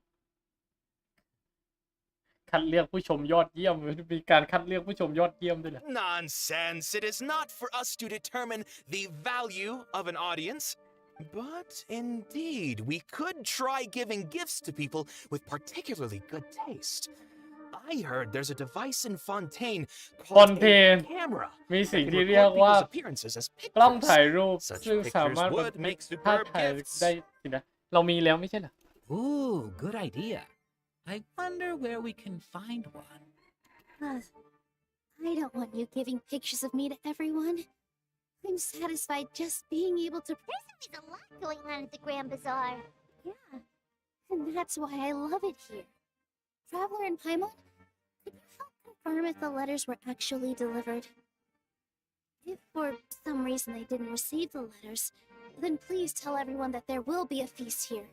S1: คัดเลือกผู้ชมยอดเยี่ยม มีการคัดเลือกผู้ชมยอดเยี่ยมด้วยเหรอ
S9: Nonsense. It is not for us to determine the value of an audience. But indeed, we could try giving gifts to people with particularly good taste. I heard there's a device in Fontaine called
S1: Fontaine
S9: a camera
S1: มีสิ่ง
S9: that
S1: ที่
S9: can
S1: เรียก
S9: record
S1: ว่า
S9: people's appearances as
S1: กล้อง
S9: pictures.
S1: ถ่ายรูป
S9: Such
S1: ซึ่งสามารถ
S9: pictures would
S1: บัน
S9: make
S1: ทึกภาพ
S9: superb
S1: ถ่าย
S9: gifts.
S1: ได้สินะ เรามีแล้วไม่ใช่เหรอ
S10: Ooh, good idea. I wonder where we can find one.
S2: I don't want you giving pictures of me to everyone. I'm satisfied just being able to. There's always a lot going on at the Grand Bazaar. Yeah. And that's why I love it here. Traveler and Paimon, could you help confirm if the letters were actually delivered? If for some reason they didn't receive the letters, then please tell everyone that there will be a feast here.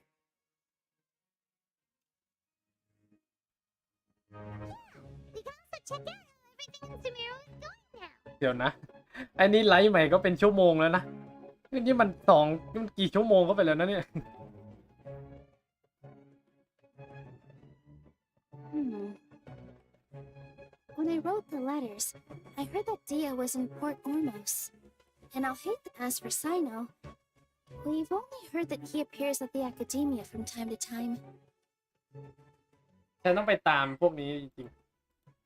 S2: We can also check out how everything in Sumeru is going now.
S1: เดี๋ยวนะอันนี้ไลฟ์ใหม่ก็เป็นชั่วโมงแล้วนะนี่มันกี่ชั่วโมงก็ไปแล้วนะเนี่ย
S2: When I wrote the letters, I heard that Dia was in Port Ormos. And I'll hate to ask for Sino. We've only heard that he appears at the Academia from time to time.
S1: ฉันต้องไปตามพวกนี้จริง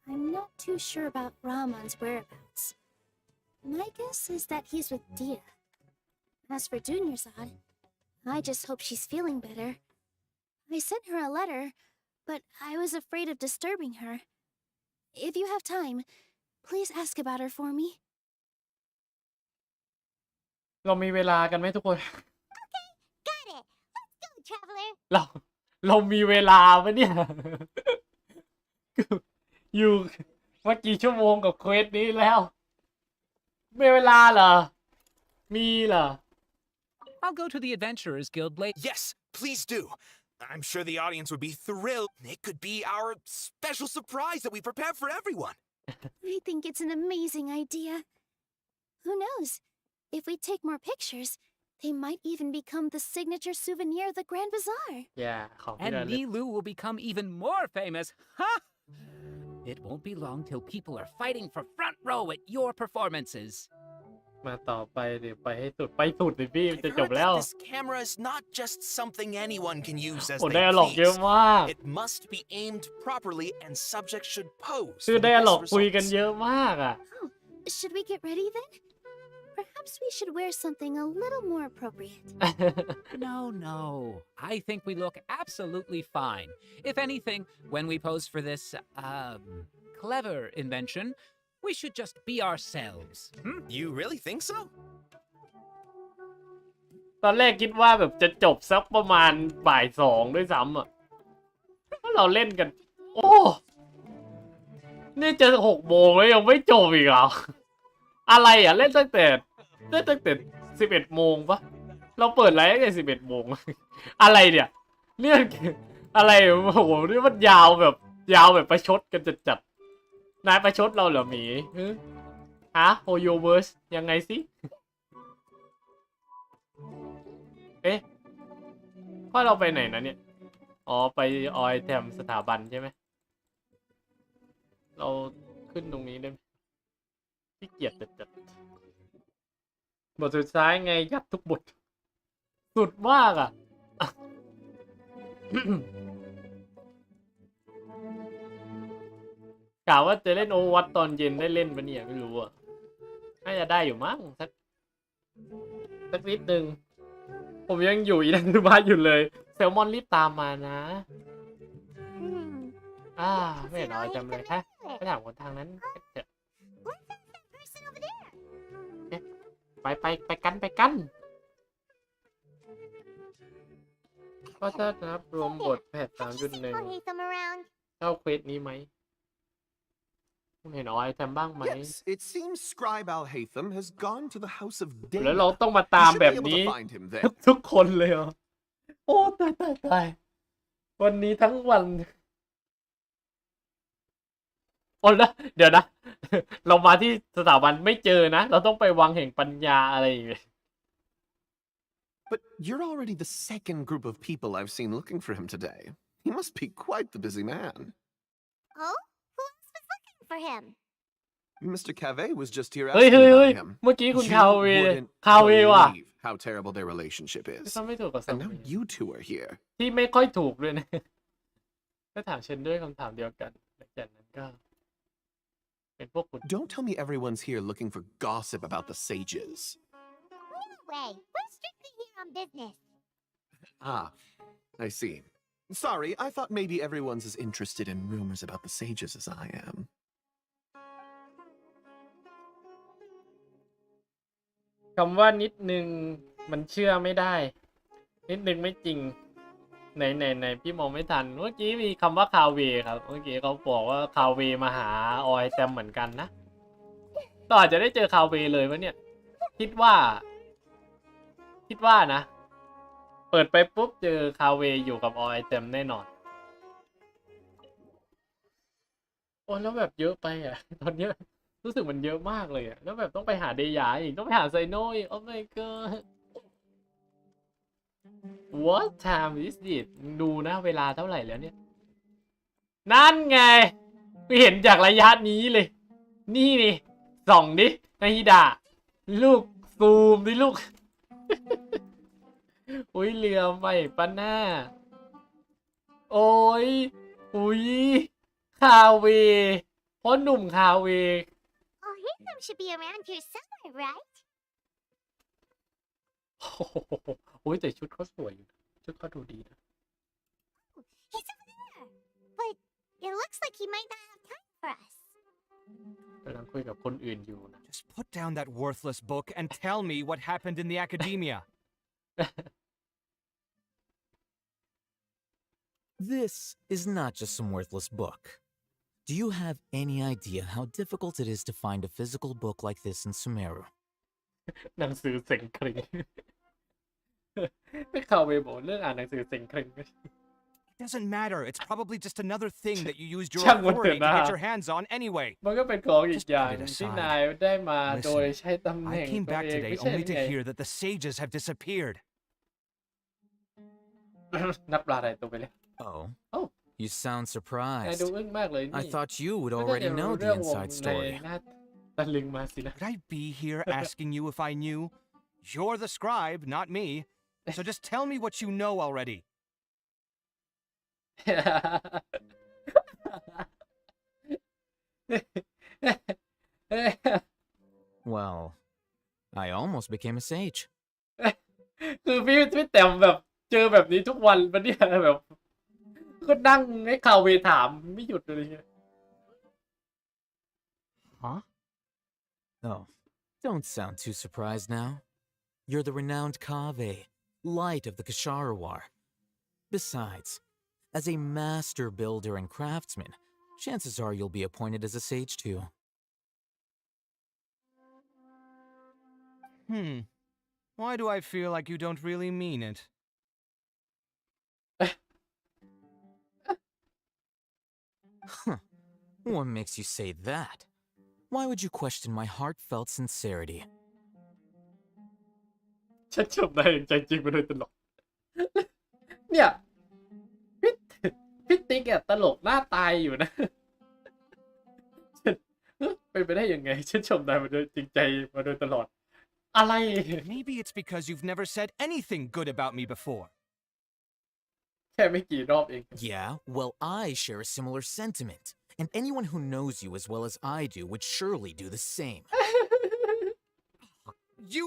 S2: I'm not too sure about Ramon's whereabouts. My guess is that he's with Dia. As for Dunyarzad, I just hope she's feeling better. I sent her a letter, but I was afraid of disturbing her. If you have time, please ask about her for me.
S1: ๆเรามีเวลากันไหมทุกคน
S2: Got it. Let's go, traveler.
S1: เรามีเวลาไหมเนี่ย อยู่มากี่ชั่วโมงกับเควสนี้แล้วมีเวลาเหรอมีเหรอ
S10: I'll go to the Adventurers Guild later.
S9: Yes, please do. I'm sure the audience would be thrilled. It could be our special surprise that we prepared for everyone.
S2: I think it's an amazing idea. Who knows? If we take more pictures, they might even become the signature souvenir of the Grand Bazaar.
S1: yeah ของที่
S10: And
S1: ระลึก
S10: Nilu will become even more famous. Ha! It won't be long till people are fighting for front row at your performances.
S1: มาต่อไปเดี๋ยวไปให้สุดไปสุดเลยพี่
S9: I've
S1: จะจบ
S9: heard
S1: แล้ว
S9: that this camera is not just something anyone can use as
S1: โอ้
S9: they
S1: ไดอะล็อกเยอะ
S9: please.
S1: มาก
S9: It must be aimed properly, and subjects should pose
S1: คือ
S9: for
S1: ได
S9: the
S1: อะล็อก
S9: best
S1: คุยกัน
S9: results.
S1: เยอะมากอ่ะ
S2: Oh, should we get ready then? Perhaps we should wear something a little more appropriate.
S10: No. I think we look absolutely fine. If anything, when we pose for this, clever invention, we should just be ourselves.
S9: You really think so?
S1: ตอนแรกคิดว่าแบบจะจบสักประมาณบ่ายสองด้วยซ้ำอ่ะถ้าเราเล่นกัน โอ้นี่จะ6 โมงแล้วยังไม่จบอีกเหรอ อะไรอ่ะเล่นตั้งแต่11 โมงปะเราเปิดไลฟ์ตั้งแต่11 โมง อะไรเนี่ยเนี่ยอะไรโอ้โหนี่มันยาวแบบประชดกันจัดๆนายประชดเราเหรอหมีฮะโฮโยเวิร์สยังไงสิเอ๊ะพ่อเราไปไหนนะเนี่ยอ๋อไปออยแทมสถาบันใช่ไหมเราขึ้นตรงนี้ได้ไหมขี้เกียจจัดบทสุดท้ายไงยัดทุกบทสุดมากอ่ะ กล่าวว่าจะเล่นโอวัตตอนเย็นได้เล่นปะเนี่ยไม่รู้อ่ะน่าจะได้อยู่มั้งสักนิดนึงผมยังอยู่อีนันทุบาอยู่เลยแซลมอนรีบตามมานะไม่เห็นน้อยจำเลยฮะไปถามคนทางนั้นเถอะไปกันก็ถ้านับรวมบทแพท 3.1 เข้าเควสนี้ไหมคุณเห็นไอเทมบ้างไหม
S7: Yes, it seems Scribe Al-Haytham has gone to the House of
S1: แล้ว
S7: Dana.
S1: เราต้องมา
S7: You
S1: ตาม
S7: should
S1: แบ
S7: be
S1: บ
S7: able
S1: นี้
S7: to find him there.
S1: ทุกคนเลยเหรอโอ้ตายวันนี้ทั้งวันโอ้แล้วเดี๋ยวนะ เรามาที่สถาบันไม่เจอนะเราต้องไปวังแห่งปัญญาอะไรอย่างเงี้ย
S7: But you're already the second group of people I've seen looking for him today. He must be quite the busy man.
S2: Oh? Who else was looking for him?
S7: Mr. Cave was just here
S1: เฮ้ย
S7: asking about him.
S1: เมื่อกี้คุณ
S7: You
S1: คาเว
S7: wouldn't
S1: ว่ะ
S7: believe how terrible their relationship is.
S1: ทำไม่ถูกกับส
S7: And now you two are here.
S1: ที่ไม่ค่อยถูกด้วยนะ ก็ถามเชนด้วยคำถามเดียวกันหลังจากนั้นก็เป็นพวกคุณ
S7: Don't tell me everyone's here looking for gossip about the sages.
S2: No way. We're strictly here on business.
S7: Ah, I see. Sorry, I thought maybe everyone's as interested in rumors about the sages as I am. คำว่านิดนึงมันเชื่อไม่ได้นิดนึงไม่จริง
S1: ในพี่มองไม่ทันเมื่อกี้มีคำว่าคาเวครับเมื่อกี้เขาบอกว่าคาเวมาหาออยแซมเหมือนกันนะต่ออาจจะได้เจอคาเวเลยวะเนี่ยคิดว่านะเปิดไปปุ๊บเจอคาเวอยู่กับออยแซมแน่นอนโอ้แล้วแบบเยอะไปอ่ะตอนเนี้ยรู้สึกมันเยอะมากเลยอ่ะแล้วแบบต้องไปหาเดยาอีกต้องไปหาไซโนอีกโอ้ my god What time is it ดูนะเวลาเท่าไหร่แล้วเนี่ยนั่นไงไม่เห็นจากระยะนี้เลยนี่นี่ส่องดินาฮิดะลูกซูมดิลูก อุ้ยเรือใหม่ปะหน้าโอ้ยอุ้ยคาเวเพราะหนุ่มคาเว
S2: Oh, Hithem should be around here somewhere, right?
S1: โอ้ยแต่ชุดเขาสวยอยู่นะชุดเขาดูดีนะ
S2: He's over there. But it looks like he might not have time for us.
S1: กำลังคุยกับคนอื่นอยู่นะ
S11: Just put down that worthless book and tell me what happened in the academia.
S12: This is not just some worthless book. Do you have any idea how difficult it is to find a physical book like this in Sumeru?
S1: หนังสือเซ็งเคร่ง ไม่คาเวบอกเรื่องอ่านหนังสือเซ็งเคร่ง
S11: It doesn't matter. It's probably just another thing that you used your
S1: ช่างมันเถ
S11: authority
S1: อะ
S11: to
S1: นะ
S11: get your hands on anyway.
S1: มันก็เป็นของอีก
S11: Just
S1: อย่าง
S11: put it
S1: ที่
S11: aside.
S1: นายได้มาโดย
S11: Listen,
S1: ใช้ตำแหน่ง
S11: I came
S1: ตัว
S11: back
S1: เอง
S11: today
S1: ไม่ใช่
S11: only
S1: ไง
S11: to hear that the sages have disappeared.
S1: นับปลาอะไรตัวไปเลย
S12: Oh.
S1: Oh.
S12: You sound
S1: นาย
S12: surprised.
S1: ดูอึ้งมากเลย
S12: I
S1: นี่
S12: thought you would
S1: ไม่ได้
S12: already
S1: รู้
S12: know
S1: เรื่
S12: the
S1: องวง
S12: inside
S1: ใน
S12: story.
S1: หน้าตะลึงมาสินะ
S11: Would I be here asking you if I knew? You're the scribe, not me. So just tell me what you know already.
S12: Well, I almost became a sage.
S1: คือพี่แต้มแบบเจอแบบนี้ทุกวันปะเนี่ยแบบก็นั่งให้คาเวถามไม่หยุดเลยเงี้ย
S12: Huh? Oh, don't sound too surprised now. You're the renowned Kave, light of the Kashara War. Besides, as a master builder and craftsman, chances are you'll be appointed as a sage too.
S11: Why do I feel like you don't really mean it?
S12: Huh. What makes you say that? Why would you question my heartfelt sincerity?
S1: ฉันชมนายอย่างใจจริงมาโดยตลอด เนี่ยพี่ติ๊กอะตลกหน้าตายอยู่นะ เป็นไปได้ยังไงฉันชมนายมาโดยจริงใจมาโดยตลอด อะไร
S11: Maybe it's because you've never said anything good about me before.
S1: แค่ไม่กี่รอบเอง
S12: Yeah, well, I share a similar sentiment. And anyone who knows you as well as I do would surely do the same.
S11: You...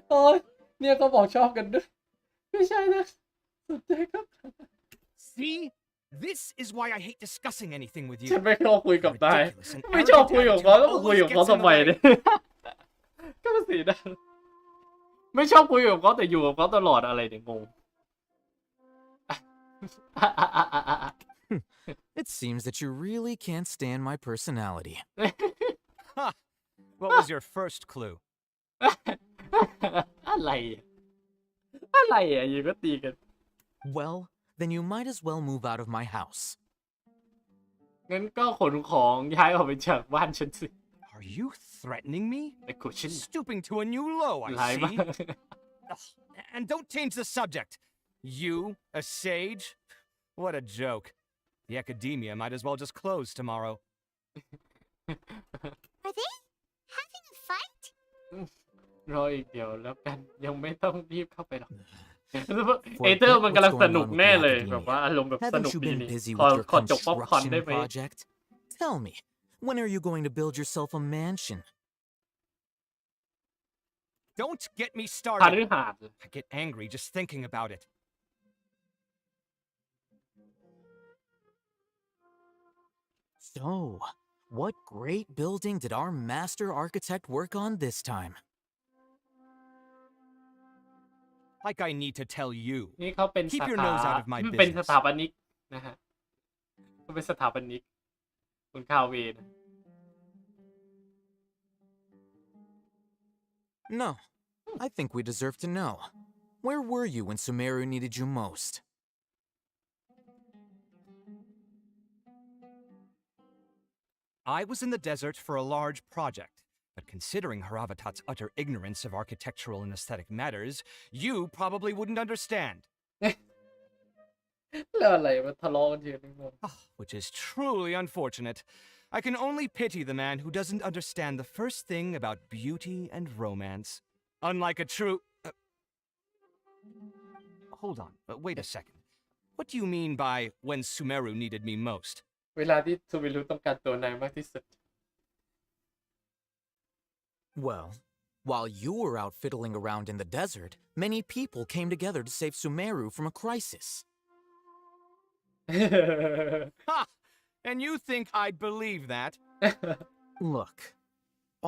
S1: โอ้ยเนี่ยก็บอกชอบกันด้วยไม่ใช่นะสุดใจครับ
S11: See? This is why I hate discussing anything with
S1: ฉั
S11: you.
S1: นไม่ชอบคุยกับนาย
S11: Ridiculous and
S1: ไม่ชอบ
S11: arrogant
S1: คุยกับเขา
S11: attitude
S1: ต้องคุยกับ
S11: always
S1: เขา
S11: gets
S1: ทำ
S11: in
S1: ไม
S11: the
S1: เนี่ย
S11: way.
S1: ก็เป็นสีดำไม่ชอบคุยกับเขาแต่อยู่กับเขาตลอดอะไรเนี่ยงง
S12: It seems that you really can't stand my personality.
S11: Ha! What was your first clue?
S1: อะไรอ่ะอยู่ก็ตีกัน
S12: Well, then you might as well move out of my house.
S1: งั้นก็ขนของย้ายออกไปจากบ้านฉันสิ
S11: Are you threatening me?
S1: แต่กูฉัน
S11: Stooping to a new low,
S1: ร้าย
S11: I
S1: มาก
S11: see. Ugh, and don't change the subject. You, a sage? What a joke. The academia might as well just close tomorrow.
S2: Are they having a fight?
S1: รออีกเดี๋ยวแล้วกันยังไม่ต้องรีบเข้าไปหรอกเอเธอร์มันกำลังสนุกแน่เลยแบบว่าอารมณ์แบบสนุก
S12: Haven't you
S1: ดี
S12: been
S1: นี่
S12: busy
S1: ขอ
S12: with your
S1: ขอจบป๊อปคอร์นได้
S12: construction
S1: ไหม
S12: project? Tell me, when are you going to build yourself a mansion?
S11: Don't get me
S1: พา
S11: started.
S1: ฤหาสน์
S11: I get angry just thinking about it.
S12: So, what great building did our master architect work on this time?
S11: Like I need to tell you.
S1: นี่เขาเป็น
S11: Keep
S1: สา
S11: your
S1: ขา
S11: nose out of my
S1: เป็นส
S11: business.
S1: ถาปนิกนะฮะเขาเป็นสถาปนิกคุณคาเวน
S12: No, I think we deserve to know. Where were you when Sumeru needed you most?
S11: I was in the desert for a large project, but considering Haravatat's utter ignorance of architectural and aesthetic matters, you probably wouldn't understand.
S1: แล้วอะไรมันทะเลาะกันทีนึง
S11: Which is truly unfortunate. I can only pity the man who doesn't understand the first thing about beauty and romance. Unlike a true... Hold on, wait a second. What do you mean by when Sumeru needed me most?
S1: เวลาที่ซูมิรุต้องการตัวนายมากที่สุด
S12: Well, while you were out fiddling around in the desert, many people came together to save Sumeru from a crisis.
S11: Ha! And you think I'd believe that?
S12: Look,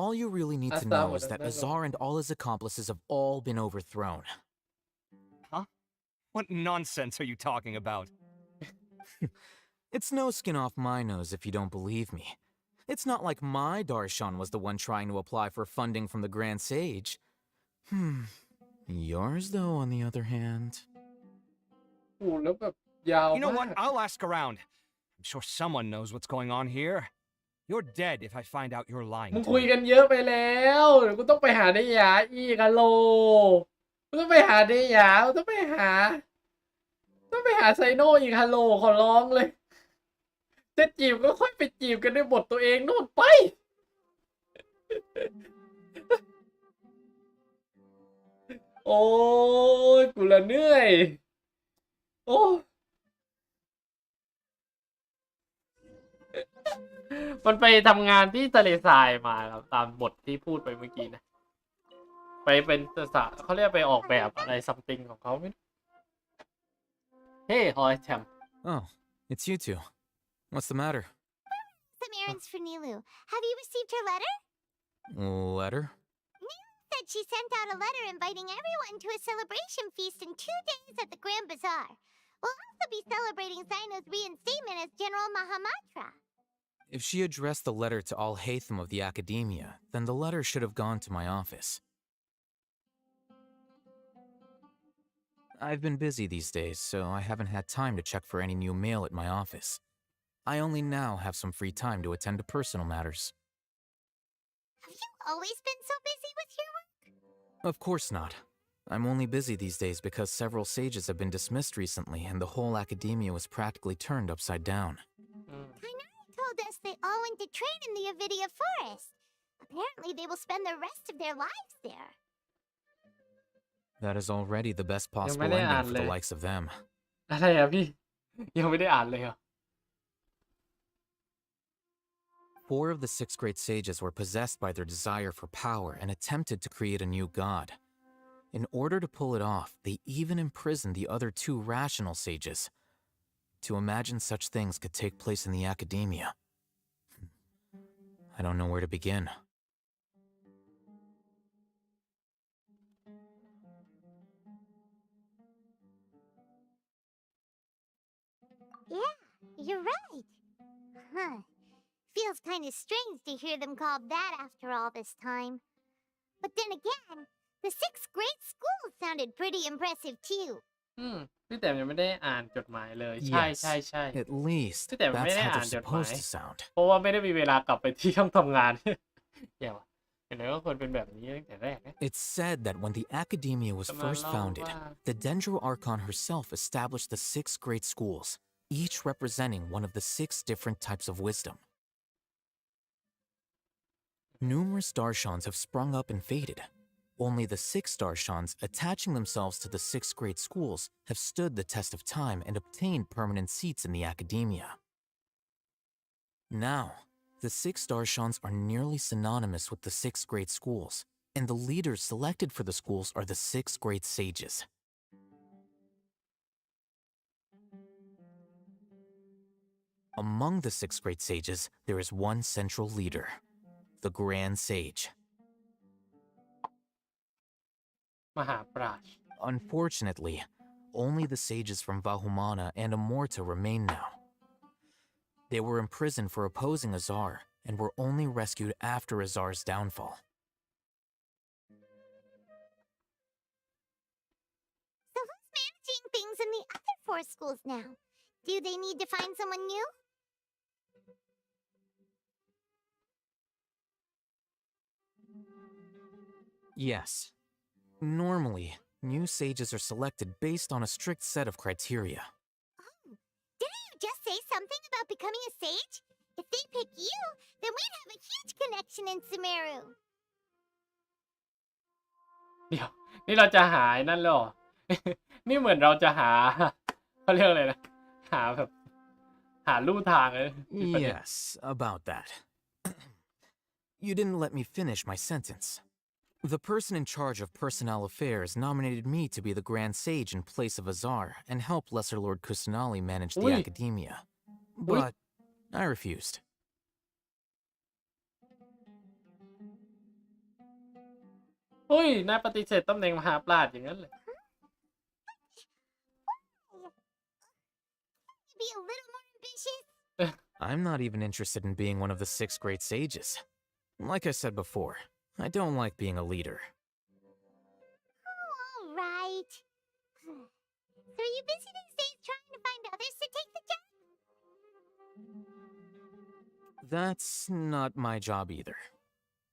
S12: all you really need to know is that Azar and all his accomplices have all been overthrown.
S11: Huh? What nonsense are you talking about?
S12: It's no skin off my nose if you don't believe me. It's not like my Darshan was the one trying to apply for funding from the Grand Sage. Yours, though, on the other hand.
S1: โอ้แล้วแบบยาว
S11: You know
S1: มาก
S11: what? I'll ask around. I'm sure someone knows what's going on here. You're dead if I find out you're lying
S1: มึง
S11: to
S1: คุย
S11: me.
S1: กันเยอะไปแล้วเดี๋ยวกูต้องไปหาเดียาอีกอะโลกูต้องไปหาเดียากูต้องไปหาไซโน่อีกฮัลโหลขอร้องเลยจะจีบก็ค่อยไปจีบกันด้วยบทตัวเองนู่นไป โอ้ยกูละเหนื่อยโอ้มันไปทำงานที่ทะเลทรายมาครับตามบทที่พูดไปเมื่อกี้นะไปเป็นเขาเรียกไปออกแบบอะไรซัมติงของเขาไม่รู้เฮ้ฮอยแชม
S12: Oh, it's you two. What's the matter?
S2: Some errands for Nilu. Have you received her letter?
S12: Letter?
S2: Said she sent out a letter inviting everyone to a celebration feast in 2 days at the Grand Bazaar. We'll also be celebrating Zaino's reinstatement as General Mahamatra.
S12: If she addressed the letter to all Hatham of the Academia, then the letter should have gone to my office. I've been busy these days, so I haven't had time to check for any new mail at my office. I only now have some free time to attend to personal matters.
S2: Have you always been so busy with your work?
S12: Of course not. I'm only busy these days because several sages have been dismissed recently and the whole academia was practically turned upside down.
S2: Kainari told us they all went to train in the Avidia Forest. Apparently they will spend the rest of their lives there.
S12: That is already the best possible
S1: ไม่ได้อ่าน
S12: ending for
S1: เล
S12: the
S1: ย
S12: likes of them.
S1: อะไรอะพี่ ยังไม่ได้อ่านเลยเหรอ
S12: 4 of the 6 great sages were possessed by their desire for power and attempted to create a new god. In order to pull it off, they even imprisoned the other 2 rational sages. To imagine such things could take place in the academia. I don't know where to begin.
S2: Yeah, you're right. Huh. Feels kind of strange to hear them called that after all this time. But then again, the 6 great schools sounded pretty impressive too.
S1: พี่แต่ยังไม่ได้อ่านจดหมายเลย ใช่
S12: Yes,
S1: ใช่ใช่
S12: at least
S1: พี่แต่ไม่
S12: that's
S1: ได้
S12: how
S1: อ่าน
S12: they're
S1: จดหมาย
S12: supposed to sound.
S1: เพราะว่าไม่ได้มีเวลากลับไปที่ห้องทำงาน เดี๋ยวอย่างไรก็ควรเป็นแบบนี้ตั้งแต่แรกนะ
S12: It's said that when the academia was first founded, the Dendro Archon herself established the 6 great schools, each representing one of the 6 different types of wisdom. Numerous Darshans have sprung up and faded. Only the 6 Darshans, attaching themselves to the 6 great schools, have stood the test of time and obtained permanent seats in the academia. Now, the 6 Darshans are nearly synonymous with the 6 great schools, and the leaders selected for the schools are the 6 great sages. Among the 6 great sages, there is one central leader, the Grand Sage.
S1: มหาปราชญ์
S12: Unfortunately, only the sages from Vahumana and Amorta remain now. They were imprisoned for opposing Azar and were only rescued after Azar's downfall.
S2: So who's managing things in the other 4 schools now? Do they need to find someone new?
S12: Yes. Normally, new sages are selected based on a strict set of criteria.
S2: Oh, didn't you just say something about becoming a sage? If they pick you, then we'd have a huge connection in Sumeru.
S1: เดี๋ยวนี่เราจะหาไอ้นั่นเหรอ นี่เหมือนเราจะหา เขาเรียกอะไรนะ หาแบบ หาลู่ทางเลย
S12: Yes, about that. You didn't let me finish my sentence. The person in charge of personnel affairs nominated me to be the Grand Sage in place of Azar and help Lesser Lord Kusanali manage the academia. But I refused.
S1: เฮ้ยนายปฏิเสธตำแหน่งมหาปราชญ์อย่างนั้นเลย
S2: Be a little more ambitious.
S12: I'm not even interested in being one of the 6 great sages. Like I said before, I don't like being a leader.
S2: Oh, all right. So are you busy these days trying to find others to take the job?
S12: That's not my job either.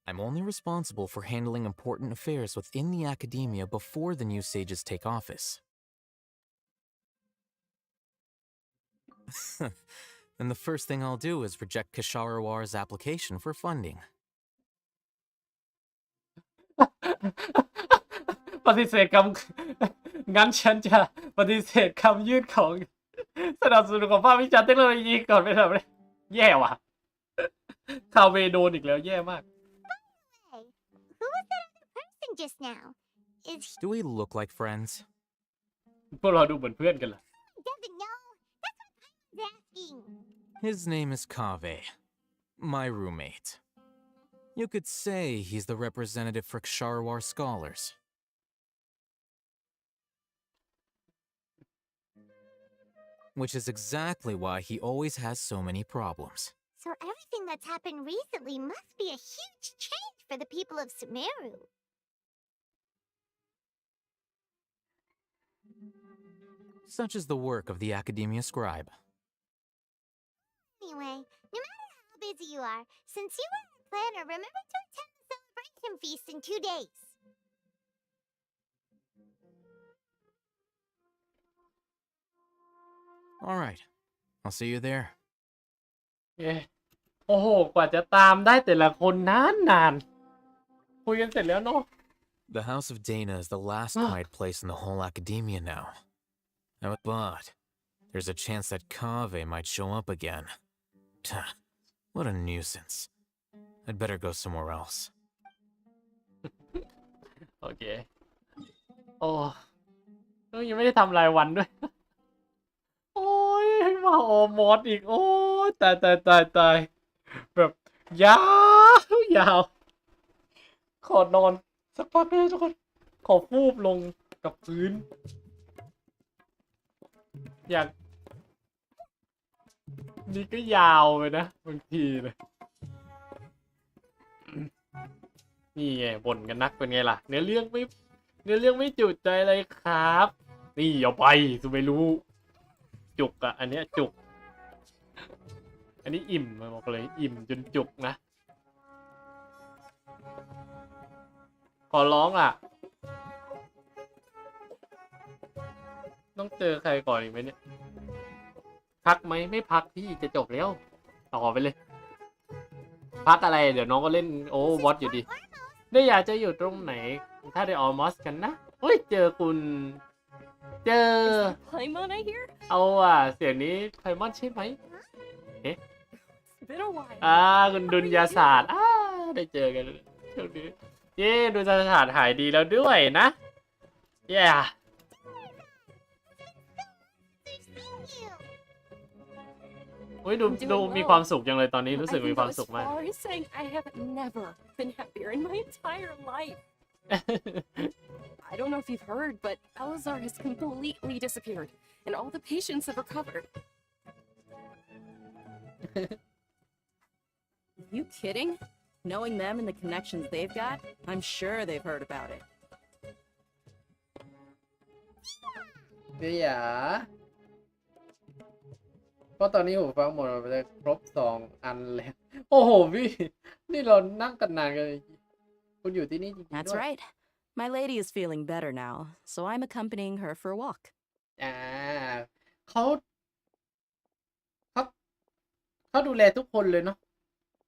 S12: I'm only responsible for handling important affairs within the academia before the new sages take office. And the first thing I'll do is reject Kasharawar's application for funding.
S1: ปฏิเสธคำ งั้นฉันจะปฏิเสธคำยื่นของ สนับสนุนของภาควิชาเทคโนโลยีก่อนไปทำเลยแย่ว่ะ คาเวโดนอีกแล้วแย่มาก
S2: Hey, who was that other person just now? Is he
S12: Do we look like friends?
S1: พวกเราดูเหมือนเพื่อนกันเหรอ
S2: doesn't know? That's what I was asking.
S12: His name is Kave, my roommate. You could say he's the representative for Ksharawar scholars. Which is exactly why he always has so many problems.
S2: So everything that's happened recently must be a huge change for the people of Sumeru.
S12: Such is the work of the Academia Scribe.
S2: Anyway, no matter how busy you are, since you are the planner, remember to attend the celebration feast in 2 days.
S12: All right, I'll see you there.
S1: เย้โอ้โห กว่าจะตามได้แต่ละคนนานคุยกันเสร็จแล้วเนาะ
S12: The House of Dana is the last quiet place in the whole academia now. But there's a chance that Kave might show up again. What a nuisance. I'd better go somewhere else.
S1: โอเค โอ้ยังไม่ได้ทำรายวันด้วย โอ้ยมาโอมอสอีก โอ้ยตายแบบยาว ขอนอนสักพักเลยทุกคน ขอฟูบลงกับพื้น อยากนี่ก็ยาวไปนะบางทีเลย นี่ไงบ่นกันนักเป็นไงล่ะ เนื้อเรื่องไม่จุใจเลยครับ นี่เอาไปสุไม่รู้ จุกอะอันเนี้ยจุก อันนี้อิ่มมาบอกเลย อิ่มจนจุกนะ ขอร้องอ่ะ ต้องเจอใครก่อนอีกไหมเนี่ย พักไหมไม่พักพี่จะจบแล้ว ต่อไปเลย พักอะไรเดี๋ยวน้องก็เล่นโอเวอร์วอตอยู่ดีได้อยากจะอยู่ตรงไหน ถ้าได้ออมอสกันนะเฮ้ยเจอคุณ เจอ
S13: Paimon, I hear?
S1: เอาอ่ะ เสียงนี้ไพมอนใช่ไหมเอ๊ะ
S13: It's been a while.
S1: คุณดุลยาศาสตร์ได้เจอกันช่วงนี้เย้ดุลยาศาสตร์หายดีแล้วด้วยนะเย้ โอ้ยดูมีความสุขจังเลยตอนนี้รู้สึกมีความสุขมาก
S13: I think I'll go as far as saying I have never been happier in my entire life. I don't know if you've heard, but Elazar has completely disappeared, and all the patients have recovered. You kidding? Knowing them and the connections they've got, I'm sure they've heard about it.
S1: เดียเพราะตอนนี้หูฟังหมดไปเลยครบ2 อันแล้ว โอ้โหพี่นี่เรานั่งกันนานกันเลยคุณอยู่ที่นี่จริงๆ
S13: That's
S1: ด้วย
S13: right. My lady is feeling better now, so I'm accompanying her for a walk.
S1: เขาเขาเขาดูแลทุกคนเลยเนาะ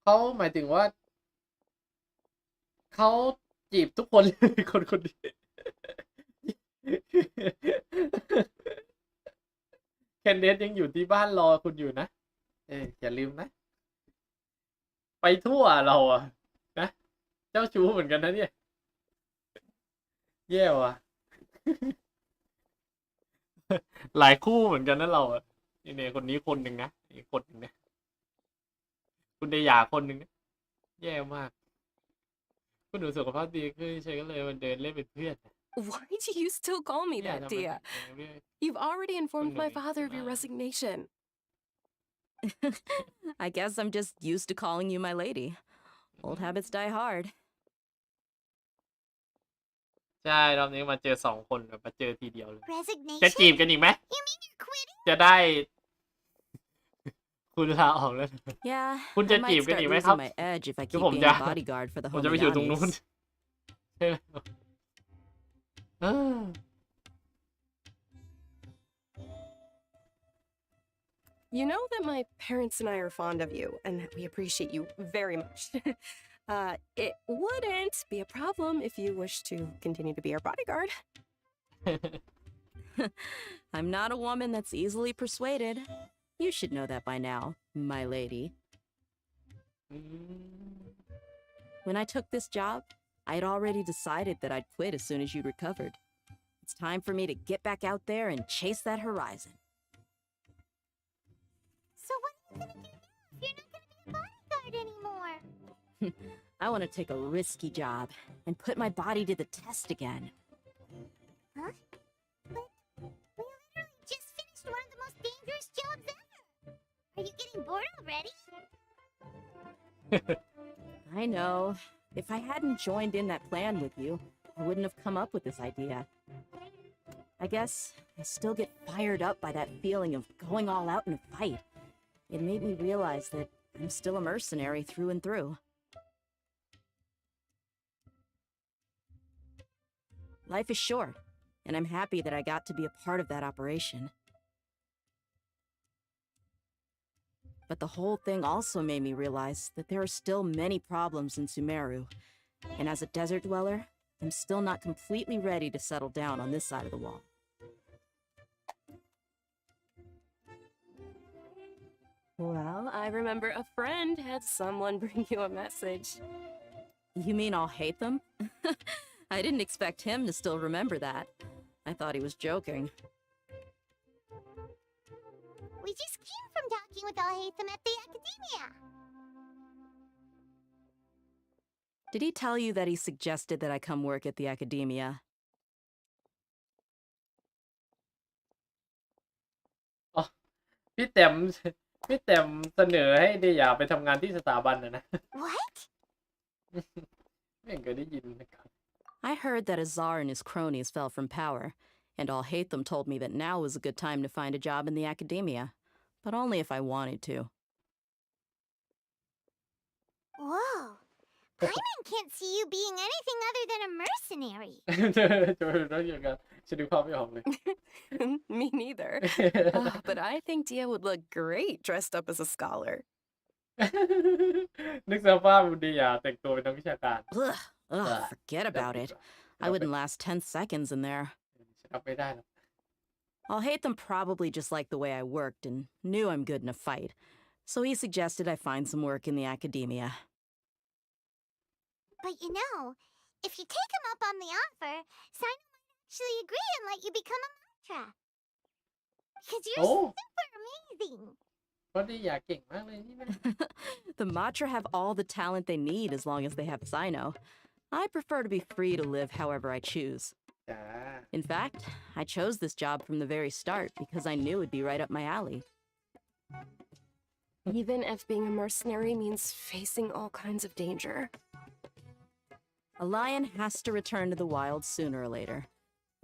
S1: เขาหมายถึงว่าเขาจีบทุกคนเลย คนนี้ เคนเดสยังอยู่ที่บ้านรอคุณอยู่นะอย่าลืมนะ ไปทั่วเราอะนะ เจ้าชู้เหมือนกันนะเนี่ย แย่ว่ะ หลายคู่เหมือนกันนะเราอะเนี่ยคนนี้คนหนึ่งนะอีกคนหนึ่งนะคุณเดียาคนหนึ่งนะแย่มาก คุณหนูสุขภาพดีขึ้นใช่ก็เลยมันเดินเล่นเป็นเพื่อน
S13: Why do you still call me
S1: เนี่ย
S13: that,
S1: ทำไม
S13: Dia?
S1: ถึงเรียก
S13: You've already
S1: คุณ
S13: informed
S1: หนู
S13: my father of your
S1: มา
S13: resignation. I guess I'm just used to calling you my lady. Old habits die hard.
S1: ใช่รอบนี้มาเจอ2 คนแบบมาเจอทีเดียวเลย จะ
S2: Resignation?
S1: จีบกันอีกไหม
S2: You mean you're quitting?
S1: จะได้ คุณลาออกแล้ว
S13: Yeah,
S1: คุณจะ
S13: I
S1: จีบ
S13: might
S1: กัน
S13: start
S1: อีกไหมครับ
S13: losing my edge if I
S1: คือ
S13: keep
S1: ผม
S13: being
S1: จะ
S13: a bodyguard for the
S1: ผมจะไปอยู่ตรงนู้น
S13: Homeyanis.
S1: ใช่ไหมเออ
S13: You know that my parents and I are fond of you, and that we appreciate you very much. It wouldn't be a problem if you wish to continue to be our bodyguard. I'm not a woman that's easily persuaded. You should know that by now, my lady. When I took this job, I'd already decided that I'd quit as soon as you recovered. It's time for me to get back out there and chase that horizon.
S2: So what are you gonna do now if you're not gonna be a bodyguard anymore?
S13: I want to take a risky job and put my body to the test again.
S2: Huh? But we literally just finished one of the most dangerous jobs ever. Are you getting bored already?
S13: I know. If I hadn't joined in that plan with you, I wouldn't have come up with this idea. I guess I still get fired up by that feeling of going all out in a fight. It made me realize that I'm still a mercenary through and through. Life is short, and I'm happy that I got to be a part of that operation. But the whole thing also made me realize that there are still many problems in Sumeru, and as a desert dweller, I'm still not completely ready to settle down on this side of the wall. Well, I remember a friend had someone bring you a message. You mean I'll hate them? I didn't expect him to still remember that. I thought he was joking.
S2: We just came from talking with Al-Haytham at the Academia.
S13: Did he tell you that he suggested that I come work at the Academia?
S1: อ๋อพี่แต้มพี่แต้มเสนอให้เดียาไปทำงานที่สถาบันนะ
S2: What?
S1: ไม่เคยได้ยินนะครับ
S13: I heard that Azar and his cronies fell from power, and Al-Haytham told me that now was a good time to find a job in the Academia, but only if I wanted to.
S2: Whoa. Paimon can't see you being anything other than a mercenary.
S1: จะไปรู้อย่างกันฉันดูภาพไม่ออกเลย
S13: Me neither. But I think Dia would look great dressed up as a scholar.
S1: นึกสภาพเดียาแต่งตัวเป็นนักวิชาการ
S13: Ugh, forget about it. I wouldn't last 10 seconds in there.
S1: ฉันรับไม่ได้หรอก
S13: Al-Haytham probably just liked the way I worked and knew I'm good in a fight, so he suggested I find some work in the Academia.
S2: But you know, if you take him up on the offer, Sino might actually agree and let you become a mantra. Because you're super amazing.
S1: เพราะเดียาเก่งมากเลยนี่นะ
S13: The Matra have all the talent they need as long as they have Sino. I prefer to be free to live however I choose.
S1: จ้า
S13: In fact, I chose this job from the very start because I knew it'd be right up my alley.
S14: Even if being a mercenary means facing all kinds of danger.
S13: A lion has to return to the wild sooner or later.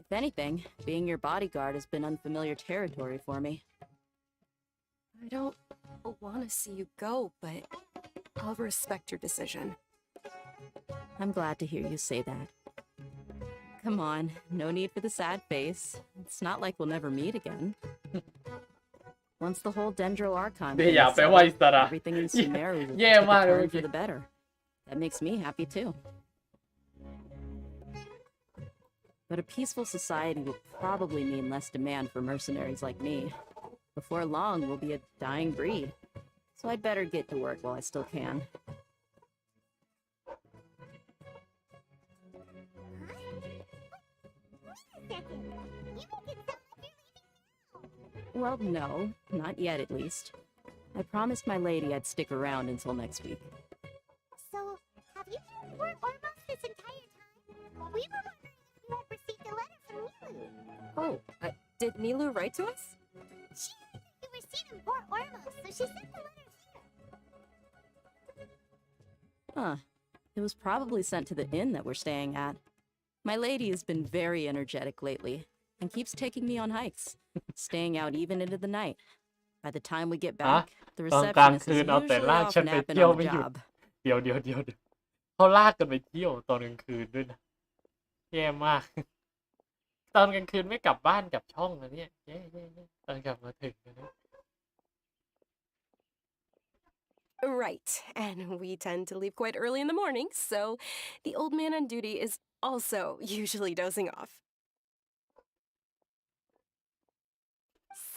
S13: If anything, being your bodyguard has been unfamiliar territory for me.
S14: I don't want to see you go, but I'll respect your decision.
S13: I'm glad to hear you say that. Come on, no need for the sad face. It's not like we'll never meet again. Once the whole Dendro Archon
S1: เดี๋ยวอย่า
S13: thing is
S1: ไปว่าอิ
S13: settled,
S1: สระ
S13: everything in Sumeru will
S1: แย่
S13: take
S1: มาก
S13: a
S1: เลย
S13: turn
S1: เมื่อ
S13: for
S1: กี้
S13: the better. That makes me happy too. But a peaceful society will probably mean less demand for mercenaries like me. Before long, we'll be a dying breed. So I'd better get to work while I still can. Well, no, not yet at least. I promised my lady I'd stick around until next week.
S2: So, have you been in Port Ormos this entire time? We were wondering if you had received a letter from Nilu.
S14: Oh, did Nilu write to us?
S2: She heard that you were seen in Port Ormos, so she sent the letter here.
S13: Huh. It was probably sent to the inn that we're staying at. My lady has been very energetic lately and keeps taking me on hikes, staying out even into the night. By the time we get
S1: ฮะ
S13: back, the
S1: ตอนกลาง
S13: receptionist
S1: คื
S13: is
S1: นเอาแต่
S13: usually
S1: ลาก
S13: off
S1: ฉันไป
S13: napping
S1: เที่ยว
S13: on
S1: ไม่
S13: the
S1: หยุด
S13: job.
S1: เดี๋ยวเขาลากกันไปเที่ยวตอนกลางคืนด้วยนะแย่มาก ตอนกลางคืนไม่กลับบ้านกลับช่องนะเนี่ยแย่ตอนกลับมาถึงนะ
S14: Right, and we tend to leave quite early in the morning, so the old man on duty is also usually dozing off.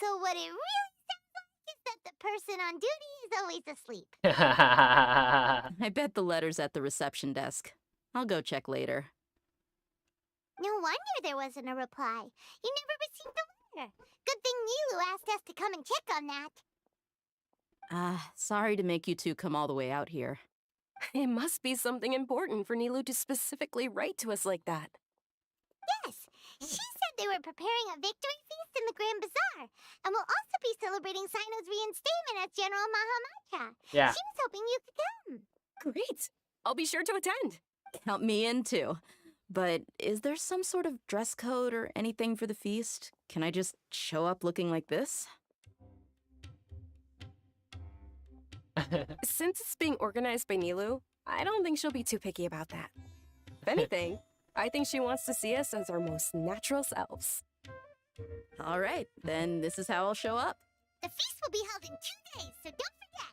S2: So what it really sounds like is that the person on duty is always asleep.
S13: I bet the letter's at the reception desk. I'll go check later.
S2: No wonder there wasn't a reply. You never received the letter. Good thing Nilu asked us to come and check on that.
S13: Sorry to make you two come all the way out here.
S14: It must be something important for Nilu to specifically write to us like that.
S2: Yes, she said they were preparing a victory feast in the Grand Bazaar, and will also be celebrating Sino's reinstatement as General Mahamatra.
S1: Yeah.
S2: She was hoping you could come.
S14: Great! I'll be sure to attend.
S13: Count me in too. But is there some sort of dress code or anything for the feast? Can I just show up looking like this?
S14: Since it's being organized by Nilu, I don't think she'll be too picky about that. If anything, I think she wants to see us as our most natural selves.
S13: All right, then this is how I'll show up.
S2: The feast will be held in 2 days, so don't forget.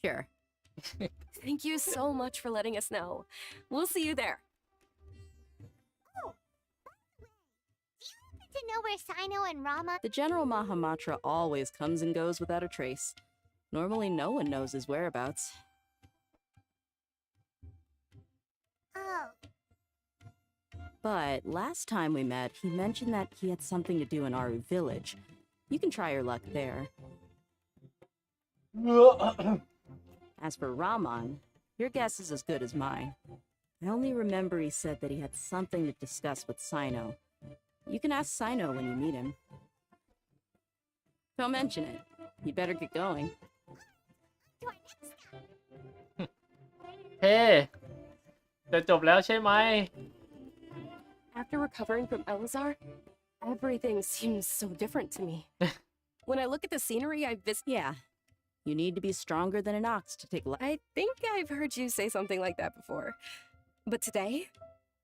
S13: Sure.
S14: Thank you so much for letting us know. We'll see you there.
S2: Oh, by the way, do you happen to know where Sino and Rama...
S13: The General Mahamatra always comes and goes without a trace. Normally no one knows his whereabouts.
S2: Oh.
S13: But last time we met, he mentioned that he had something to do in Aru village. You can try your luck there. As for Raman, your guess is as good as mine. I only remember he said that he had something to discuss with Sino. You can ask Sino when you meet him. Don't mention it. You better get going.
S1: เฮ้จะจบแล้วใช่ไหม
S14: After recovering from Elazar, everything seems so different to me. When I look at the scenery I visited...
S13: Yeah. You need to be stronger than an ox to take...
S14: I think I've heard you say something like that before. But today,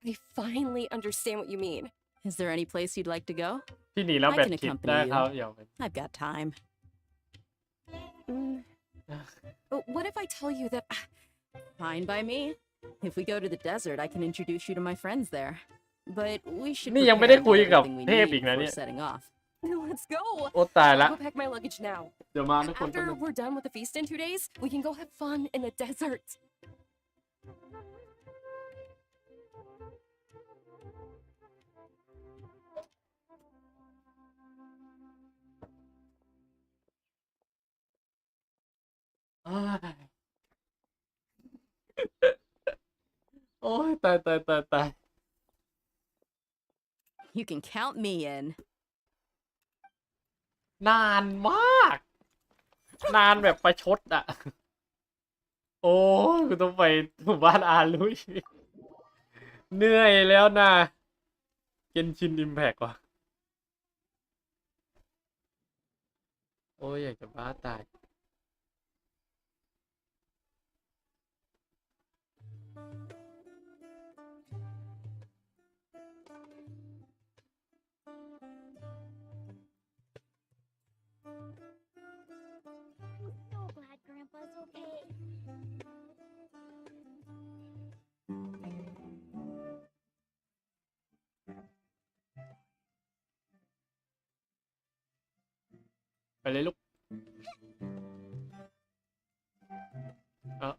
S14: I finally understand what you mean.
S13: Is there any place you'd like to go?
S1: ที่หนีแล้ว
S13: I
S1: แบบ
S13: can
S1: คิด
S13: accompany
S1: ได้
S13: you.
S1: ครับอย่า
S13: I've got time.
S14: What if I tell you that...
S13: Fine by me. If we go to the desert, I can introduce you to my friends there. But we should
S1: นี่ยังไม่ได้
S13: prepare
S1: คุยกับ
S13: everything we
S1: เทพ
S13: need
S1: อีกนะ
S13: before
S1: เนี่ย
S13: setting off.
S14: Let's go!
S1: โอ้ตายละ
S14: I'll go pack my luggage now.
S1: เดี๋ยวมาทุกคน
S14: After we're done with the feast in 2 days, we can go have fun in the desert.
S1: โอ้ยตายตายตายตาย
S13: You can count me in.
S1: นานมาก นานแบบประชดอ่ะ โอ้ยกูต้องไปหมู่บ้านอาลุย เหนื่อยแล้วนะเกนชินอิมแพกว่ะ โอ้ยอยากจะบ้าตาย
S2: So glad Grandpa's okay.
S1: ไปเลยลูก เออ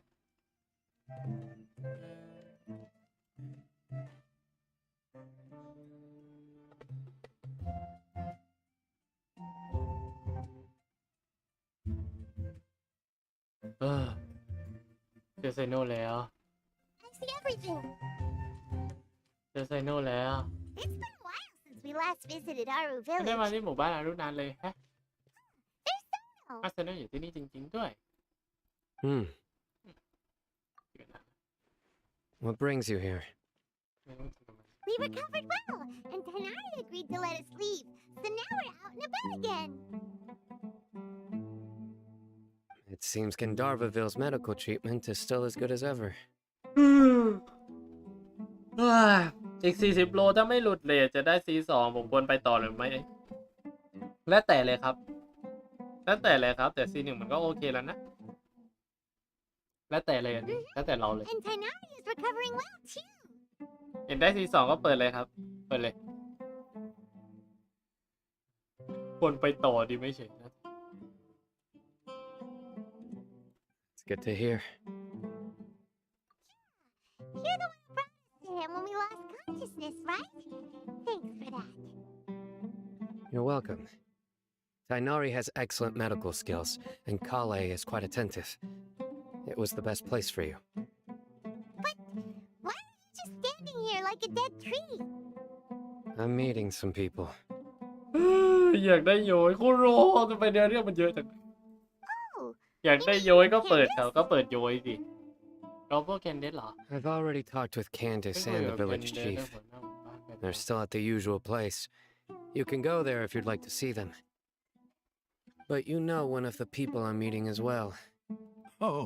S1: เออเจอไซโนแล้ว
S2: I see everything.
S1: เจอไซโนแล้ว
S2: It's been a while since we last visited Aru
S1: ไม่ได้มา
S2: Village.
S1: ที่หมู่บ้านอารุนานเลยฮะ
S2: There's Sono.
S1: อาไซโนอยู่ที่นี่จริงๆด้วย
S15: What brings you here?
S2: We recovered well, and Tanari agreed to let us leave. So now we're out and about again.
S15: It seems Gandharvaville's medical treatment is still as good as ever.
S1: อีก40โลถ้าไม่หลุดเลทจะได้ C2 ผมควรไปต่อหรือไม่ แล้วแต่เลยครับ แล้วแต่เลยครับ แต่ C1 มันก็โอเคแล้วนะ แล้วแต่เลยอันนี้แล้วแต่เราเลย
S2: And Tanari is recovering well too.
S1: เห็นได้ C2 ก็เปิดเลยครับ เปิดเลย ควรไปต่อดีไม่ใช่นะ
S15: It's good to hear.
S2: You're the one who brought us to him when we lost consciousness, right? Thanks for that.
S15: You're welcome. Tainari has excellent medical skills, and Kale is quite attentive. It was the best place for you.
S2: But why are you just standing here like a dead tree?
S15: I'm meeting some people.
S1: อยากได้โยยโคโรทำไมเนื้อเรื่องมันเยอะจัง
S2: Oh,
S1: อยากได้โยยก็เปิดเขาก็เปิดโยยสิเราพวกแคนเดสเหรอ
S15: I've already talked with Candace
S1: ไม่คุย
S15: and
S1: กั
S15: the
S1: บแคน
S15: village
S1: เดส
S15: chief.
S1: แล้วหัวหน้าหมู่บ้านไป
S15: They're still at the usual place. You can go there if you'd like to see them. But you know one of the people I'm meeting as well.
S16: Oh,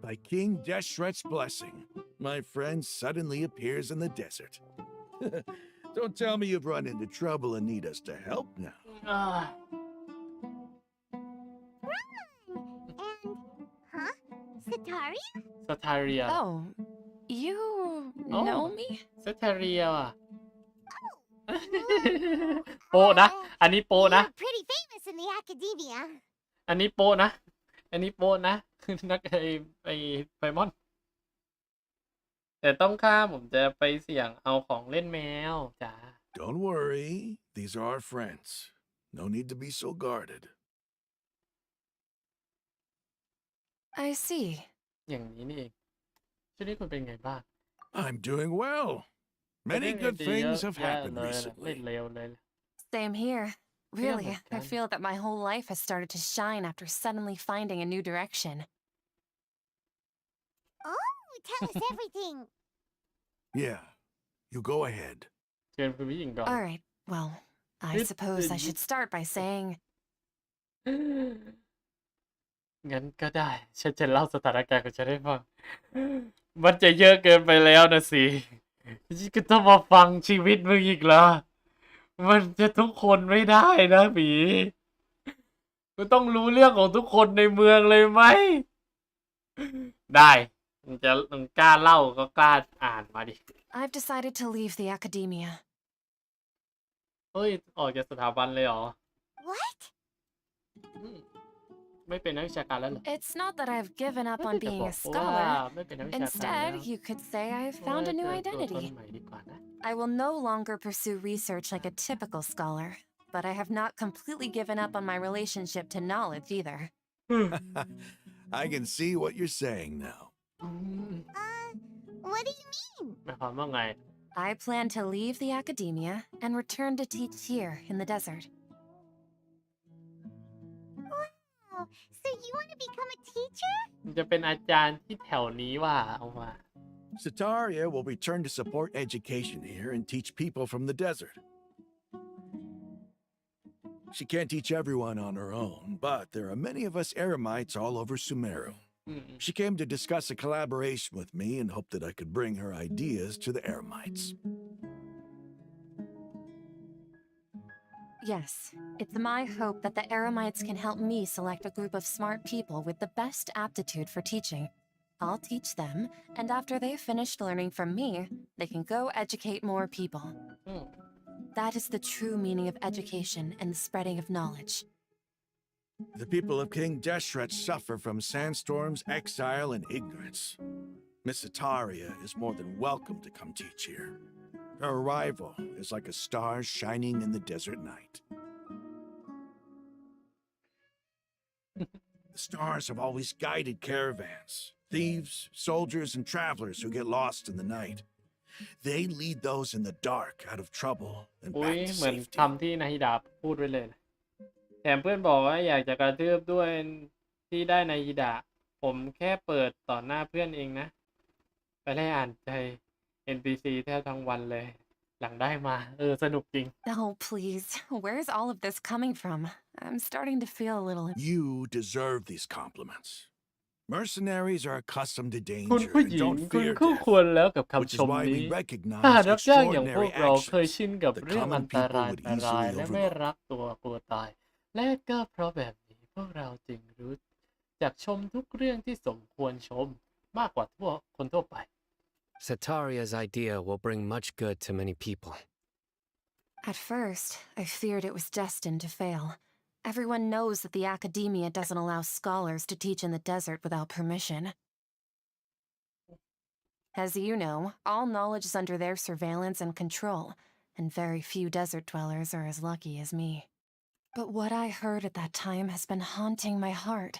S16: by King Deshret's blessing, my friend suddenly appears in the desert. Don't tell me you've run into trouble and need us to help now.
S1: อ่า
S2: and huh? Sataria?
S1: สตาเรีย
S14: Oh, you
S1: Oh.
S14: know me?
S1: สตาเรียอ่ะ โปะนะ อันนี้โปะนะ
S2: You're pretty famous in the academia.
S1: อันนี้โปะนะ อันนี้โปะนะ นักไอไพมอน แต่ต้องฆ่าผมจะไปเสี่ยงเอาของเล่นแมวจ้า
S16: Don't worry, these are our friends. No need to be so guarded.
S14: I see.
S1: อย่างนี้นี่เองช่วงนี้คุณเป็นไงบ้าง
S16: I'm doing well. Many good
S1: ดี
S16: things
S1: เยอะ
S16: have
S1: แยะ
S16: happened
S1: เลยนะไม่
S16: recently.
S1: เลวเลย
S14: Same here. Really,
S1: but
S14: I feel that my whole life has started to shine after suddenly finding a new direction.
S2: Oh, tell us everything.
S16: Yeah, you go ahead.
S1: เชิญคุณผู้หญิงก่อน
S14: All right, well, I
S1: Good
S14: suppose I
S1: thing.
S14: should start by saying
S1: งั้นก็ได้ ฉันจะเล่าสถานการณ์ของฉันให้ฟัง มันจะเยอะเกินไปแล้วนะสิฉันก็ต้องมาฟังชีวิตมึงอีกเหรอ มันจะทุกคนไม่ได้นะหมีกูต้องรู้เรื่องของทุกคนในเมืองเลยไหม ได้มึงกล้าเล่าก็กล้าอ่านมาดิ
S14: I've decided to leave the academia.
S1: เฮ้ย ออกจากสถาบันเลยเหรอ
S2: What?
S1: ไม่เป็นนักวิชาการแล้วเหรอ
S14: It's not that I've given up
S1: ไม่
S14: on
S1: ได้
S14: being a
S1: บอกว่า
S14: scholar.
S1: ไม่เป็นนักวิชาการแล้ว
S14: Instead, you could say I've found a new
S1: เจอตัวตน
S14: identity.
S1: ใหม่ดีกว่านะ
S14: I will no longer pursue research like a typical scholar, but I have not completely given up on my relationship to knowledge either.
S16: I can see what you're saying now.
S2: What do you mean?
S1: หมายความว่าไง
S14: I plan to leave the academia and return to teach here in the desert.
S2: Wow, so you want to become a teacher?
S1: จะเป็นอาจารย์ที่แถวนี้ว่าเอามา
S16: Sataria will return to support education here and teach people from the desert. She can't teach everyone on her own, but there are many of us Eremites all over Sumeru. She came to discuss a collaboration with me and hoped that I could bring her ideas to the Eremites.
S14: Yes, it's my hope that the Eremites can help me select a group of smart people with the best aptitude for teaching. I'll teach them, and after they've finished learning from me, they can go educate more people. That is the true meaning of education and the spreading of knowledge.
S16: The people of King Deshret suffer from sandstorms, exile, and ignorance. Miss Sataria is more than welcome to come teach here. Her arrival is like a star shining in the desert night. The stars have always guided caravans, thieves, soldiers, and travelers who get lost in the night. They lead those in the dark out of trouble and
S1: อุ้ย
S16: back to
S1: เหมือน
S16: safety.
S1: คำที่นาฮิดาพูดไว้เลยนะแถมเพื่อนบอกว่าอยากจะกระทืบด้วยที่ได้นาฮิดาผมแค่เปิดต่อหน้าเพื่อนเองนะ ไปไล่อ่านใจ NPC แทบทั้งวันเลย หลังได้มาสนุกจริง
S14: Oh, please. Where's all of this coming from? I'm starting to feel a little...
S16: You deserve these compliments. Mercenaries are accustomed to
S1: คุณ
S16: danger
S1: ผู้
S16: and
S1: หญิง
S16: don't
S1: คุณ
S16: fear
S1: คู่
S16: death,
S1: ควรแล้วกับ
S16: which
S1: คำ
S16: is
S1: ชม
S16: why
S1: นี้
S16: we
S1: ทหาร
S16: recognize
S1: รับจ้างอย่างพว
S16: extraordinary
S1: กเราเคย
S16: actions
S1: ชินกับ
S16: that
S1: เรื่องอั
S16: common
S1: นต
S16: people
S1: ราย
S16: would
S1: อันตราย
S16: easily
S1: และไม่
S16: overlook.
S1: รักตัวกลัวตาย และก็เพราะแบบนี้พวกเราจึงรู้จักชมทุกเรื่องที่สมควรชมมากกว่าคนทั่วไป
S15: Sataria's idea will bring much good to many people.
S14: At first, I feared it was destined to fail. Everyone knows that the academia doesn't allow scholars to teach in the desert without permission. As you know, all knowledge is under their surveillance and control, and very few desert dwellers are as lucky as me. But what I heard at that time has been haunting my heart,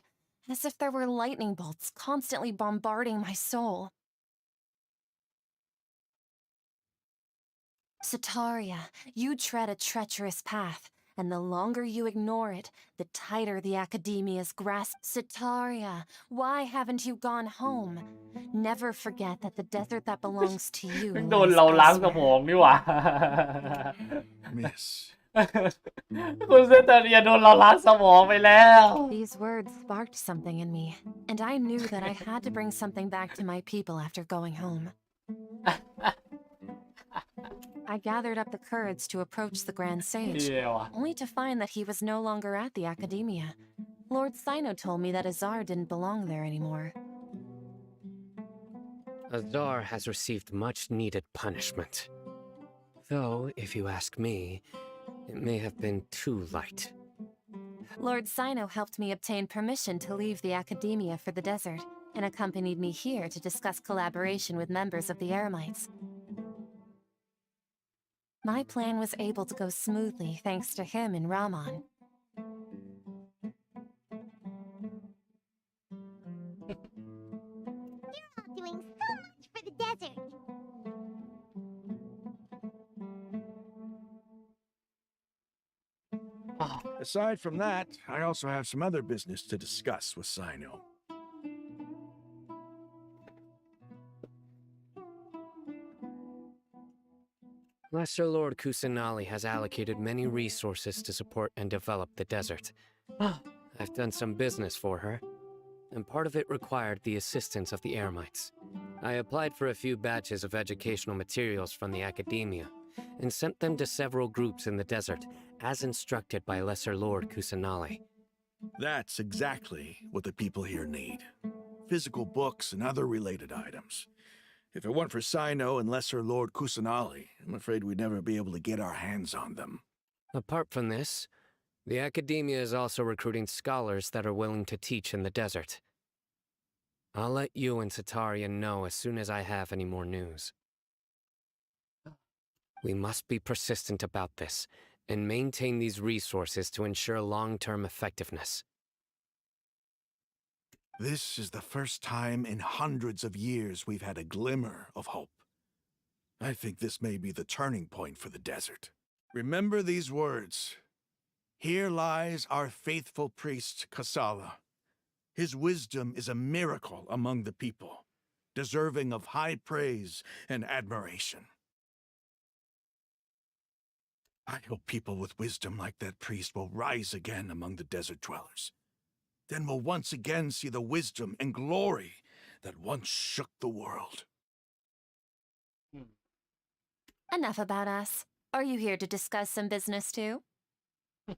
S14: as if there were lightning bolts constantly bombarding my soul. Sataria, you tread a treacherous path, and the longer you ignore it, the tighter the academia's grasp. Sataria, why haven't you gone home? Never forget that the desert that belongs to you
S1: โดน
S14: lies
S1: เราล้างสม
S14: elsewhere.
S1: องนี่หว่า
S16: Miss.
S1: คุณเซตาเรียโดนเราล้างสมองไปแล้ว
S14: These words sparked something in me, and I knew that I had to bring something back to my people after going home. I gathered up the courage to approach the Grand Sage, only to find that he was no longer at the Academia. Lord Sino told me that Azar didn't belong there anymore.
S15: Azar has received much-needed punishment. Though, if you ask me, it may have been too light.
S14: Lord Sino helped me obtain permission to leave the Academia for the desert, and accompanied me here to discuss collaboration with members of the Eremites. My plan was able to go smoothly thanks to him and Rahman.
S2: You're all doing so much for the desert.
S16: Aside from that, I also have some other business to discuss with Sino.
S15: Lesser Lord Kusanali has allocated many resources to support and develop the desert. I've done some business for her, and part of it required the assistance of the Eremites. I applied for a few batches of educational materials from the Academia, and sent them to several groups in the desert, as instructed by Lesser Lord Kusanali.
S16: That's exactly what the people here need. Physical books and other related items. If it weren't for Sino and Lesser Lord Kusanali, I'm afraid we'd never be able to get our hands on them.
S15: Apart from this, the Academia is also recruiting scholars that are willing to teach in the desert. I'll let you and Sataria know as soon as I have any more news. We must be persistent about this, and maintain these resources to ensure long-term effectiveness.
S16: This is the first time in hundreds of years we've had a glimmer of hope. I think this may be the turning point for the desert. Remember these words. Here lies our faithful priest, Kasala. His wisdom is a miracle among the people, deserving of high praise and admiration. I hope people with wisdom like that priest will rise again among the desert dwellers. Then we'll once again see the wisdom and glory that once shook the world.
S14: Enough about us. Are you here to discuss some business too?
S2: No,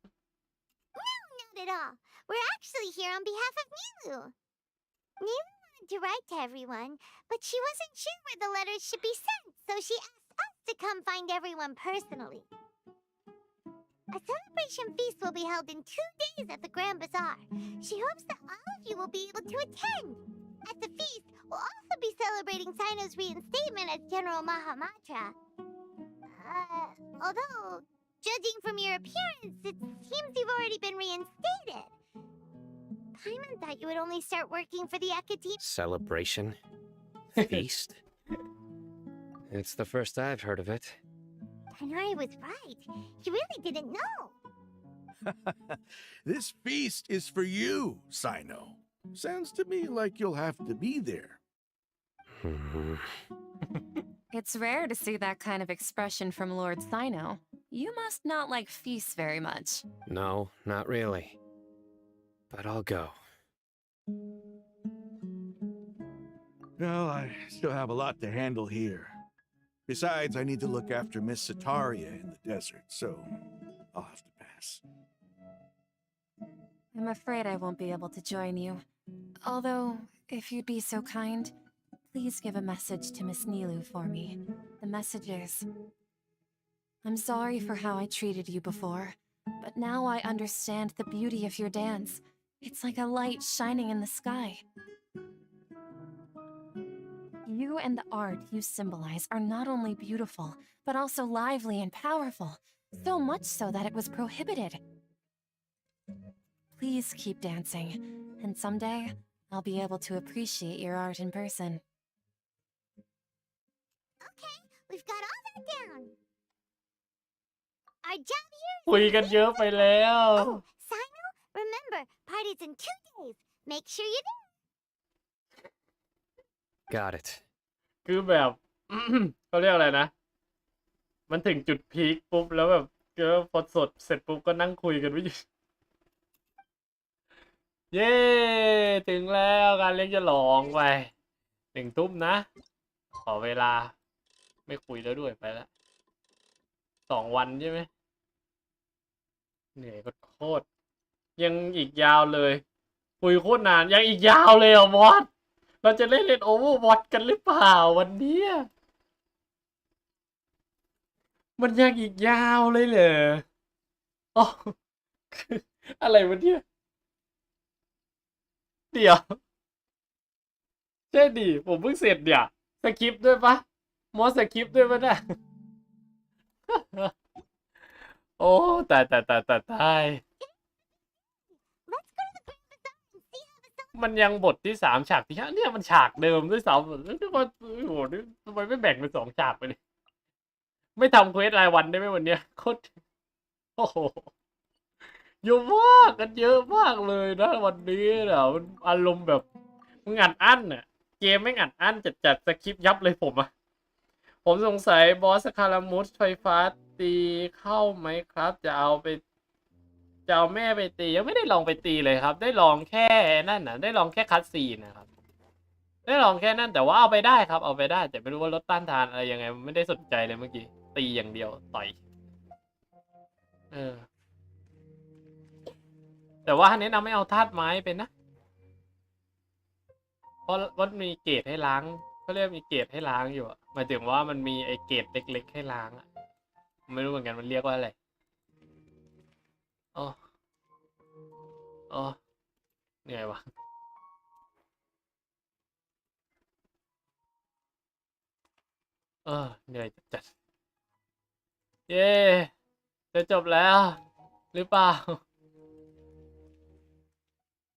S2: not at all. We're actually here on behalf of Nilu. Nilu wanted to write to everyone, but she wasn't sure where the letters should be sent, so she asked us to come find everyone personally. A celebration feast will be held in 2 days at the Grand Bazaar. She hopes that all of you will be able to attend. At the feast, we'll also be celebrating Sino's reinstatement as General Mahamatra. Although, judging from your appearance, it seems you've already been reinstated. Paimon thought you would only start working for the Akatine.
S15: Celebration? Feast? It's the first I've heard of it.
S2: Tanari was right. He really didn't know.
S16: This feast is for you, Sino. Sounds to me like you'll have to be there.
S14: It's rare to see that kind of expression from Lord Sino. You must not like feasts very much.
S15: No, not really. But I'll go.
S16: Well, I still have a lot to handle here. Besides, I need to look after Miss Sataria in the desert, so I'll have to pass.
S14: I'm afraid I won't be able to join you. Although, if you'd be so kind, please give a message to Miss Nilu for me. The message is... I'm sorry for how I treated you before, but now I understand the beauty of your dance. It's like a light shining in the sky. You and the art you symbolize are not only beautiful, but also lively and powerful. So much so that it was prohibited. Please keep dancing, and someday I'll be able to appreciate your art in person.
S2: Okay, we've got all that down. Our job here is...
S1: คุยกันเยอะไปแล้ว
S2: Oh, Sino, remember, party's in 2 days. Make sure you're there.
S15: Got it.
S1: คือแบบ เขาเรียกอะไรนะ มันถึงจุดพีคปุ๊บแล้วแบบก็พอสดเสร็จปุ๊บก็นั่งคุยกันไม่หยุด เย้ถึงแล้วการเลี้ยงฉลองไป1 ทุ่มนะ ขอเวลาไม่คุยแล้วด้วยไปแล้ว2 วันใช่ไหมเหนื่อยโคตรยังอีกยาวเลย คุยโคตรนานยังอีกยาวเลยอ่ะบอสเราจะเล่นโอเวอร์วอตกันหรือเปล่าวันนี้มันยังอีกยาวเลยเหรออ๋ออะไรวะเนี่ยเดี๋ยวใช่ดิผมเพิ่งเสร็จเดี๋ยวสคริปต์ด้วยปะมอสคริปต์ด้วยปะเนี่ย โอ้ตายมันยังบทที่3ฉากที่5เนี่ยมันฉากเดิมด้วยซ้ำแล้วก็โอ้โหทำไมไม่แบ่งเป็น2 ฉากไปเลยไม่ทำเควสรายวันได้ไหมวันเนี้ยโคตรโอ้โหเยอะมากกันเยอะมากเลยนะวันนี้นะมันอารมณ์แบบมึงอัดอั้นน่ะเกมไม่อัดอั้นจัดสคริปต์ยับเลยผมสงสัยบอสคารามุสไฟฟ้าตีเข้าไหมครับจะเอาแม่ไปตียังไม่ได้ลองไปตีเลยครับได้ลองแค่นั่นน่ะได้ลองแค่คัตซีนนะครับได้ลองแค่นั้นแต่ว่าเอาไปได้ครับเอาไปได้แต่ไม่รู้ว่าลดต้านทานอะไรยังไงไม่ได้สนใจเลยเมื่อกี้ตีอย่างเดียวต่อยแต่ว่าแนะนำไม่เอาธาตุไม้เป็นนะเพราะว่ามีเกรดให้ล้างเขาเรียกมีเกรดให้ล้างอยู่หมายถึงว่ามันมีไอเกรดเล็กๆให้ล้างไม่รู้เหมือนกันมันเรียกว่าอะไรอ๋อเหนื่อยวะเหนื่อยจัดเย้จะจบแล้วหรือเปล่า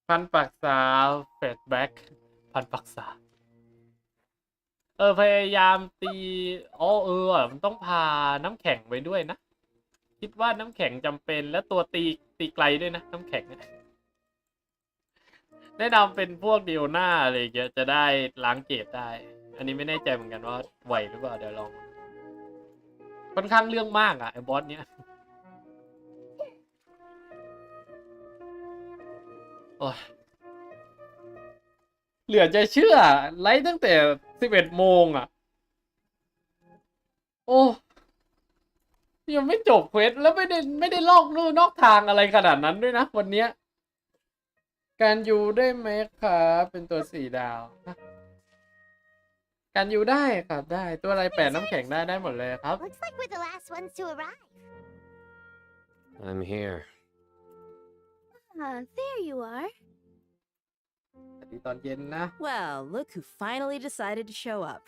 S1: พันปรักษาเฟดแบ็กพันปรักษาพยายามตีมันต้องพาน้ำแข็งไปด้วยนะคิดว่าน้ำแข็งจำเป็นและตัวตีไกลด้วยนะน้ำแข็งแนะนำเป็นพวกเดียวหน้าอะไรอย่างเงี้ยจะได้ล้างเกรดได้ อันนี้ไม่แน่ใจเหมือนกันว่าไหวหรือเปล่าเดี๋ยวลองค่อนข้างเรื่องมากอ่ะไอ้บอสเนี้ยโอ้ยเหลือจะเชื่อไลฟ์ตั้งแต่11 โมงอ่ะโอ้ยังไม่จบเควสแล้วไม่ได้ลอกนู่นนอกทางอะไรขนาดนั้นด้วยนะวันเนี้ยการยูได้ไหมครับเป็นตัว4 ดาวการยูได้ครับได้ตัวอะไรแปะน้ำแข็งได้หมดเลยครับ
S2: Looks like we're the last ones to arrive.
S15: I'm here.
S2: There you are.
S1: สวัสดีตอนเย็นนะ
S13: Well, look who finally decided to show up.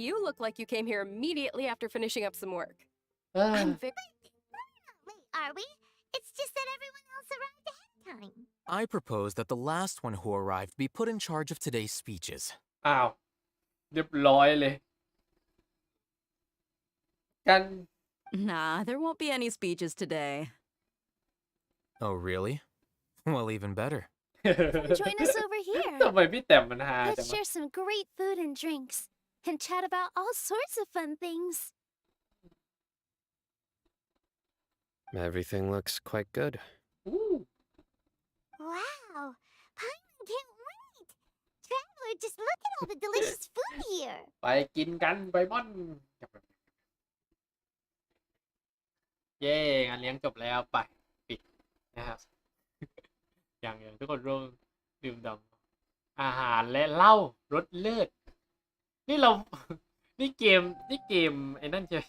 S14: You look like you came here immediately after finishing up some work.
S1: เออ
S14: I'm very...
S2: Wait, are we? It's just that everyone else arrived ahead of time.
S12: I propose that the last one who arrived be put in charge of today's speeches.
S1: อ้าวเรียบร้อยเลยกัน
S13: Nah, there won't be any speeches today.
S12: Oh, really? Well, even better.
S2: Join us over here.
S1: ทำไมพี่แต้มมันฮาจัง
S2: Let's
S1: วะ
S2: share some great food and drinks and chat about all sorts of fun things.
S15: Everything looks quite good.
S2: Wow, Paimon can't wait. Traveler, just look at all the delicious food here.
S1: ไปกินกันไปม่อนเย้งานเลี้ยงจบแล้วไปปิดนะครับ อย่างทุกคนร่วมดื่มด่ำอาหารและเหล้ารสเลิศนี่เรา นี่เกมไอ้นั่นใช่ไหม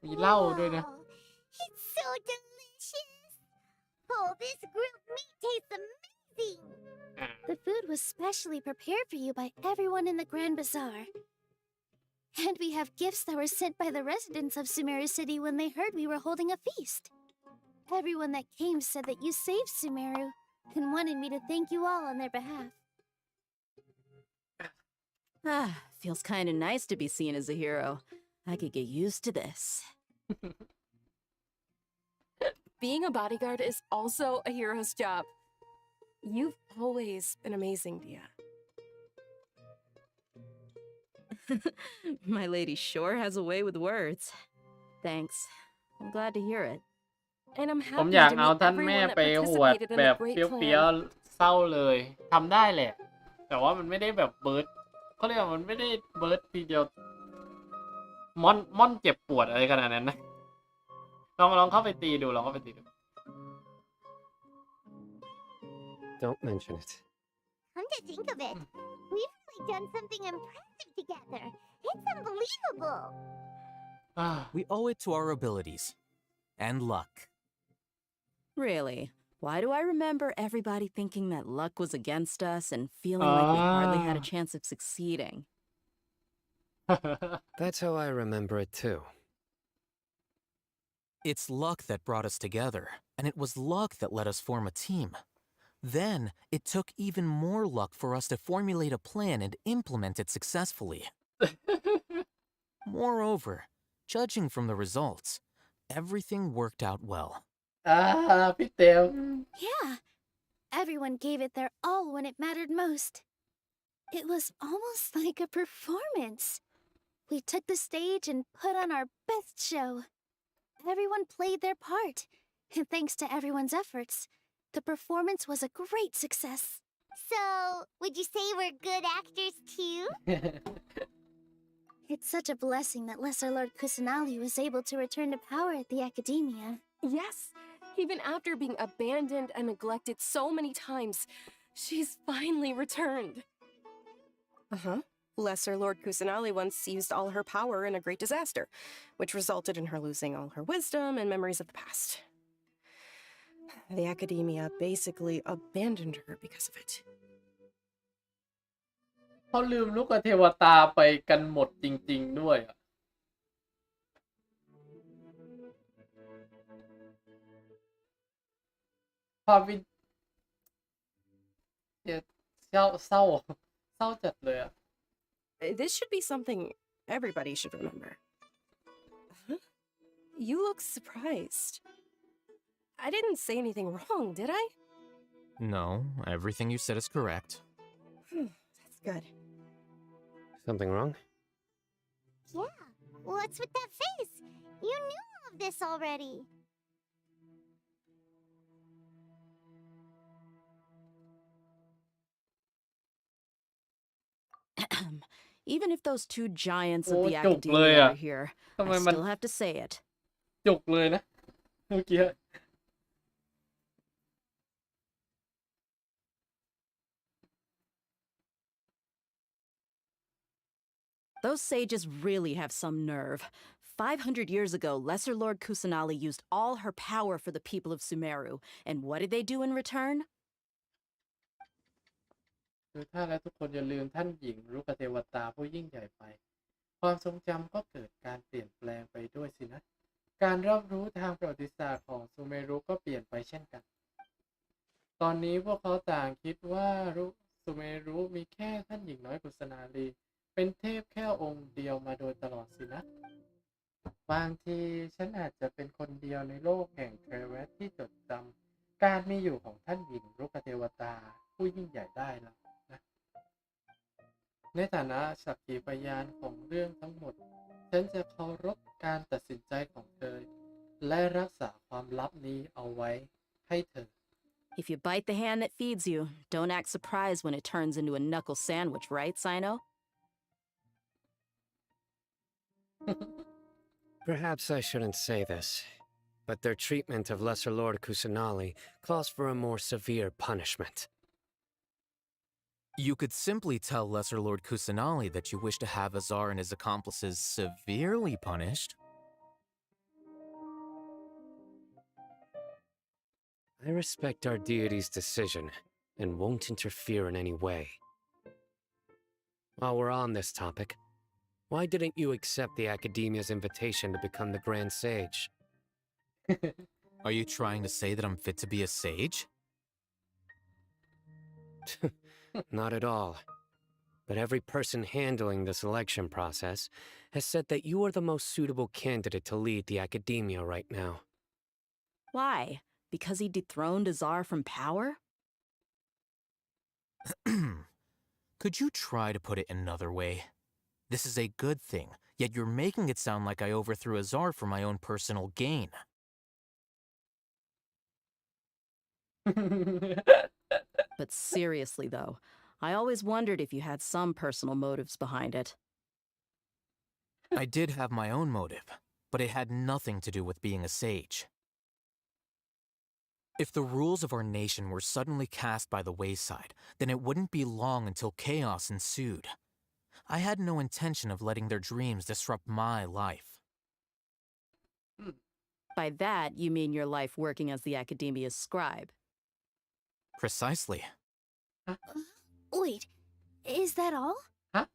S1: มีเหล้าด้วยนะ
S2: Wow, it's so delicious. Oh, this grilled meat tastes amazing. The food was specially prepared for you by everyone in the Grand Bazaar. And we have gifts that were sent by the residents of Sumeru City when they heard we were holding a feast. Everyone that came said that you saved Sumeru and wanted me to thank you all on their behalf.
S13: Feels kind of nice to be seen as a hero. I could get used to this.
S14: Being a bodyguard is also a hero's job. You've always been amazing, Dia.
S13: My lady sure has a way with words. Thanks. I'm glad to hear it.
S14: And I'm
S1: ผม
S14: happy
S1: อยาก
S14: to
S1: เอา
S14: meet
S1: ท่านแม่
S14: everyone that
S1: ไปหวด
S14: participated in
S1: แบ
S14: the
S1: บ
S14: great
S1: เปรี้ยว
S14: plan.
S1: ๆเศร้าเลยทำได้แหละ แต่ว่ามันไม่ได้แบบเบิร์ดเขาเรียกว่ามันไม่ได้เบิร์ดทีเดียวม่อนเจ็บปวดอะไรขนาดนั้นนะลองเข้าไปตีดูลองเข้าไปตีดู
S15: Don't mention it.
S2: Come to think of it, we've really done something impressive together. It's unbelievable.
S12: We owe it to our abilities. And luck.
S13: Really? Why do I remember everybody thinking that luck was against us and feeling like we hardly had a chance of succeeding?
S15: That's how I remember it too.
S12: It's luck that brought us together, and it was luck that let us form a team. Then, it took even more luck for us to formulate a plan and implement it successfully. Moreover, judging from the results, everything worked out well.
S1: พี่เต็ม
S2: Yeah, everyone gave it their all when it mattered most. It was almost like a performance. We took the stage and put on our best show. Everyone played their part, and thanks to everyone's efforts, the performance was a great success. So, would you say we're good actors too? It's such a blessing that Lesser Lord Kusanali was able to return to power at the Academia.
S14: Yes, even after being abandoned and neglected so many times, she's finally returned. Uh-huh. Lesser Lord Kusanali once used all her power in a great disaster, which resulted in her losing all her wisdom and memories of the past. The Academia basically abandoned her because of it.
S1: เขาลืมลูกเทวตาไปกันหมดจริงๆด้วยอะความ เดี๋ยวเศร้าจัดเลยอะ
S17: This should be something everybody should remember. Huh? You look surprised. I didn't say anything wrong, did I?
S12: No, everything you said is correct.
S17: That's good.
S15: Something wrong?
S2: Yeah, what's with that face? You knew all of this already.
S13: Even if those two giants of
S1: โอ้
S13: the
S1: จุกเลย
S13: academia
S1: อะ
S13: are here,
S1: ทำไม
S13: I
S1: มัน
S13: still have to say it.
S1: จุกเลยนะเมื่อกี้
S13: Those sages really have some nerve. 500 years ago, Lesser Lord Kusanali used all her power for the people of Sumeru. And what did they do in return?
S1: คือถ้าและทุกคนอย่าลืมท่านหญิงรุกเทวตาผู้ยิ่งใหญ่ไป ความทรงจำก็เกิดการเปลี่ยนแปลงไปด้วยสินะ การรับรู้ทางประวัติศาสตร์ของซูเมรุก็เปลี่ยนไปเช่นกัน ตอนนี้พวกเขาต่างคิดว่าซูเมรุมีแค่ท่านหญิงน้อยกุศนาลีเป็นเทพแค่องค์เดียวมาโดยตลอดสินะ บางทีฉันอาจจะเป็นคนเดียวในโลกแห่งเทรเวสที่จดจำการมีอยู่ของท่านหญิงรุกเทวตาผู้ยิ่งใหญ่ได้แล้วนะ ในฐานะสักขีพยานของเรื่องทั้งหมด ฉันจะเคารพการตัดสินใจของเธอ และรักษาความลับนี้เอาไว้ให้เธอ
S13: If you bite the hand that feeds you, don't act surprised when it turns into a knuckle sandwich, right, Sino?
S15: Perhaps I shouldn't say this, but their treatment of Lesser Lord Kusanali calls for a more severe punishment.
S12: You could simply tell Lesser Lord Kusanali that you wish to have Azar and his accomplices severely punished.
S15: I respect our deity's decision and won't interfere in any way. While we're on this topic, why didn't you accept the Academia's invitation to become the Grand Sage?
S12: Are you trying to say that I'm fit to be a sage?
S15: Not at all. But every person handling the selection process has said that you are the most suitable candidate to lead the Academia right now.
S13: Why? Because he dethroned Azar from power?
S12: Could you try to put it another way? This is a good thing, yet you're making it sound like I overthrew Azar for my own personal gain.
S13: But seriously, though, I always wondered if you had some personal motives behind it.
S12: I did have my own motive, but it had nothing to do with being a sage. If the rules of our nation were suddenly cast by the wayside, then it wouldn't be long until chaos ensued. I had no intention of letting their dreams disrupt my life.
S13: By that, you mean your life working as the Academia's scribe.
S12: Precisely.
S2: Wait, is that all?
S1: Huh?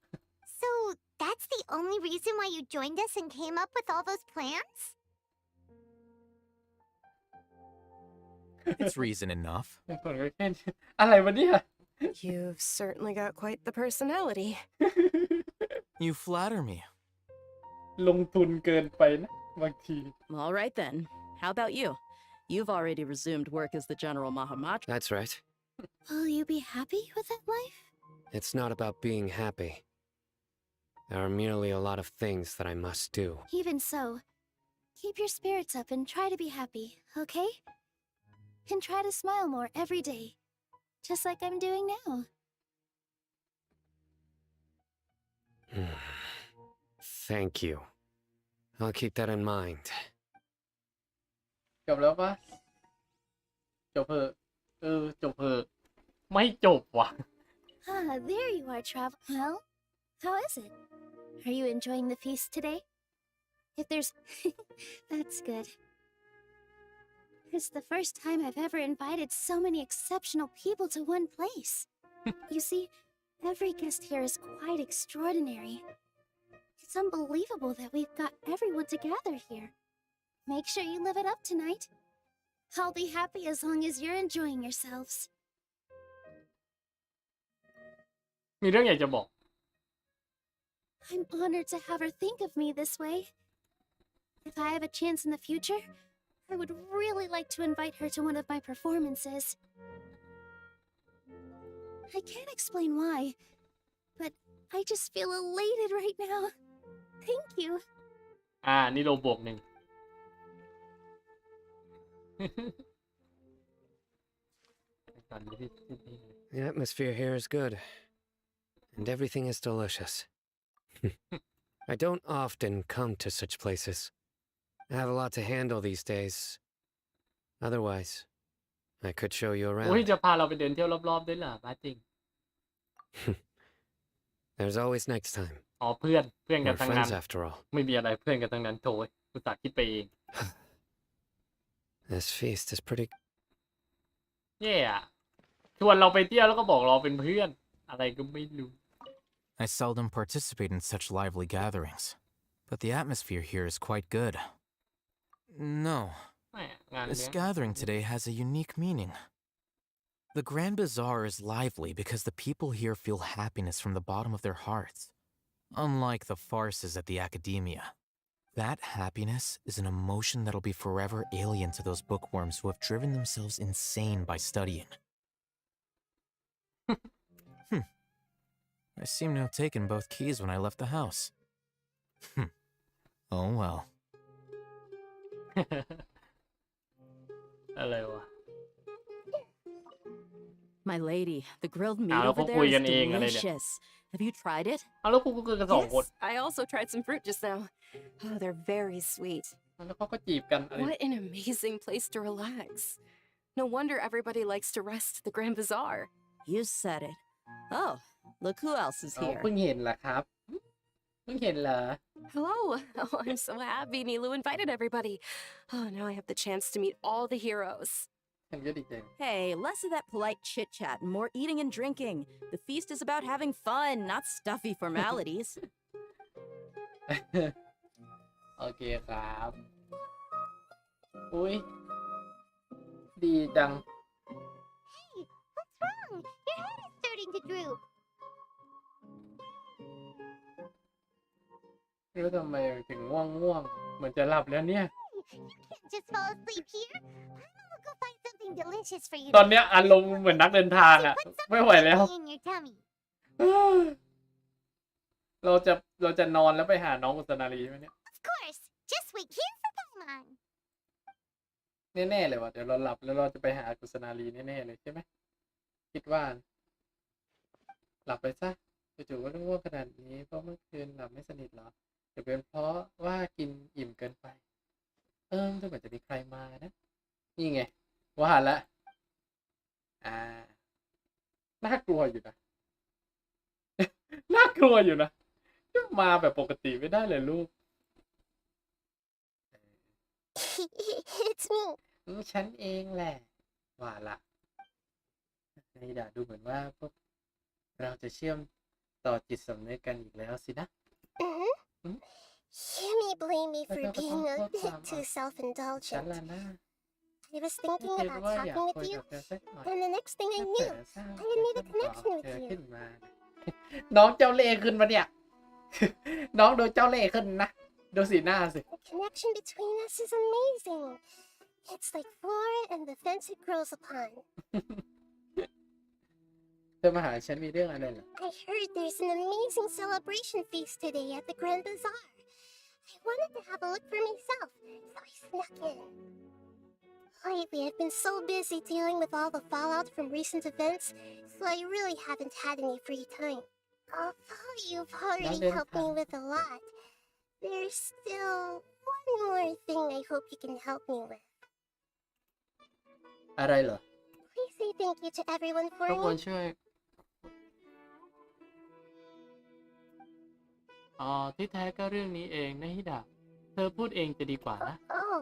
S2: So that's the only reason why you joined us and came up with all those plans?
S12: It's reason enough.
S1: อะไรวะเนี่ย
S17: You've certainly got quite the personality.
S12: You flatter me.
S1: ลงทุนเกินไปนะบางที
S13: All right then. How about you? You've already resumed work as the General Mahamatra.
S15: That's right.
S2: Will you be happy with that life?
S15: It's not about being happy. There are merely a lot of things that I must do.
S2: Even so, keep your spirits up and try to be happy, okay? And try to smile more every day, just like I'm doing now.
S15: Thank you. I'll keep that in mind.
S1: จบแล้วปะจบเถอะจบเถอะไม่จบว่ะ
S2: Ah, there you are, Travel. Well, how is it? Are you enjoying the feast today? If there's... That's good. It's the first time I've ever invited so many exceptional people to one place. You see, every guest here is quite extraordinary. It's unbelievable that we've got everyone together here. Make sure you live it up tonight. I'll be happy as long as you're enjoying yourselves.
S1: มีเรื่องอยากจะบอก
S2: I'm honored to have her think of me this way. If I have a chance in the future, I would really like to invite her to one of my performances. I can't explain why, but I just feel elated right now. Thank you.
S1: นี่โลบวกหนึ่ง
S15: The atmosphere here is good, and everything is delicious. I don't often come to such places. I have a lot to handle these days. Otherwise, I could show you
S1: โอ้ย
S15: around.
S1: จะพาเราไปเดินเที่ยวรอบๆด้วยเหรอบ้าจริง
S15: There's always next time.
S1: อ๋อเพื่อนกัน
S15: We're
S1: ทั้งนั้น
S15: friends after all.
S1: ไม่มีอะไรเพื่อนกันทั้งนั้นโถ่อุตส่าห์คิดไปเอง
S15: This feast is pretty.
S1: แย่อะชวนเราไปเที่ยวแล้วก็บอกเราเป็นเพื่อนอะไรก็ไม่รู้
S12: I seldom participate in such lively gatherings, but the atmosphere here is quite good. No,
S1: แหม่งาน
S12: this
S1: เลี้ยง
S12: gathering today has a unique meaning. The Grand Bazaar is lively because the people here feel happiness from the bottom of their hearts. Unlike the farces at the academia, that happiness is an emotion that'll be forever alien to those bookworms who have driven themselves insane by studying. I seem to have taken both keys when I left the house. Oh well.
S1: อะไรวะ
S13: My lady, the grilled meat
S1: แล้ว
S13: over
S1: เขา
S13: there
S1: คุย
S13: is
S1: กันเองอะไรเนี่ย
S13: delicious. Have you tried it?
S1: แล้วกูก็คือกันสองคน
S17: Yes, I also tried some fruit just now. Oh, they're very sweet.
S1: แล้วเขาก็จีบกันอะไร
S17: What an amazing place to relax. No wonder everybody likes to rest at the Grand Bazaar.
S13: You said it. Oh, look who else is
S1: เอา
S13: here.
S1: เพิ่งเห็นเหรอครับเพิ่งเห็นเหรอ
S17: Hello. Oh, I'm so happy Nilu invited everybody. Oh, now I have the chance to meet all the heroes.
S1: ฉันก็ดีใจ
S13: Hey, less of that polite chit chat and more eating and drinking. The feast is about having fun, not stuffy formalities.
S1: โอเคครับ อุ้ยดีจัง
S2: Hey, what's wrong? Your head is starting to droop.
S1: ไม่รู้ทำไมถึงง่วงเหมือนจะหลับแล้วเนี่ย
S2: You can't just fall asleep here. Mama will go find something delicious for you.
S1: ตอนเนี้ยอารมณ์เหมือนนักเดินทางอะไม่ไหวแล้ว
S2: in your tummy.
S1: เราจะนอนแล้วไปหาน้องกุศนารีไหมเนี่ย
S2: Of course. Just wait here for Paimon.
S1: แน่ๆเลยว่ะเดี๋ยวเราหลับแล้วเราจะไปหากุศนารีแน่ๆเลยใช่ไหมคิดว่า หลับไปซะจู่ๆก็ง่วงขนาดนี้เพราะเมื่อคืนหลับไม่สนิทเหรอจะเป็นเพราะว่ากินอิ่มเกินไปดูเหมือนจะมีใครมานะนี่ไงว่าละน่ากลัวอยู่นะ น่ากลัวอยู่นะมาแบบปกติไม่ได้เลยลูก
S2: It's me.
S1: ฉันเองแหละว่าละนี่ดาดูเหมือนว่าพวกเราจะเชื่อมต่อจิตสำนึกกันอีกแล้วสินะ
S2: You may blame me for being a bit too self-indulgent. I was thinking about talking with you, and the next thing I knew, I had made a connection with you.
S1: น้องเจ้าเล่ห์ขึ้นมาเนี่ย น้องโดนเจ้าเล่ห์ขึ้นนะดูสีหน้าสิ
S2: The connection between us is amazing. It's like flora and the fence it grows upon.
S1: เธอมาหาฉันมีเรื่องอะไรเหรอ
S2: I heard there's an amazing celebration feast today at the Grand Bazaar. I wanted to have a look for myself, so I snuck in. Lately, I've been so busy dealing with all the fallout from recent events, so I really haven't had any free time. Although you've already helped me with a lot, there's still one more thing I hope you can help me with.
S1: อะไรเหรอ
S2: Please say thank you to everyone for
S1: รบกวน
S2: me.
S1: ช่วยที่แท้ก็เรื่องนี้เองนะฮิดะเธอพูดเองจะดีกว่านะ
S2: Oh,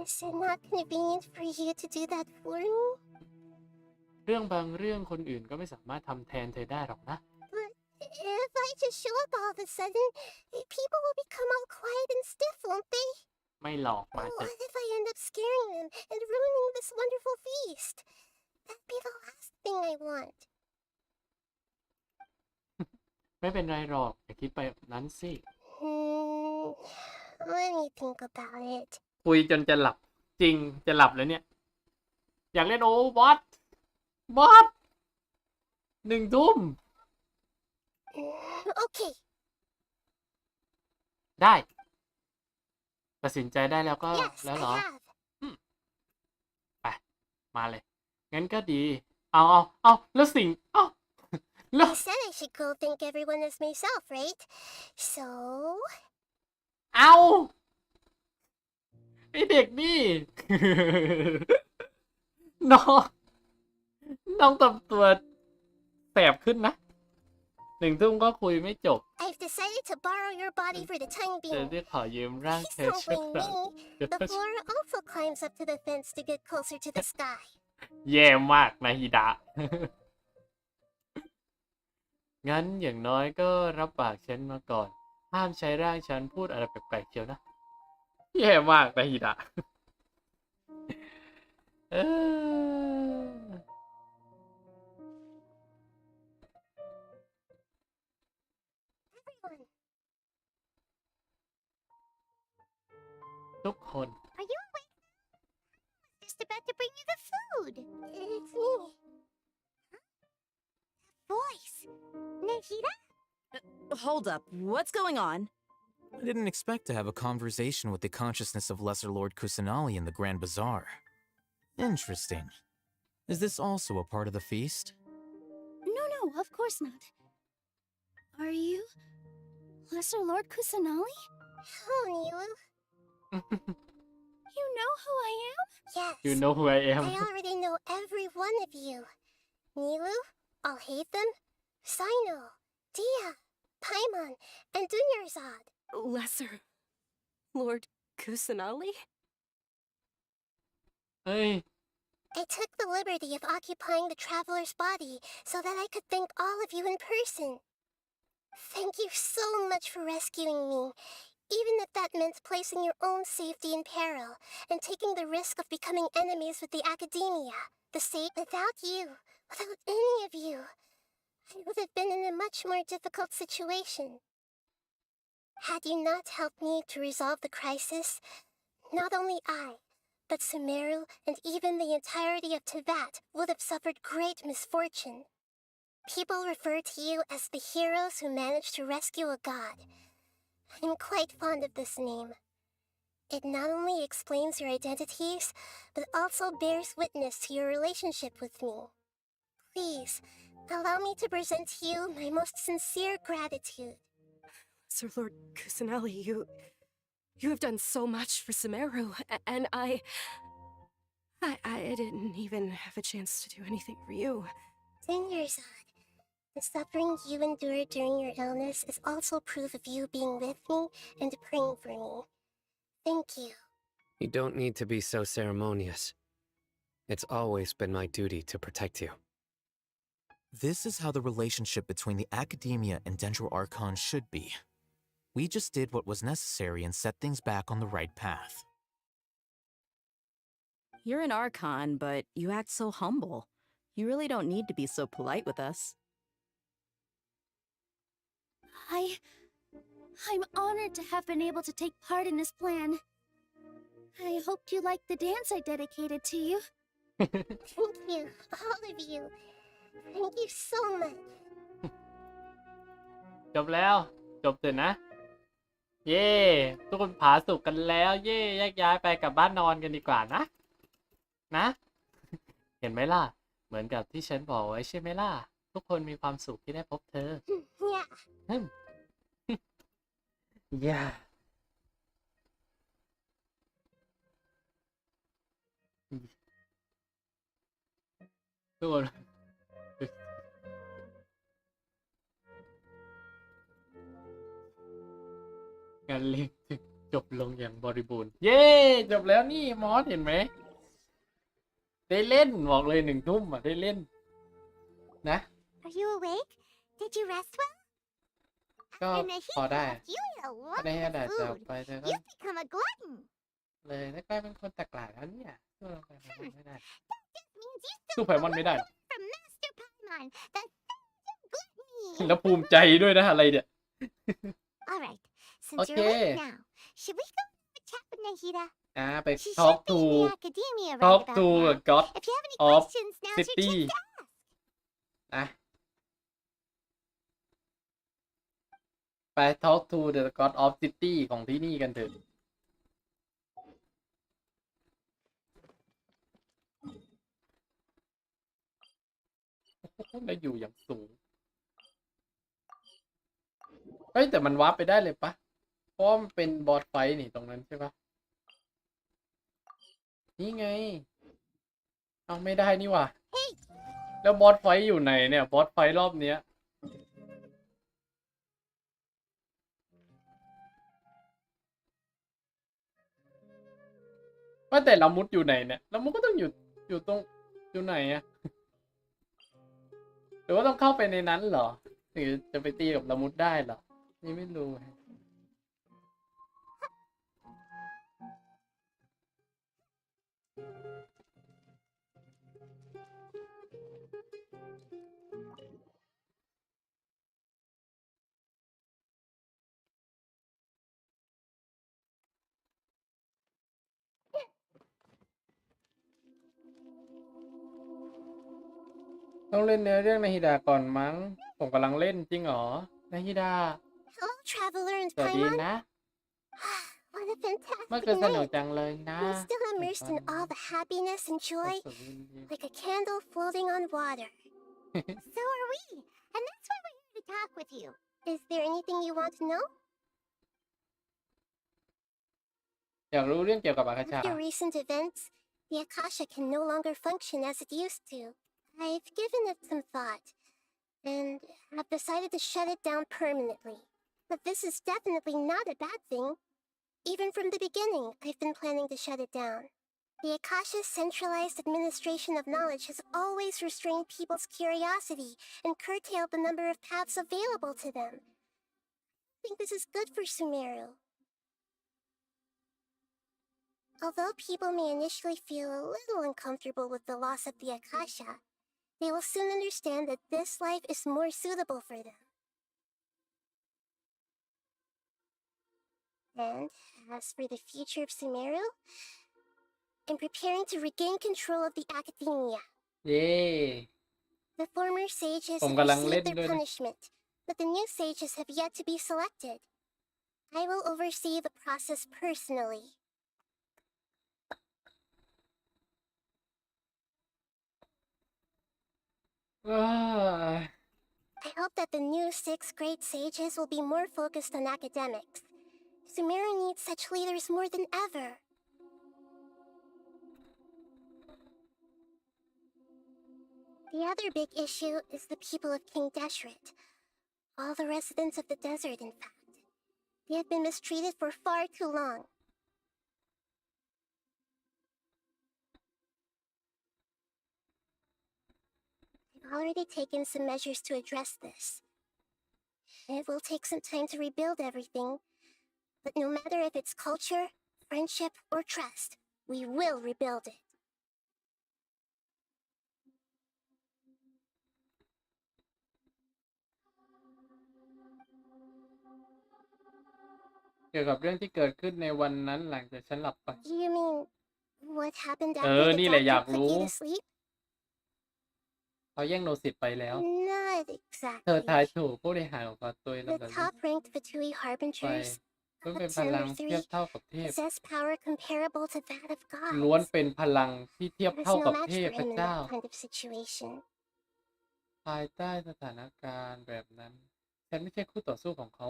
S2: is it not convenient for you to do that for me?
S1: เรื่องบางเรื่องคนอื่นก็ไม่สามารถทำแทนเธอได้หรอกนะ
S2: But if I just show up all of a sudden, people will become all quiet and stiff, won't they?
S1: ไม่หลอกมาเถอะ
S2: What if I end up scaring them and ruining this wonderful feast? That'd be the last thing I want.
S1: ไม่เป็นไรหรอกอย่าคิดไปแบบนั้นสิ
S2: Let me think about it.
S1: คุยจนจะหลับจริงจะหลับแล้วเนี่ย อยากเล่นโอ้บอส1 ทุ่ม
S2: Okay.
S1: ได้ตัดสินใจได้แล้วก็
S2: Yes,
S1: แล้ว
S2: I
S1: เหรอ
S2: have.
S1: ไปมาเลย งั้นก็ดี เอาแล้วสิ่งแล้ว
S2: I said I should go thank everyone as myself, right? So
S1: เอาไอเด็กนี่ น้องทำตัวแสบขึ้นนะ1 ทุ่มก็คุยไม่จบ
S2: I've decided to borrow your body for the time
S1: เธอ
S2: being.
S1: ได้ขอยืมร่างเธอ
S2: Please
S1: ชั่ว
S2: don't
S1: คราว
S2: blame me. The flora also climbs up to the fence to get closer to the sky.
S1: แย่มากนะฮิดะ งั้นอย่างน้อยก็รับปากฉันมาก่อน ห้ามใช้ร่างฉันพูดอะไรแปลกๆเชียวนะ แย่มากนะฮิดะ เออ
S2: Everyone,
S1: ทุกคน
S2: are you awake? I was just about to bring you the food. It's me. Huh? That voice. Nehira?
S13: Hold up. What's going on?
S12: I didn't expect to have a conversation with the consciousness of Lesser Lord Kusanali in the Grand Bazaar. Interesting. Is this also a part of the feast?
S3: No, of course not. Are you Lesser Lord Kusanali?
S2: Oh, Nilu.
S3: You know who I am?
S2: Yes.
S1: You know who I am.
S2: I already know every one of you. Nilu, Alhaitham, Sino, Dia, Paimon, and Dunyarzad.
S17: Lesser Lord Kusanali?
S1: เฮ้ย
S2: I took the liberty of occupying the traveler's body so that I could thank all of you in person. Thank you so much for rescuing me, even if that meant placing your own safety in peril and taking the risk of becoming enemies with the academia. Without you, without any of you, I would have been in a much more difficult situation. Had you not helped me to resolve the crisis, not only I, but Sumeru and even the entirety of Teyvat would have suffered great misfortune. People refer to you as the heroes who managed to rescue a god. I'm quite fond of this name. It not only explains your identities, but also bears witness to your relationship with me. Please, allow me to present to you my most sincere gratitude.
S17: Sir Lord Kusanali, you have done so much for Sumeru, and I didn't even have a chance to do anything for you.
S2: Dunyarzad, the suffering you endured during your illness is also proof of you being with me and praying for me. Thank you.
S15: You don't need to be so ceremonious. It's always been my duty to protect you.
S12: This is how the relationship between the Academia and Dendro Archon should be. We just did what was necessary and set things back on the right path.
S13: You're an Archon, but you act so humble. You really don't need to be so polite with us.
S3: I'm honored to have been able to take part in this plan. I hoped you liked the dance I dedicated to you.
S2: Thank you, all of you. Thank you so much.
S1: จบแล้ว จบเสร็จนะ เย่ทุกคนผาสุกกันแล้ว เย่แยกย้ายไปกลับบ้านนอนกันดีกว่านะ นะ เห็นไหมล่ะ เหมือนกับที่ฉันบอกไว้ใช่ไหมล่ะ ทุกคนมีความสุขที่ได้พบเธอ
S2: Yeah.
S1: อย่าทุกคนงานเลี้ยงจบลงอย่างบริบูรณ์ เย้จบแล้วนี่มอสเห็นไหม ได้เล่นบอกเลย1 ทุ่มอ่ะ ได้เล่น นะ
S2: Are you awake? Did you rest well?
S1: ก็
S2: After
S1: พอได้
S2: Nahida, you ate a
S1: ก็
S2: lot
S1: ได้ให้
S2: of
S1: ได้จะออก
S2: food.
S1: ไปเธอก็
S2: You've become a glutton.
S1: เลยแล้วกลายเป็นคนตะกร้าแล้วเนี่ยสู้เราไปไม่ได้
S2: That just means you
S1: สู้
S2: still
S1: ไพมอนไม่ได้หรอก
S2: from Master Paimon, the sons of gluttony.
S1: แล้วภูมิใจด้วยนะอะไรเนี่ย
S2: All right, since
S1: Okay.
S2: you're awake now, should we go have a chat with Nahida?
S1: ไป
S2: She
S1: talk
S2: should be
S1: to
S2: in the academia
S1: talk
S2: right
S1: to
S2: about
S1: the
S2: now.
S1: god
S2: If you have any
S1: of
S2: questions, now's your
S1: city
S2: chance to ask.
S1: นะ ไป talk to the god of city ของที่นี่กันเถอะได้อยู่อย่างสูง เฮ้ย แต่มันวาร์ปไปได้เลยปะเพราะมันเป็นบอสไฟท์นี่ตรงนั้นใช่ปะนี่ไงเอาไม่ได้นี่ว่ะแล้วบอสไฟท์อยู่ไหนเนี่ยบอสไฟท์รอบเนี้ยว่าแต่ละมุดอยู่ไหนเนี่ยละมุดก็ต้องอยู่ตรงอยู่ไหนอะหรือว่าต้องเข้าไปในนั้นเหรอถึงจะไปตีกับละมุดได้เหรอนี่ไม่รู้ ต้องเล่นเนื้อเรื่องนาฮิดาก่อนมั้งผมกำลังเล่นจริงเหรอนาฮิดา
S2: Hello, traveler and
S1: สวัสดี
S2: Paimon.
S1: นะ
S2: What a fantastic
S1: เมื่อคืนสนุก
S2: night.
S1: จังเลยนะ
S2: I'm still immersed in all the happiness and joy, like a candle floating on water. So are we, and that's why we're here to talk with you. Is there anything you want to know?
S1: อยากรู้เรื่องเกี่ยวกับอาคาชา
S2: After recent events, the Akasha can no longer function as it used to. I've given it some thought, and have decided to shut it down permanently. But this is definitely not a bad thing. Even from the beginning, I've been planning to shut it down. The Akasha's centralized administration of knowledge has always restrained people's curiosity and curtailed the number of paths available to them. I think this is good for Sumeru. Although people may initially feel a little uncomfortable with the loss of the Akasha, they will soon understand that this life is more suitable for them. And as for the future of Sumeru, I'm preparing to regain control of the academia.
S1: เย้
S2: The former sages
S1: ผม
S2: have
S1: กำลังเล่น
S2: received
S1: ด้ว
S2: their
S1: ยนะ
S2: punishment, but the new sages have yet to be selected. I will oversee the process personally.
S1: ว้า
S2: I hope that the new 6 great sages will be more focused on academics. Sumeru needs such leaders more than ever. The other big issue is the people of King Deshret. All the residents of the desert, in fact. They have been mistreated for far too long. I've already taken some measures to address this. It will take some time to rebuild everything, but no matter if it's culture, friendship, or trust, we will rebuild it.
S1: เกี่ยวกับเรื่องที่เกิดขึ้นในวันนั้นหลังจากฉันหลับไป
S2: You mean what happened
S1: เอ
S2: after
S1: อ
S2: the
S1: นี่แหละอยาก
S2: doctor put
S1: รู้
S2: you to sleep?
S1: เขาแย่งโนสิตไปแล้ว
S2: Not
S1: เธอ
S2: exactly.
S1: ทายถูกผู้บริหารของฟาตุย
S2: The
S1: ลำดับ
S2: top-ranked Fatui
S1: ไป
S2: harbingers,
S1: ซึ่งเป็น
S2: up
S1: พ
S2: to
S1: ลัง
S2: number
S1: เทียบ
S2: 3,
S1: เท่ากับเทพ
S2: possess power comparable to that of
S1: ล้วน
S2: gods.
S1: เป็นพลังที่เทียบ
S2: There's
S1: เท่า
S2: no
S1: กับ
S2: match
S1: เท
S2: for
S1: พ
S2: him in
S1: เจ้า
S2: that kind of situation.
S1: ภายใต้สถานการณ์แบบนั้น ฉันไม่ใช่คู่ต่อสู้ของเขา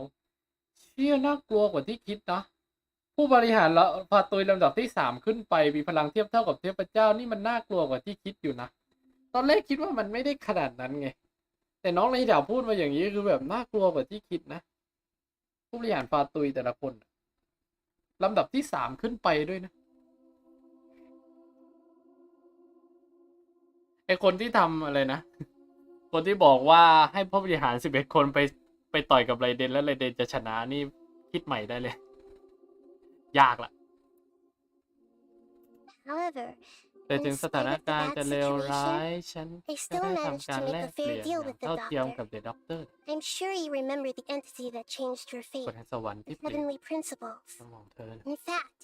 S1: เชี่ยน่ากลัวกว่าที่คิดนะ ผู้บริหารละฟาตุยลำดับที่3ขึ้นไปมีพลังเทียบเท่ากับเทพเจ้านี่มันน่ากลัวกว่าที่คิดอยู่นะ ตอนแรกคิดว่ามันไม่ได้ขนาดนั้นไง แต่น้องในดาวพูดมาอย่างนี้คือแบบน่ากลัวกว่าที่คิดนะ ผู้บริหารฟาตุยแต่ละคนลำดับที่3ขึ้นไปด้วยนะไอคนที่ทำอะไรนะ คนที่บอกว่าให้ผู้บริหาร11คนไปต่อยกับไรเดนแล้วไรเดนจะชนะนี่คิดใหม่ได้เลย ยากละ
S2: However,
S1: แต่ถึง
S2: In
S1: สถาน
S2: spite of the
S1: การณ์
S2: bad
S1: จะเลวร้าย
S2: situation,
S1: ฉัน
S2: they
S1: ก็
S2: still
S1: ได้
S2: managed
S1: ทำการ
S2: to
S1: แล
S2: make
S1: ก
S2: a
S1: เปลี่
S2: fair
S1: ยนอ
S2: deal
S1: ย่าง
S2: with the
S1: เท่าเทียม
S2: doctor.
S1: กับเดอะด็อกเตอร์
S2: I'm sure you remember the entity that changed your
S1: กฎ
S2: fate,
S1: แห่งสวรรค์
S2: the
S1: ที่เปลี่ยน
S2: heavenly principles.
S1: สมองเธอ
S2: In fact,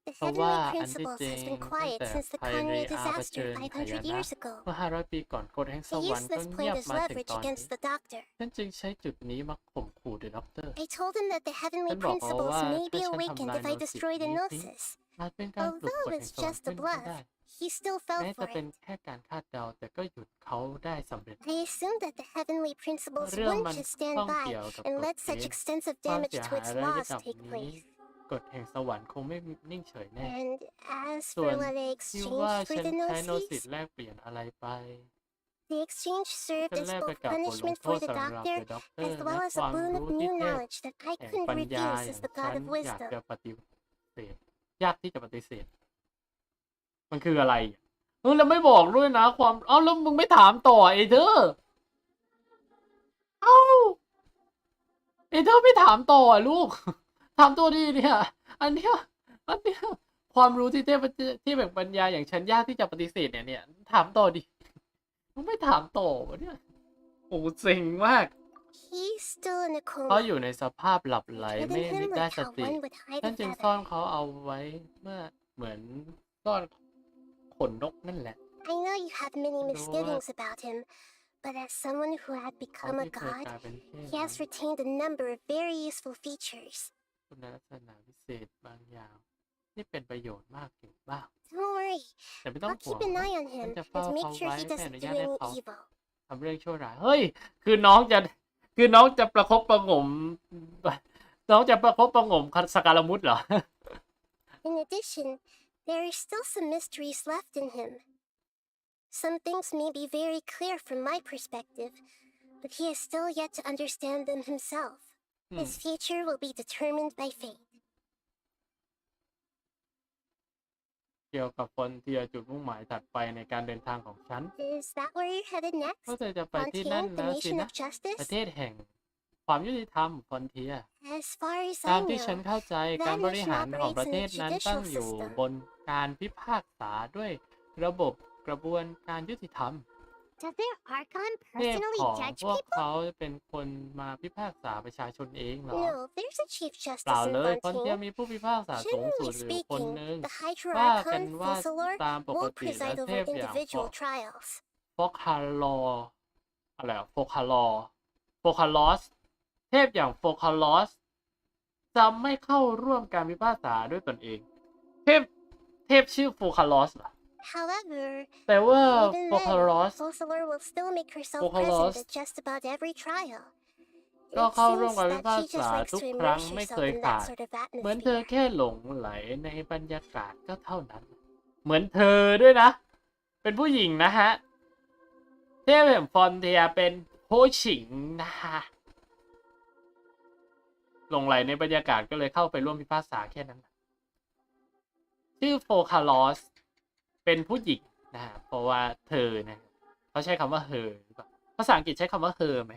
S2: the
S1: เพราะว่า
S2: heavenly
S1: อันที่
S2: principles
S1: จริ
S2: has
S1: ง
S2: been
S1: ตั้ง
S2: quiet
S1: แต่
S2: since the
S1: ภายใน
S2: Conria
S1: อาเผชิ
S2: disaster
S1: ญหาย
S2: 500
S1: นะ
S2: years ago.
S1: เมื่อ500 ปีก่อนกฎแห่งส
S2: They
S1: วรร
S2: used
S1: ค์ก็
S2: this
S1: เงีย
S2: point
S1: บ
S2: as
S1: มาถึง
S2: leverage
S1: ตอนนี้
S2: against the doctor.
S1: ฉันจึงใช้จุดนี้มาข่มขู่เดอะด็อกเตอร์
S2: I told him that the
S1: ฉั
S2: heavenly
S1: นบอกเขา
S2: principles
S1: ว่า
S2: may
S1: ถ้า
S2: be
S1: ฉัน
S2: awakened
S1: ทำลาย
S2: if
S1: โน
S2: I
S1: สิต
S2: destroy the
S1: นี้ทิ้ง
S2: gnosis.
S1: อาจเป็นการปลุก
S2: Although
S1: กฎแห่
S2: it's
S1: งสวรร
S2: just
S1: ค์
S2: a
S1: ขึ้นก็
S2: bluff,
S1: ได้
S2: he still
S1: แม้
S2: fell
S1: จะ
S2: for
S1: เป็น
S2: it.
S1: แค่การคาดเดาแต่ก็หยุดเขาได้สำเร็จ
S2: I assumed that the heavenly principles
S1: เรื่อง
S2: wouldn't
S1: มัน
S2: just stand
S1: ข้อง
S2: by
S1: เกี่ยวกับ
S2: and
S1: กฎ
S2: let
S1: เก
S2: such
S1: ณฑ์
S2: extensive
S1: ความ
S2: damage
S1: เสีย
S2: to
S1: หาย
S2: its
S1: ระ
S2: laws
S1: ดับ
S2: take
S1: นี้
S2: place.
S1: กฎแห่งสวรรค์คงไม่นิ่งเฉยแน่
S2: And as
S1: ส่ว
S2: for
S1: น
S2: what I
S1: ที่ว่า
S2: exchanged for
S1: ฉัน
S2: the
S1: ใช้โนสิต
S2: gnosis,
S1: แลกเปลี่ยนอะไรไป
S2: the exchange served
S1: ฉัน
S2: as
S1: แลกไป
S2: both
S1: กับบทลง
S2: punishment
S1: โท
S2: for
S1: ษ
S2: the
S1: สำหรับ
S2: doctor
S1: เดอะด็อกเตอ
S2: as
S1: ร์
S2: well
S1: และ
S2: as
S1: ค
S2: a
S1: วาม
S2: boon
S1: รู้
S2: of
S1: ที่
S2: new
S1: เทพ
S2: knowledge that I
S1: แห่ง
S2: couldn't
S1: ปัญญา
S2: refuse
S1: อย่า
S2: as
S1: ง
S2: the
S1: ฉั
S2: god
S1: น
S2: of
S1: อยาก
S2: wisdom.
S1: จะปฏิเสธยากที่จะปฏิเสธ มันคืออะไรแล้วไม่บอกด้วยนะความแล้วมึงไม่ถามต่อเอเธอร์เอเธอร์ไม่ถามต่อลูก ถามตัวดีเนี่ยอันเนี้ยความรู้ที่เทพแห่งปัญญาอย่างฉันยากที่จะปฏิเสธเนี่ยถามต่อดิมึงไม่ถามต่อวะเนี่ยโอ้เซ็งมาก
S2: He's still in a
S1: เขา
S2: coma.
S1: อยู่ในสภาพหลับไหล
S2: Hidden
S1: ไม่
S2: him
S1: ได้
S2: like
S1: ส
S2: how
S1: ติ
S2: one would hide
S1: ฉัน
S2: a
S1: จึง
S2: feather.
S1: ซ่อนเขาเอาไว้เมื่อเหมือนซ่อนขนนกนั่นแหละ
S2: I know you have many
S1: รู้ว่า
S2: misgivings about him, but as someone who had
S1: เขา
S2: become a
S1: ที่เคย
S2: god,
S1: กลายเป็นเทพ
S2: he has retained a number of very useful features.
S1: คุณลักษณะพิเศษบางอย่างที่เป็นประโยชน์มากอยู่บ้าง
S2: Don't worry,
S1: แต่ไม่ต้อง
S2: I'll
S1: ห่วง
S2: keep an eye on
S1: ฉัน
S2: him
S1: จะ
S2: and
S1: เฝ้า
S2: make
S1: เขา
S2: sure
S1: ไว้
S2: he
S1: ไม่อ
S2: doesn't
S1: นุ
S2: do
S1: ญาตให้
S2: any
S1: เขา
S2: evil.
S1: ทำเรื่องชั่วร้ายเฮ้ยคือน้องจะประคบประหงมน้องจะประคบประหงมสการมุตเหรอ
S2: In addition, there are still some mysteries left in him. Some things may be very clear from my perspective, but he has still yet to understand them himself. His future will be determined by fate.
S1: เกี่ยวกับคนที่จุดมุ่งหมายถัดไปในการเดินทางของฉัน
S2: Is that where you're headed next?
S1: ก็จะไปที่นั่น
S2: Fontaine, the
S1: แล้วสิ
S2: nation
S1: นะ
S2: of justice?
S1: ประเทศแห่งความยุติธรรมฟอนเทีย
S2: As far as
S1: ตาม
S2: I
S1: ที่ฉัน
S2: know,
S1: เข้าใจ การ
S2: that
S1: บริ
S2: nation
S1: หารของประ
S2: operates
S1: เท
S2: in
S1: ศ
S2: a
S1: นั้นตั้ง
S2: judicial
S1: อยู่
S2: system.
S1: บนการพิพากษาด้วยระบบกระบวนการยุติธรรม
S2: Does their Archon
S1: เทพ
S2: personally
S1: ของ
S2: judge
S1: พวก
S2: people?
S1: เขาเป็นคนมาพิพากษาประชาชนเองเหรอ
S2: No, there's a chief
S1: เปล่า
S2: justice in
S1: เลยฟอนเทีย
S2: Fontaine.
S1: มีผู้พิพากษาสูงสุด
S2: Generally
S1: อยู่คน
S2: speaking,
S1: หนึ่ง
S2: the Hydra
S1: ว่ากัน
S2: Archon
S1: ว่า
S2: Fossilor
S1: ตามปก
S2: won't
S1: ติแล้ว
S2: preside
S1: เท
S2: over
S1: พอย่าง
S2: individual trials.
S1: โฟคาลออะไรอะโฟคาลอโฟคาลอสเทพอย่างโฟคาลอสจะไม่เข้าร่วมการพิพากษาด้วยตนเอง เทพชื่อโฟคาลอสเหรอ
S2: However,
S1: แต่ว่า
S2: even
S1: โฟคา
S2: then,
S1: ลอส
S2: Fossilor will still make herself
S1: Focalors
S2: present at just about every trial.
S1: ก็
S2: It
S1: เข้าร่วม
S2: seems
S1: การพิ
S2: that
S1: พาก
S2: she just
S1: ษา
S2: likes
S1: ทุก
S2: to
S1: ครั้ง
S2: immerse
S1: ไม่
S2: herself
S1: เคย
S2: in
S1: ขา
S2: that
S1: ด
S2: sort of
S1: เหมือนเธอ
S2: atmosphere.
S1: แค่หลงไหลในบรรยากาศก็เท่านั้น เหมือนเธอด้วยนะ เป็นผู้หญิงนะฮะ เทพแห่งฟอนเทียเป็นผู้หญิงนะฮะ หลงไหลในบรรยากาศก็เลยเข้าไปร่วมพิพากษาแค่นั้น ชื่อโฟคาลอสเป็นผู้หญิงนะฮะ เพราะว่าเธอนะเขาใช้คำว่า her หรือเปล่าภาษาอังกฤษใช้คำว่า her ไหม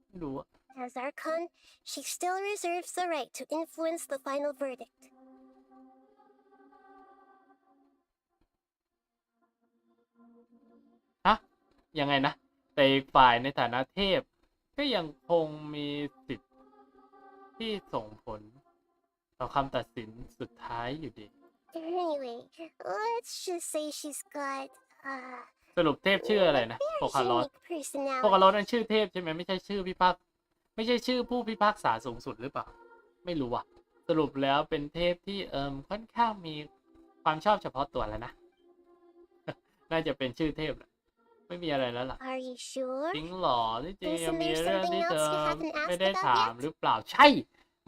S1: ไม่รู้อะ
S2: As Archon, she still reserves the right to influence the final verdict.
S1: ฮะยังไงนะ แต่อีกฝ่ายในฐานะเทพ ก็ยังคงมีสิทธิ์ที่ส่งผลต่อคำตัดสินสุดท้ายอยู่ดี
S2: Anyway, let's just say she's got,
S1: สรุปเทพชื่ออะไรนะโฟคาลอส
S2: unique
S1: โฟคาลอส
S2: personality.
S1: นั่นชื่อเทพใช่ไหมไม่ใช่ชื่อผู้พิพากษาสูงสุดหรือเปล่า ไม่รู้ว่ะ สรุปแล้วเป็นเทพที่ค่อนข้างมีความชอบเฉพาะตัวแล้วนะ น่าจะเป็นชื่อเทพแหละไม่มีอะไรแล้วล่ะ
S2: Are you sure?
S1: จริงเหรอที่จริง
S2: Isn't
S1: ยังมี
S2: there
S1: เรื่อง
S2: something
S1: ที่เธ
S2: else
S1: อ
S2: you haven't
S1: ไม่
S2: asked
S1: ได้
S2: about
S1: ถาม
S2: yet?
S1: หรือเปล่าใช่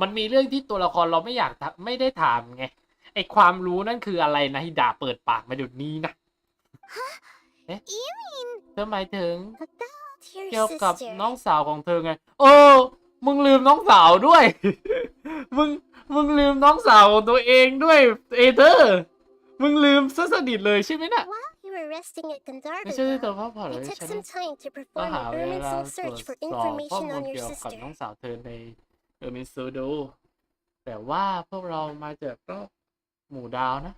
S1: มันมีเรื่องที่ตัวละครเราไม่ได้ถามไงไอความรู้นั่นคืออะไรนะฮิดาเปิดปากมาเดี๋ยวนี้นะเอ๊ะ
S2: You mean
S1: เธอหมายถึง
S2: about
S1: เกี่ยว
S2: your
S1: กับ
S2: sister?
S1: น้องสาวของเธอไงมึงลืมน้องสาวด้วย มึงลืมน้องสาวของตัวเองด้วยเอเธอร์มึงลืมซะสนิทเลยใช่ไหมน่ะ
S2: While you were resting at
S1: ไม่ใช่ที่เธอ
S2: Gandharva,
S1: พักผ่อนเล
S2: I
S1: ย
S2: took
S1: ฉัน
S2: some time to
S1: ก็
S2: perform
S1: หา
S2: an
S1: เว
S2: Ermin
S1: ลา
S2: Soul
S1: ตรว
S2: search
S1: จ
S2: for
S1: สอบข้อ
S2: information
S1: มูล
S2: on your
S1: เกี่ยวกับ
S2: sister.
S1: น้องสาวเธอในมินซูดูแต่ว่าพวกเรามาจากก็หมู่ดาวนะ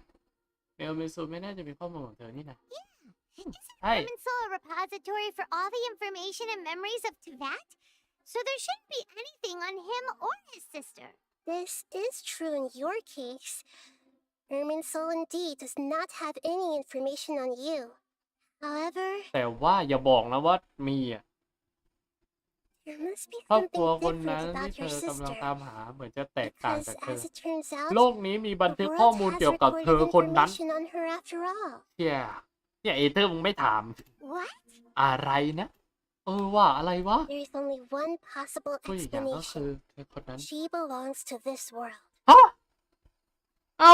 S1: เมลเมซูไม่น่าจะมีข้อมูลของเธอนี่นะ
S2: Isn't
S1: Hey.
S2: Herman Soul a repository for all the information and memories of Tevat? So there shouldn't be anything on him or his sister. This is true in your case. Herman Soul indeed does not have any information on you. However,
S1: แต่ว่าอย่าบอกนะว่ามีอ่ะ
S2: there must be
S1: ครอบครั
S2: something
S1: วคนนั้น
S2: different
S1: ที่
S2: about
S1: เธ
S2: your
S1: อกำลัง
S2: sister.
S1: ตามหาเหมือนจะแตกต่าง
S2: Because
S1: จากเธอ
S2: as it turns
S1: โล
S2: out,
S1: กนี้มีบัน
S2: the
S1: ทึกข้อ
S2: world
S1: มูล
S2: has
S1: เกี่ยวกับเธอ
S2: recorded
S1: คนนั้น
S2: information on her after all.
S1: เนี่ยเอเธอร์มึงไม่ถาม
S2: What?
S1: อะไรนะ ว่าอะไรวะ
S2: There is only one possible
S1: ตัวอย่างก็คือ
S2: explanation.
S1: เธอคนนั้น
S2: She belongs to this world.
S1: ฮะ เอ้า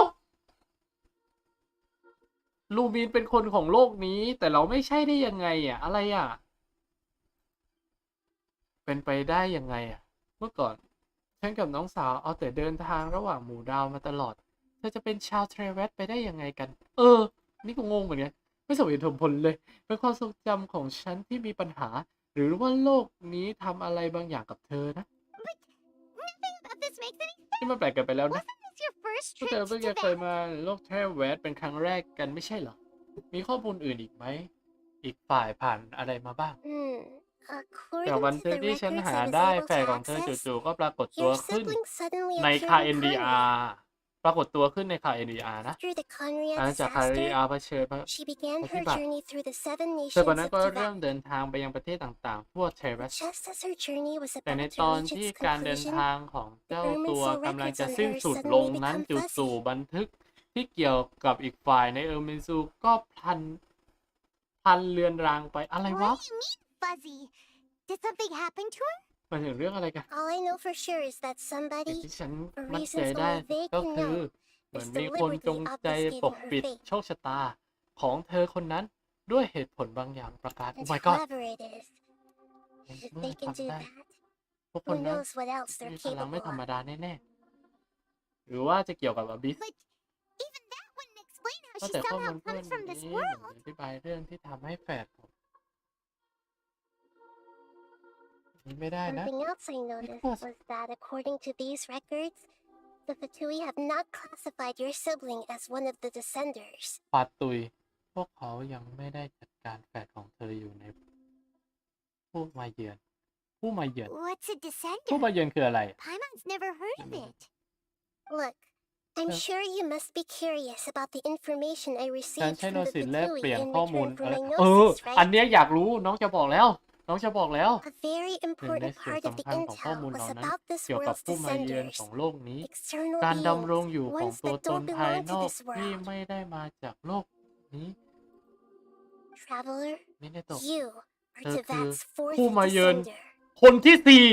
S1: ลูมีนเป็นคนของโลกนี้ แต่เราไม่ใช่ได้ยังไงอ่ะ อะไรอ่ะ เป็นไปได้ยังไงอ่ะ เมื่อก่อนฉันกับน้องสาวเอาแต่เดินทางระหว่างหมู่ดาวมาตลอด เธอจะเป็นชาวเทรเวสไปได้ยังไงกัน นี่ก็งงเหมือนกัน ไม่สมเหตุสมผลเลย เป็นความทรงจำของฉันที่มีปัญหา หรือว่าโลกนี้ทำอะไรบางอย่างกับเธอนะ
S2: Nothing about this makes any
S1: นี่มันแปลกเกันไปแล้วนะ
S2: Wasn't this your first
S1: พวก
S2: trip
S1: เธอ
S2: to
S1: เพิ่งจะเคย
S2: Tibet?
S1: มาโลกเทรเวสเป็นครั้งแรกกันไม่ใช่เหรอ มีข้อมูลอื่นอีกไหม อีกฝ่ายผ่านอะไรมาบ้าง แต่
S2: According
S1: บัน
S2: to
S1: ทึก
S2: the
S1: ที่ฉัน
S2: records
S1: หา
S2: I was
S1: ได้
S2: able
S1: แฝ
S2: to
S1: ดของเธอ
S2: access,
S1: จู่ๆก็ปรากฏตัว
S2: your
S1: ขึ้น
S2: sibling suddenly
S1: ใน
S2: appeared
S1: คา
S2: in
S1: NDR
S2: Conria.
S1: ปรากฏตัวขึ้นในคา NDR นะ
S2: After the Conria
S1: หลังจากคา
S2: disaster,
S1: NDR เผชิญ
S2: she began
S1: ภัยพิ
S2: her
S1: บัติ
S2: journey through the 7
S1: เธอคน
S2: nations
S1: นั้น
S2: of
S1: ก็เริ่ม
S2: Tibet.
S1: เดินทางไปยังประเทศต่างๆทั่วเทเวส
S2: Just as her journey was
S1: แต่ใน
S2: about
S1: ต
S2: to
S1: อน
S2: reach
S1: ที่
S2: its
S1: การเดิน
S2: conclusion,
S1: ทางของเจ้า
S2: Herman
S1: ตัว
S2: Soul
S1: กำลัง
S2: records
S1: จะ
S2: on
S1: สิ้น
S2: her
S1: สุดลง
S2: suddenly
S1: นั้น
S2: become
S1: จู่
S2: fuzzy.
S1: ๆบันทึกที่เกี่ยวกับอีกฝ่ายในเออร์มินซูก็พันเลือนรางไปอะไรวะ
S2: What do you mean, fuzzy? Did something happen to her?
S1: มันถึงเรื่องอะไรกัน
S2: All I know for sure is that
S1: สิ่ง
S2: somebody,
S1: ที่ฉัน
S2: for
S1: มั่นใจ
S2: reasons
S1: ได้
S2: only they
S1: ก็
S2: can
S1: คือ
S2: know,
S1: เหมือน
S2: is
S1: มีคนจ
S2: deliberately
S1: งใจ
S2: obfuscating
S1: ปก
S2: her
S1: ปิด
S2: fate.
S1: โชคชะตาของเธอคนนั้นด้วยเหตุผลบางอย่างประการ
S2: And
S1: Oh my god
S2: whoever it is,
S1: ใน
S2: if
S1: เมื่อ
S2: they can
S1: ทำ
S2: do
S1: ได้
S2: that,
S1: พวกค
S2: who
S1: นนั้น
S2: knows what else they're
S1: มีพลังไม่
S2: capable
S1: ธรรม
S2: of.
S1: ดาแน่ๆหรือว่าจะเกี่ยวกับอบิส
S2: But even that wouldn't explain how
S1: ก็
S2: she
S1: แต่ข้อมู
S2: somehow
S1: ลเพื่อน
S2: comes from
S1: นี้
S2: this
S1: เหมือน
S2: world.
S1: อธิบายเรื่องที่ทำให้แฝดผมนี้ไม่ได้นะ
S2: Something else I noticed
S1: Because-
S2: was that according to these records, the Fatui have not classified your sibling as one of the descenders.
S1: ปาตุย พวกเขายังไม่ได้จัดการแฝดของเธออยู่ในผู้มาเยือน ผู้มาเยือน
S2: What's a
S1: ผู้มา
S2: descender?
S1: เยือนคืออะไร
S2: Paimon's never heard of it. Look, I'm sure you must be curious about the information I
S1: การ
S2: received
S1: ใช้
S2: from
S1: โน
S2: the
S1: สิตแลกเป
S2: Fatui
S1: ลี่ยน
S2: in
S1: ข้อมูล
S2: return for
S1: อะไร
S2: my
S1: อัน
S2: gnosis,
S1: เนี้ย
S2: right?
S1: อยากรู้น้องจะบอกแล้ว น้องจะบอกแล้ว
S2: A very
S1: หนึ่งใน
S2: important
S1: ส่วน
S2: part of the
S1: สำคัญของข้อ
S2: intel
S1: มูลเห
S2: was
S1: ล่านั้น
S2: about this
S1: เกี่ยวกับ
S2: world's
S1: ผู้มาเยือน
S2: descenders,
S1: ของโลกนี้
S2: external
S1: การดำรง
S2: beings,
S1: อยู่ของ
S2: ones
S1: ตัว
S2: that
S1: ตน
S2: don't
S1: ภาย
S2: belong
S1: น
S2: to
S1: อก
S2: this
S1: ที่
S2: world.
S1: ไม่ได้มาจากโลกนี้
S2: Traveler,
S1: มิเนโตะ
S2: you are
S1: เธอคือ
S2: Tevat's fourth
S1: ผู้มาเยือน
S2: descender.
S1: คนที่สี่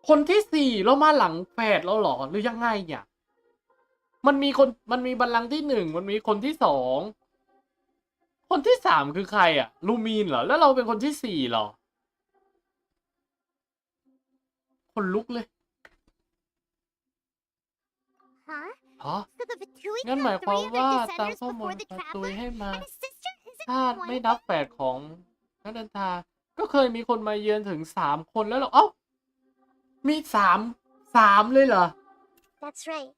S1: คนที่สี่แล้วมาหลังแฝดแล้วเหรอ หรือยังไงเนี่ย มันมีบัลลังก์ที่หนึ่ง มันมีคนที่สอง คนที่สามคือใครอ่ะ ลูมีนเหรอ แล้วเราเป็นคนที่สี่เหรอ คนลุกเลย
S2: Huh?
S1: ฮะ
S2: So the Fatui
S1: งั้นหมาย
S2: killed
S1: ความ
S2: three of
S1: ว่า
S2: their
S1: ตาม
S2: descenders
S1: ข้อมูล
S2: before the
S1: ปาตุย
S2: traveler,
S1: ให้มา
S2: and his sister isn't
S1: ถ้า
S2: one
S1: ไม่
S2: of
S1: นับ
S2: them.
S1: แฝดของนักเดินทางก็เคยมีคนมาเยือนถึง3 คนแล้วเหรอ เอ้า มีสามเลยเหรอ
S2: That's right.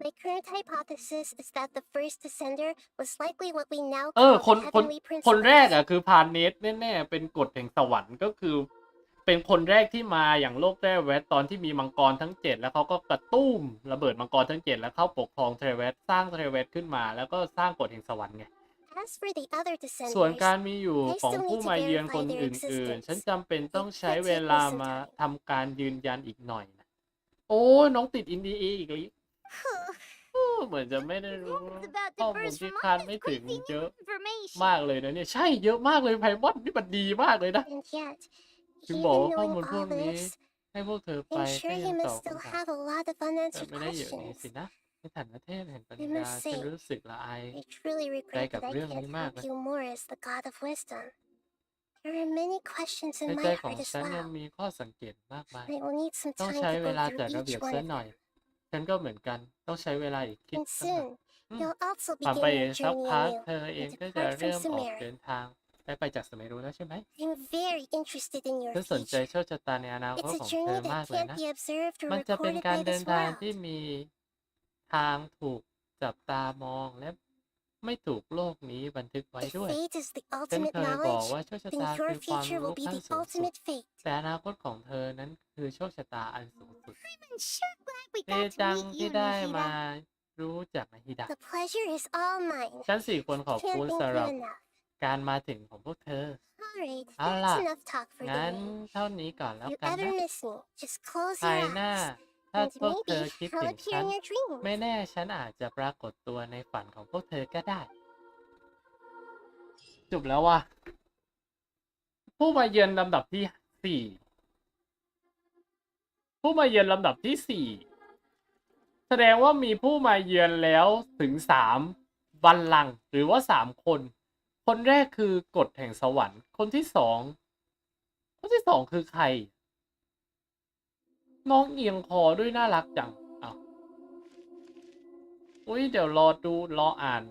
S2: My current hypothesis is that the first descender was likely what we now
S1: คน
S2: call the
S1: คน
S2: heavenly
S1: คนแรก
S2: principles.
S1: อ่ะคือพาเนสแน่ๆเป็นกฎแห่งสวรรค์ก็คือ เป็นคนแรกที่มาอย่างโลกแทรเวสตอนที่มีมังกรทั้ง7แล้วเขาก็กระตุ้มระเบิดมังกรทั้ง7แล้วเข้าปกครองเทรเวสสร้างเทรเวสขึ้นมาแล้วก็สร้างกฎแห่งสวรรค์ไง
S2: As for the other
S1: ส่วน
S2: descenders,
S1: การมีอยู่
S2: I
S1: ของ
S2: still
S1: ผู้
S2: need to
S1: มาเยือนคน
S2: verify
S1: อ
S2: their
S1: ื่นๆ ฉัน
S2: existence.
S1: จำเป็นต้อง
S2: It
S1: ใช้
S2: could
S1: เว
S2: take
S1: ลา
S2: me some
S1: มา
S2: time.
S1: ทำการยืนยันอีกหน่อยนะโอ้ยน้องติดอินดีอีกแล้วเหมือนจะไม่ได้รู้
S2: Rumors about
S1: ข้อ
S2: the
S1: มูล
S2: first
S1: ที่
S2: Vermont
S1: คาด
S2: is
S1: ไม่ถึง
S2: crazy
S1: เย
S2: new
S1: อะ
S2: information.
S1: มากเลยนะเนี่ย ใช่เยอะมากเลยไพมอนนี่มันดีมากเลยนะ
S2: And yet,
S1: ถึงบอก
S2: even
S1: ว่าข้อ
S2: knowing
S1: มูลพวก
S2: all
S1: นี้
S2: this,
S1: ให้พวกเธอไป
S2: I'm
S1: ก็
S2: sure
S1: ยั
S2: you
S1: งตอบ
S2: must still
S1: คำถาม
S2: have a lot of
S1: แต่
S2: unanswered
S1: ไม่ได้อยู่นี้
S2: questions.
S1: สินะในฐานะเทพแห่งปัญ
S2: I
S1: ญา
S2: must
S1: ฉัน
S2: say,
S1: รู้สึกละอาย
S2: I truly
S1: ใจ
S2: regret
S1: กับ
S2: that I
S1: เรื่อง
S2: can't
S1: นี้มาก
S2: help
S1: เลย
S2: you more as the god of wisdom. There are many questions
S1: ใน
S2: in
S1: ใจ
S2: my
S1: ของ
S2: heart as
S1: ฉันยัง
S2: well.
S1: มีข้อสังเกตมากมาย
S2: I will need some
S1: ต้อง
S2: time
S1: ใช้
S2: to
S1: เว
S2: go
S1: ลา
S2: through
S1: จัดระเบีย
S2: each
S1: บ
S2: one
S1: สัก
S2: of
S1: หน่อย
S2: them.
S1: ฉันก็เหมือนกัน ต้องใช้เวลาอีกคิด
S2: And
S1: สักหน่อย
S2: soon, you'll also
S1: ผ่านไป
S2: begin
S1: อี
S2: your
S1: กสัก
S2: journey
S1: พัก
S2: anew
S1: เธอเอง
S2: and
S1: ก็จะ
S2: depart
S1: เริ่ม
S2: from
S1: ออก
S2: Sumeru.
S1: เดินทางไปจากสมัยรู้แล้วใช่ไหม
S2: I'm very interested in your
S1: ฉันสนใจ
S2: future.
S1: โชคชะตาในอนาคต
S2: It's a
S1: ของเธ
S2: journey
S1: อมา
S2: that
S1: กเลย
S2: can't
S1: นะ
S2: be observed or
S1: มันจะเป็น
S2: recorded
S1: การ
S2: by
S1: เดิ
S2: this
S1: นทาง
S2: world.
S1: ที่มี ทางถูกจับตามองและไม่ถูกโลกนี้บันทึกไว้
S2: If
S1: ด้วย
S2: fate is the
S1: ฉัน
S2: ultimate
S1: เคยบอกว่า
S2: knowledge,
S1: โชคชะ
S2: then
S1: ตา
S2: your
S1: คือความ
S2: future
S1: รู้
S2: will be
S1: ขั้น
S2: the
S1: สูงสุด
S2: ultimate fate.
S1: แต่อนาคตของเธอนั้นคือโชคชะตาอันสูงสุด
S2: I'm sure glad we
S1: ดี
S2: got to
S1: จัง
S2: meet
S1: ที่
S2: you,
S1: ได้มา
S2: Nahida.
S1: รู้จักนาฮิดะ
S2: The pleasure is all mine.
S1: ฉัน4 คนขอบ
S2: Can't
S1: คุณ
S2: thank
S1: สำห
S2: you
S1: รับ
S2: enough.
S1: การมาถึงของพวกเธอ
S2: Alright,
S1: เอา
S2: that's
S1: ล่ะ
S2: enough talk for
S1: งั้น
S2: today.
S1: เท่านี้ก่อนแล้ว
S2: You
S1: กัน
S2: ever
S1: นะ
S2: miss me, just close
S1: ภา
S2: your
S1: ยหน้า
S2: eyes.
S1: ถ้า
S2: And
S1: พวกเธ
S2: maybe
S1: อคิด
S2: I'll
S1: ถึง
S2: appear
S1: ฉัน
S2: in your dreams.
S1: ไม่แน่ฉันอาจจะปรากฏตัวในฝันของพวกเธอก็ได้ จบแล้วว่ะ ผู้มาเยือนลำดับที่ 4 ผู้มาเยือนลำดับที่ 4 แสดงว่ามีผู้มาเยือนแล้วถึง 3 บัลลังก์หรือว่า 3 คน คนแรกคือกฎแห่งสวรรค์ คนที่ 2 คือใคร น้องเอียงคอด้วยน่ารักจังอ้าวอุ้ยเดี๋ยวรออ่าน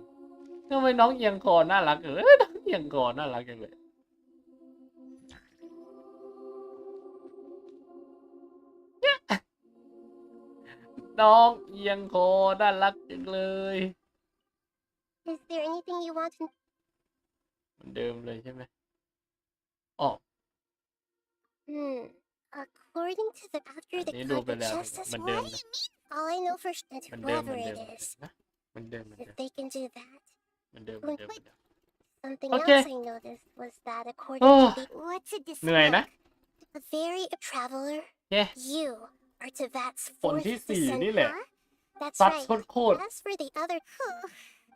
S1: ทำไมน้องเอียงคอน่ารักน้องเอียงคอน่ารักจังเลยน้องเอียงคอน่ารักจังเลย
S2: Is there anything you want to
S1: เหมือนเดิมเลยใช่ไหมอ๋อ
S2: According to the after the
S1: นี่ดูไป
S2: card
S1: แล้ว
S2: justice
S1: เหมือนเดิม
S2: one,
S1: นะ
S2: all I know for sure is
S1: เหมือนเดิม
S2: whoever it is,
S1: นะเหมือนเดิม
S2: if they can do that.
S1: เหมือนเดิม
S2: Something
S1: Okay.
S2: else I noticed was that according
S1: Oh.
S2: to the what's it
S1: เหนื่อยนะ
S2: a very traveler,
S1: Yeah.
S2: you are to that's
S1: คน
S2: fourth
S1: ที่
S2: descent,
S1: นี่แหละ
S2: huh? That's
S1: ซัด
S2: right.
S1: โคตร
S2: As for the other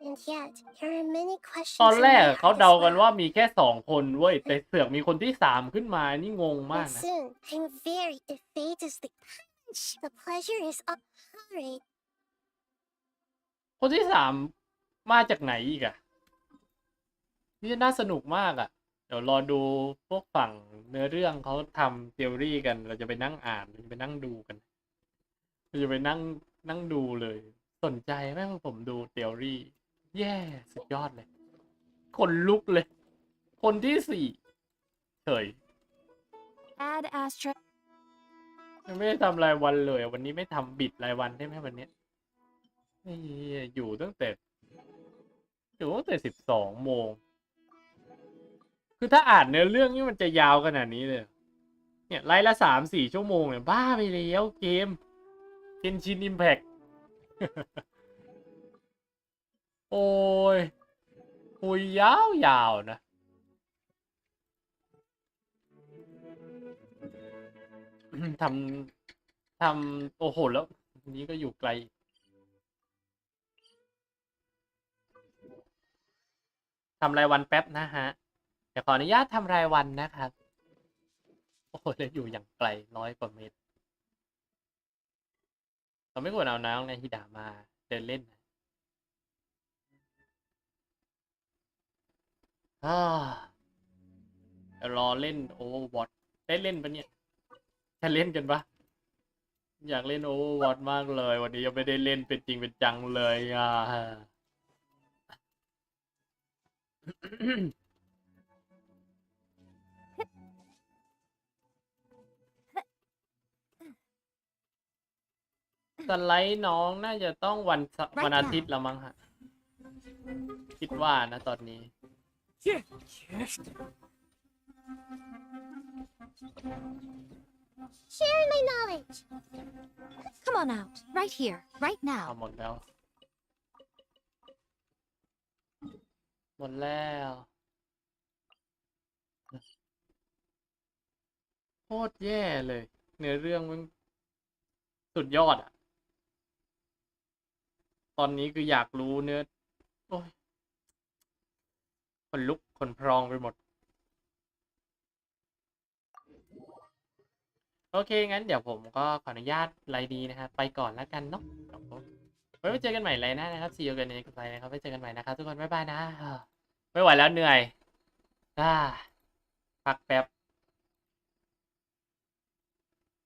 S2: and yet there are many
S1: ๆ
S2: questions
S1: ตอน
S2: in
S1: แร
S2: my
S1: กเขา
S2: heart as
S1: เดากัน
S2: well.
S1: ว่ามีแค่ 2 คนเว้ย แต่เสือกมีคนที่ 3 ขึ้นมา นี่งงมาก
S2: And
S1: นะ
S2: soon, I'm very if fate is the punch. The pleasure is alright.
S1: คนที่ 3 มาจากไหนอีกอะนี่น่าสนุกมากอะเดี๋ยวรอดูพวกฝั่งเนื้อเรื่องเขาทำเทอรี่กัน เราจะไปนั่งอ่านเราจะไปนั่งดูกันเราจะไปนั่งดูเลย สนใจไหมผมดูเทอรี่แย่สุดยอดเลยคนลุกเลย คนที่ 4เฉย
S3: Add Astra.
S1: ยังไม่ได้ทำรายวันเลยวันนี้ไม่ทำบิดรายวันใช่ไหมวันนี้นี่อยู่ตั้งแต่12 โมงคือถ้าอ่านเนื้อเรื่องนี่มันจะยาวขนาดนี้เลยเนี่ยไลฟ์ละ 3-4 ชั่วโมงเนี่ยบ้าไปแล้วเกม Genshin Impact โอ้ยคุยยาวๆนะทำโอ้โหแล้วนี้ก็อยู่ไกลทำรายวันแป๊บนะฮะเดี๋ยวขออนุญาตทำรายวันนะครับโอ้โหแล้วอยู่อย่างไกล100 กว่าเมตรเราไม่ควรเอาน้องในฮิดามาเดินเล่นนะเดี๋ยวรอเล่นโอเวอร์วอตได้เล่นปะเนี่ยจะเล่นกันปะอยากเล่นโอเวอร์วอตมากเลยวันนี้ยังไม่ได้เล่นเป็นจริงเป็นจังเลยสไลด์น้องน่าจะต้องวันอาทิตย์ละมั้งฮะคิดว่านะตอนนี้
S2: Share my knowledge.
S3: Come on out. Right here. Right
S1: เอา
S3: now.
S1: หมดแล้วโคตรแย่เลยเนื้อเรื่องมันสุดยอดอ่ะตอนนี้คืออยากรู้เนื้อโอ้ยคนลุกคนพรองไปหมดโอเคงั้นเดี๋ยวผมก็ขออนุญาตไลน์ดีนะครับไปก่อนแล้วกันเนาะไว้เจอกันใหม่ไลน์หน้านะครับ see you again next time นะครับไว้เจอกันใหม่นะครับทุกคนบ๊ายบายนะไม่ไหวแล้วเหนื่อยพักแป๊บ